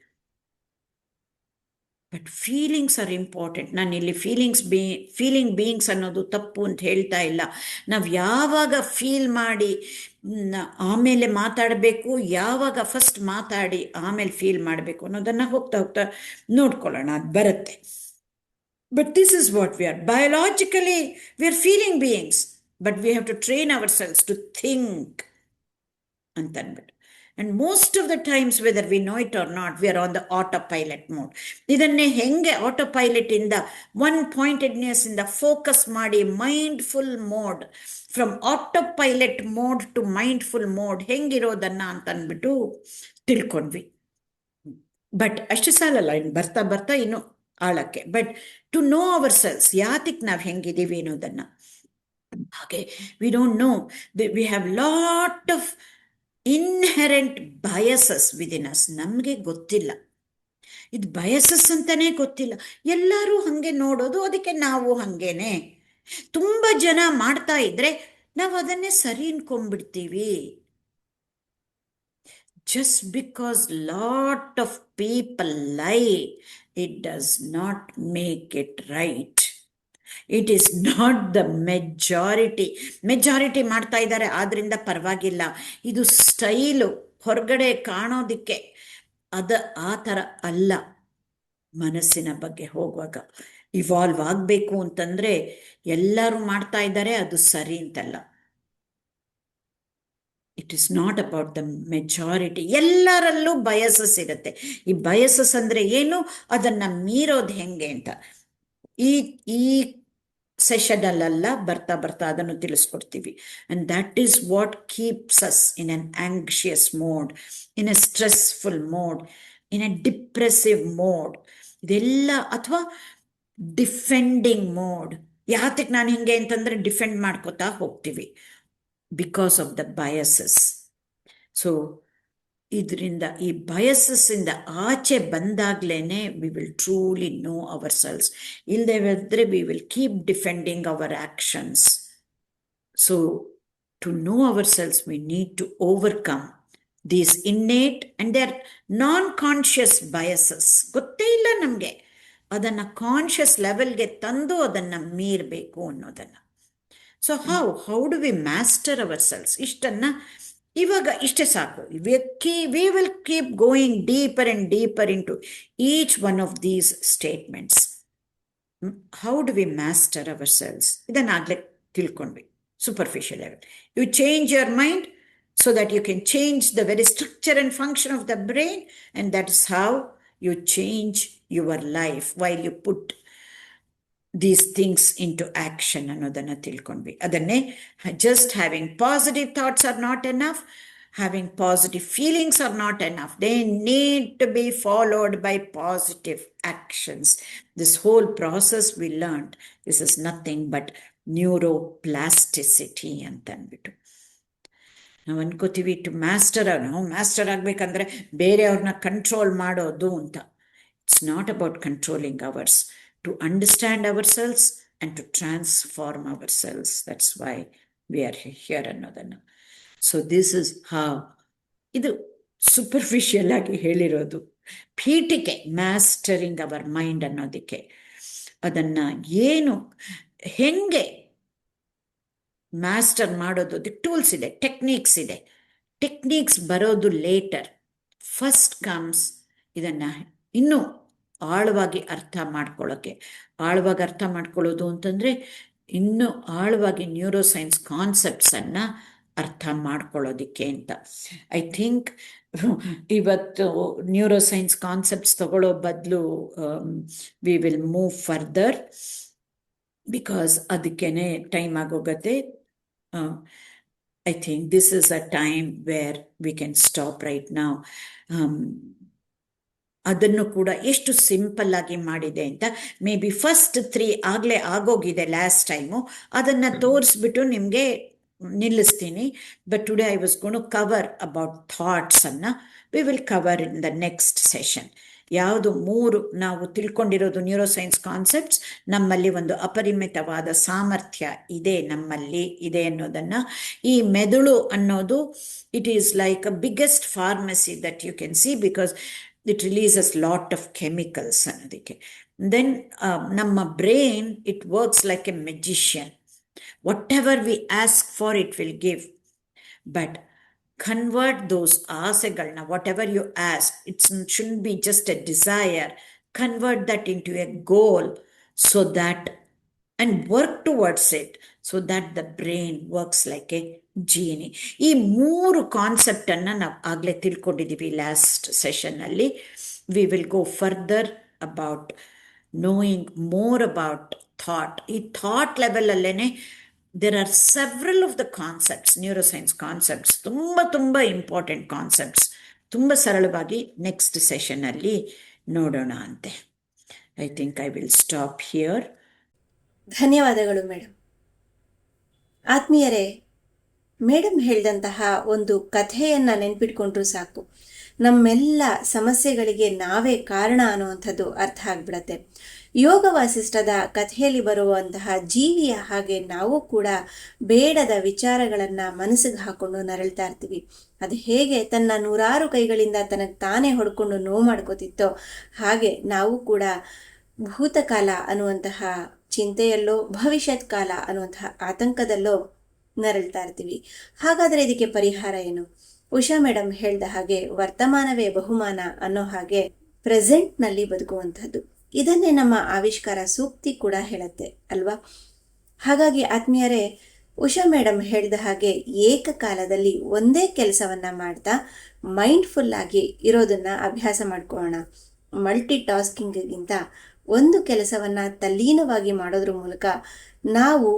But feelings are important. ನಾನು ಇಲ್ಲಿ feeling beings ಅನ್ನೋದು ತಪ್ಪು ಅಂತ ಹೇಳ್ತಾ ಇಲ್ಲ. ನಾವು ಯಾವಾಗ ಫೀಲ್ ಮಾಡಿ ಆಮೇಲೆ ಮಾತಾಡಬೇಕು, ಯಾವಾಗ ಫಸ್ಟ್ ಮಾತಾಡಿ ಆಮೇಲೆ ಫೀಲ್ ಮಾಡಬೇಕು ಅನ್ನೋದನ್ನು ಹೋಗ್ತಾ ಹೋಗ್ತಾ ನೋಡ್ಕೊಳ್ಳೋಣ, ಅದು ಬರುತ್ತೆ. But this is what we are. Biologically we are feeling beings, but we have to train ourselves to think ಅಂತ ಅಂದ್ಬಿಟ್ಟು. And most of the times, whether we know it or not, we are on the autopilot mode. ಇದನ್ನೇ ಹೆಂಗೆ autopilot ಇಂದ one pointedness ಇಂದ focus ಮಾಡಿ mindful mode, from autopilot mode to mindful mode ಹೆಂಗಿರೋದನ್ನ ಅಂತ ಅಂದ್ಬಿಟ್ಟು ತಿಳ್ಕೊಂಡ್ವಿ. ಬಟ್ ಅಷ್ಟು ಸಾಲಲ್ಲ, ಇನ್ನು ಬರ್ತಾ ಬರ್ತಾ ಇನ್ನು ಆಳಕ್ಕೆ. But to know ourselves, ಯಾತಕ್ಕೆ ನಾವು ಹೆಂಗಿದ್ದೀವಿ ಅನ್ನೋದನ್ನು. ಹಾಗೆ we don't know, we have lot of inherent biases within us. ನಮಗೆ ಗೊತ್ತಿಲ್ಲ, ಇದು ಬಯಸಸ್ ಅಂತಾನೆ ಗೊತ್ತಿಲ್ಲ. ಎಲ್ಲರೂ ಹಾಗೆ ನೋಡೋದು, ಅದಕ್ಕೆ ನಾವು ಹಾಗೇನೆ. ತುಂಬ ಜನ ಮಾಡ್ತಾ ಇದ್ರೆ ನಾವು ಅದನ್ನೇ ಸರಿ ಅನ್ಕೊಂಡ್ಬಿಡ್ತೀವಿ. Just because lot of people lie, it does not make it right. It is not the majority. Majority ಮಾಡ್ತಾ ಇದ್ದಾರೆ, ಆದ್ರಿಂದ ಪರವಾಗಿಲ್ಲ. ಇದು ಸ್ಟೈಲು, ಹೊರಗಡೆ ಕಾಣೋದಿಕ್ಕೆ. ಆ ಥರ ಅಲ್ಲ. ಮನಸ್ಸಿನ ಬಗ್ಗೆ ಹೋಗುವಾಗ ಇವಾಲ್ವ್ ಆಗಬೇಕು ಅಂತಂದರೆ ಎಲ್ಲರೂ ಮಾಡ್ತಾ ಇದ್ದಾರೆ, ಅದು ಸರಿ ಅಂತಲ್ಲ. It is not about the majority. ಎಲ್ಲರಲ್ಲೂ ಬಯಸಸ್ ಇರುತ್ತೆ. ಈ ಬಯಸಸ್ ಅಂದರೆ ಏನು, ಅದನ್ನು ಮೀರೋದು ಹೆಂಗೆ ಅಂತ ಈ ಸೆಷನಲ್ಲೆಲ್ಲ ಬರ್ತಾ ಅದನ್ನು ತಿಳಿಸ್ಕೊಡ್ತೀವಿ. And that is what keeps us in an anxious mode, in a stressful mode, in a depressive mode, ಇದೆಲ್ಲ. ಅಥವಾ ಡಿಫೆಂಡಿಂಗ್ ಮೋಡ್. ಯಾತಕ್ಕೆ ನಾನು ಹಿಂಗೆ ಅಂತಂದರೆ ಡಿಫೆಂಡ್ ಮಾಡ್ಕೋತಾ ಹೋಗ್ತೀವಿ, because of the biases. So ಇದರಿಂದ, ಈ ಬಯಸಸ್ಸಿಂದ ಆಚೆ ಬಂದಾಗ್ಲೇ we will truly know ourselves. ಇಲ್ಲದೆ ಹೋದರೆ we will keep defending our actions. So to know ourselves we need to overcome these innate and they are non conscious biases. ಗೊತ್ತೇ ಇಲ್ಲ ನಮಗೆ, ಅದನ್ನು ಕಾನ್ಷಿಯಸ್ ಲೆವೆಲ್ಗೆ ತಂದು ಅದನ್ನು ಮೀರಬೇಕು ಅನ್ನೋದನ್ನು. So how do we master ourselves? ಇಷ್ಟನ್ನು ಇವಾಗ ಇಷ್ಟೇ ಸಾಕು. We will keep going deeper and deeper into each one of these statements. How do we master ourselves? ಇದನ್ನಾಗಲೇ ತಿಳ್ಕೊಂಡ್ವಿ, superficial level. You change your mind so that you can change the very structure and function of the brain, and that is how you change your life while you put these things into action. ಅನ್ನೋದನ್ನು ತಿಳ್ಕೊಂಡ್ವಿ. ಅದನ್ನೇ just having positive thoughts are not enough, having positive feelings are not enough. They need to be followed by positive actions. This whole process we learned, this is nothing but neuroplasticity ಅಂತ ಅಂದ್ಬಿಟ್ಟು ನಾವು ಅನ್ಕೋತೀವಿ. To master, ನಾವು master ಆಗಬೇಕಂದ್ರೆ ಬೇರೆಯವ್ರನ್ನ control ಮಾಡೋದು ಅಂತ. It's not about controlling others, to understand ourselves and to transform ourselves. That's why we are here ಅನ್ನೋದನ್ನು. So this is how. ಇದು ಸೂಪರ್ಫಿಷಿಯಲ್ ಆಗಿ ಹೇಳಿರೋದು, ಪೀಠಿಕೆ, ಮಾಸ್ಟರಿಂಗ್ ಅವರ್ ಮೈಂಡ್ ಅನ್ನೋದಕ್ಕೆ. ಅದನ್ನು ಏನು, ಹೆಂಗೆ ಮಾಸ್ಟರ್ ಮಾಡೋದು, ಅದಕ್ಕೆ ಟೂಲ್ಸ್ ಇದೆ, ಟೆಕ್ನಿಕ್ಸ್ ಇದೆ. ಟೆಕ್ನಿಕ್ಸ್ ಬರೋದು ಲೇಟರ್. ಫಸ್ಟ್ ಕಮ್ಸ್ ಇದನ್ನು ಇನ್ನೂ ಆಳವಾಗಿ ಅರ್ಥ ಮಾಡ್ಕೊಳ್ಳೋಕ್ಕೆ. ಆಳವಾಗಿ ಅರ್ಥ ಮಾಡ್ಕೊಳ್ಳೋದು ಅಂತಂದರೆ ಇನ್ನೂ ಆಳವಾಗಿ ನ್ಯೂರೋಸೈನ್ಸ್ ಕಾನ್ಸೆಪ್ಟ್ಸನ್ನು ಅರ್ಥ ಮಾಡ್ಕೊಳ್ಳೋದಕ್ಕೆ ಅಂತ. ಐ ಥಿಂಕ್ ಇವತ್ತು ನ್ಯೂರೋಸೈನ್ಸ್ ಕಾನ್ಸೆಪ್ಟ್ಸ್ ತಗೊಳ್ಳೋ ಬದಲು we will move further, because ಅದಕ್ಕೇ time ಆಗೋಗತ್ತೆ. I think this is a time where we can stop right now. ಅದನ್ನು ಕೂಡ ಎಷ್ಟು ಸಿಂಪಲ್ ಆಗಿ ಮಾಡಿದೆ ಅಂತ. ಮೇ ಬಿ ಫಸ್ಟ್ 3 ಆಗಲೇ ಆಗೋಗಿದೆ ಲಾಸ್ಟ್ ಟೈಮು, ಅದನ್ನು ತೋರಿಸ್ಬಿಟ್ಟು ನಿಮಗೆ ನಿಲ್ಲಿಸ್ತೀನಿ. But today I was gonna cover about ಥಾಟ್ಸನ್ನು. We will cover in the next session. ಯಾವುದು 3 ನಾವು ತಿಳ್ಕೊಂಡಿರೋದು ನ್ಯೂರೋಸೈನ್ಸ್ ಕಾನ್ಸೆಪ್ಟ್ಸ್, ನಮ್ಮಲ್ಲಿ ಒಂದು ಅಪರಿಮಿತವಾದ ಸಾಮರ್ಥ್ಯ ನಮ್ಮಲ್ಲಿ ಇದೆ ಅನ್ನೋದನ್ನು. ಈ ಮೆದುಳು ಅನ್ನೋದು it is like a biggest pharmacy that you can see, because it releases lot of chemicals ಅನ್ನೋದಕ್ಕೆ. ದೆನ್ ನಮ್ಮ brain it works like a magician. Whatever we ask for it will give. But convert those ಆಸೆಗಳನ್ನ, whatever you ask, it shouldn't be just a desire. Convert that into a goal, so that, and work towards it, so that the brain works like a genie. ಈ 3 ಕಾನ್ಸೆಪ್ಟನ್ನು ನಾವು ಆಗಲೇ ತಿಳ್ಕೊಂಡಿದ್ದೀವಿ last ಸೆಷನ್ನಲ್ಲಿ. We will go further about knowing more about thought. ಈ thought ಲೆವೆಲಲ್ಲೇ there are several of the concepts, neuroscience concepts, ತುಂಬ important concepts. ತುಂಬ ಸರಳವಾಗಿ ನೆಕ್ಸ್ಟ್ ಸೆಷನಲ್ಲಿ ನೋಡೋಣ ಅಂತೆ. I think I will stop here. ಧನ್ಯವಾದಗಳು ಮೇಡಮ್. ಆತ್ಮೀಯರೇ, ಮೇಡಮ್ ಹೇಳಿದಂತಹ ಒಂದು ಕಥೆಯನ್ನು ನೆನ್ಪಿಟ್ಕೊಂಡ್ರೂ ಸಾಕು, ನಮ್ಮೆಲ್ಲ ಸಮಸ್ಯೆಗಳಿಗೆ ನಾವೇ ಕಾರಣ ಅನ್ನುವಂಥದ್ದು ಅರ್ಥ ಆಗ್ಬಿಡತ್ತೆ. ಯೋಗ ವಾಸಿಷ್ಠದ ಕಥೆಯಲ್ಲಿ ಬರುವಂತಹ ಜೀವಿಯ ಹಾಗೆ ನಾವು ಕೂಡ ಬೇಡದ ವಿಚಾರಗಳನ್ನು ಮನಸ್ಸಿಗೆ ಹಾಕೊಂಡು ನರಳ್ತಾ ಇರ್ತೀವಿ. ಅದು ಹೇಗೆ ತನ್ನ 100 ಕೈಗಳಿಂದ ತನಗೆ ತಾನೇ ಹೊಡ್ಕೊಂಡು ನೋವು ಮಾಡ್ಕೋತಿತ್ತೋ ಹಾಗೆ ನಾವು ಕೂಡ ಭೂತಕಾಲ ಅನ್ನುವಂತಹ ಚಿಂತೆಯಲ್ಲೋ ಭವಿಷ್ಯತ್ ಕಾಲ ಅನ್ನುವಂತಹ ಆತಂಕದಲ್ಲೋ ನರಳ್ತಾ ಇರ್ತೀವಿ. ಹಾಗಾದರೆ ಇದಕ್ಕೆ ಪರಿಹಾರ ಏನು? ಉಷಾ ಮೇಡಮ್ ಹೇಳ್ದ ಹಾಗೆ ವರ್ತಮಾನವೇ ಬಹುಮಾನ ಅನ್ನೋ ಹಾಗೆ ಪ್ರೆಸೆಂಟ್ನಲ್ಲಿ ಬದುಕುವಂಥದ್ದು. ಇದನ್ನೇ ನಮ್ಮ ಆವಿಷ್ಕಾರ ಸೂಕ್ತಿ ಕೂಡ ಹೇಳುತ್ತೆ ಅಲ್ವಾ? ಹಾಗಾಗಿ ಆತ್ಮೀಯರೇ, ಉಷಾ ಮೇಡಮ್ ಹೇಳಿದ ಹಾಗೆ ಏಕಕಾಲದಲ್ಲಿ ಒಂದೇ ಕೆಲಸವನ್ನು ಮಾಡ್ತಾ ಮೈಂಡ್ಫುಲ್ ಆಗಿ ಇರೋದನ್ನು ಅಭ್ಯಾಸ ಮಾಡ್ಕೊಳ್ಳೋಣ. ಮಲ್ಟಿ ಟಾಸ್ಕಿಂಗಿಗಿಂತ ಒಂದು ಕೆಲಸವನ್ನು ತಲ್ಲೀನವಾಗಿ ಮಾಡೋದ್ರ ಮೂಲಕ ನಾವು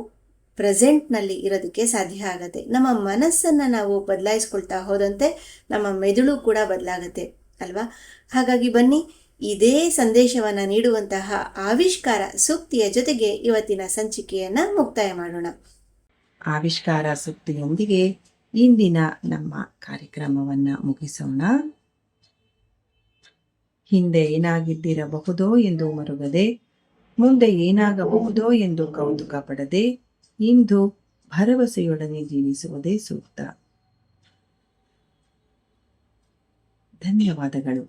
ಪ್ರೆಸೆಂಟ್ನಲ್ಲಿ ಇರೋದಕ್ಕೆ ಸಾಧ್ಯ ಆಗುತ್ತೆ. ನಮ್ಮ ಮನಸ್ಸನ್ನು ನಾವು ಬದಲಾಯಿಸ್ಕೊಳ್ತಾ ಹೋದಂತೆ ನಮ್ಮ ಮೆದುಳು ಕೂಡ ಬದಲಾಗುತ್ತೆ ಅಲ್ವಾ? ಹಾಗಾಗಿ ಬನ್ನಿ, ಇದೇ ಸಂದೇಶವನ್ನು ನೀಡುವಂತಹ ಆವಿಷ್ಕಾರ ಸೂಕ್ತಿಯ ಜೊತೆಗೆ ಇವತ್ತಿನ ಸಂಚಿಕೆಯನ್ನು ಮುಕ್ತಾಯ ಮಾಡೋಣ. ಆವಿಷ್ಕಾರ ಸೂಕ್ತಿಯೊಂದಿಗೆ ಇಂದಿನ ನಮ್ಮ ಕಾರ್ಯಕ್ರಮವನ್ನು ಮುಗಿಸೋಣ. ಹಿಂದೆ ಏನಾಗಿದ್ದಿರಬಹುದೋ ಎಂದು ಮರುಗದೆ, ಮುಂದೆ ಏನಾಗಬಹುದೋ ಎಂದು ಕೌತುಕ ಪಡದೆ, ಇಂದು ಭರವಸೆಯೊಡನೆ ಜೀವಿಸುವುದೇ ಸೂಕ್ತ. ಧನ್ಯವಾದಗಳು.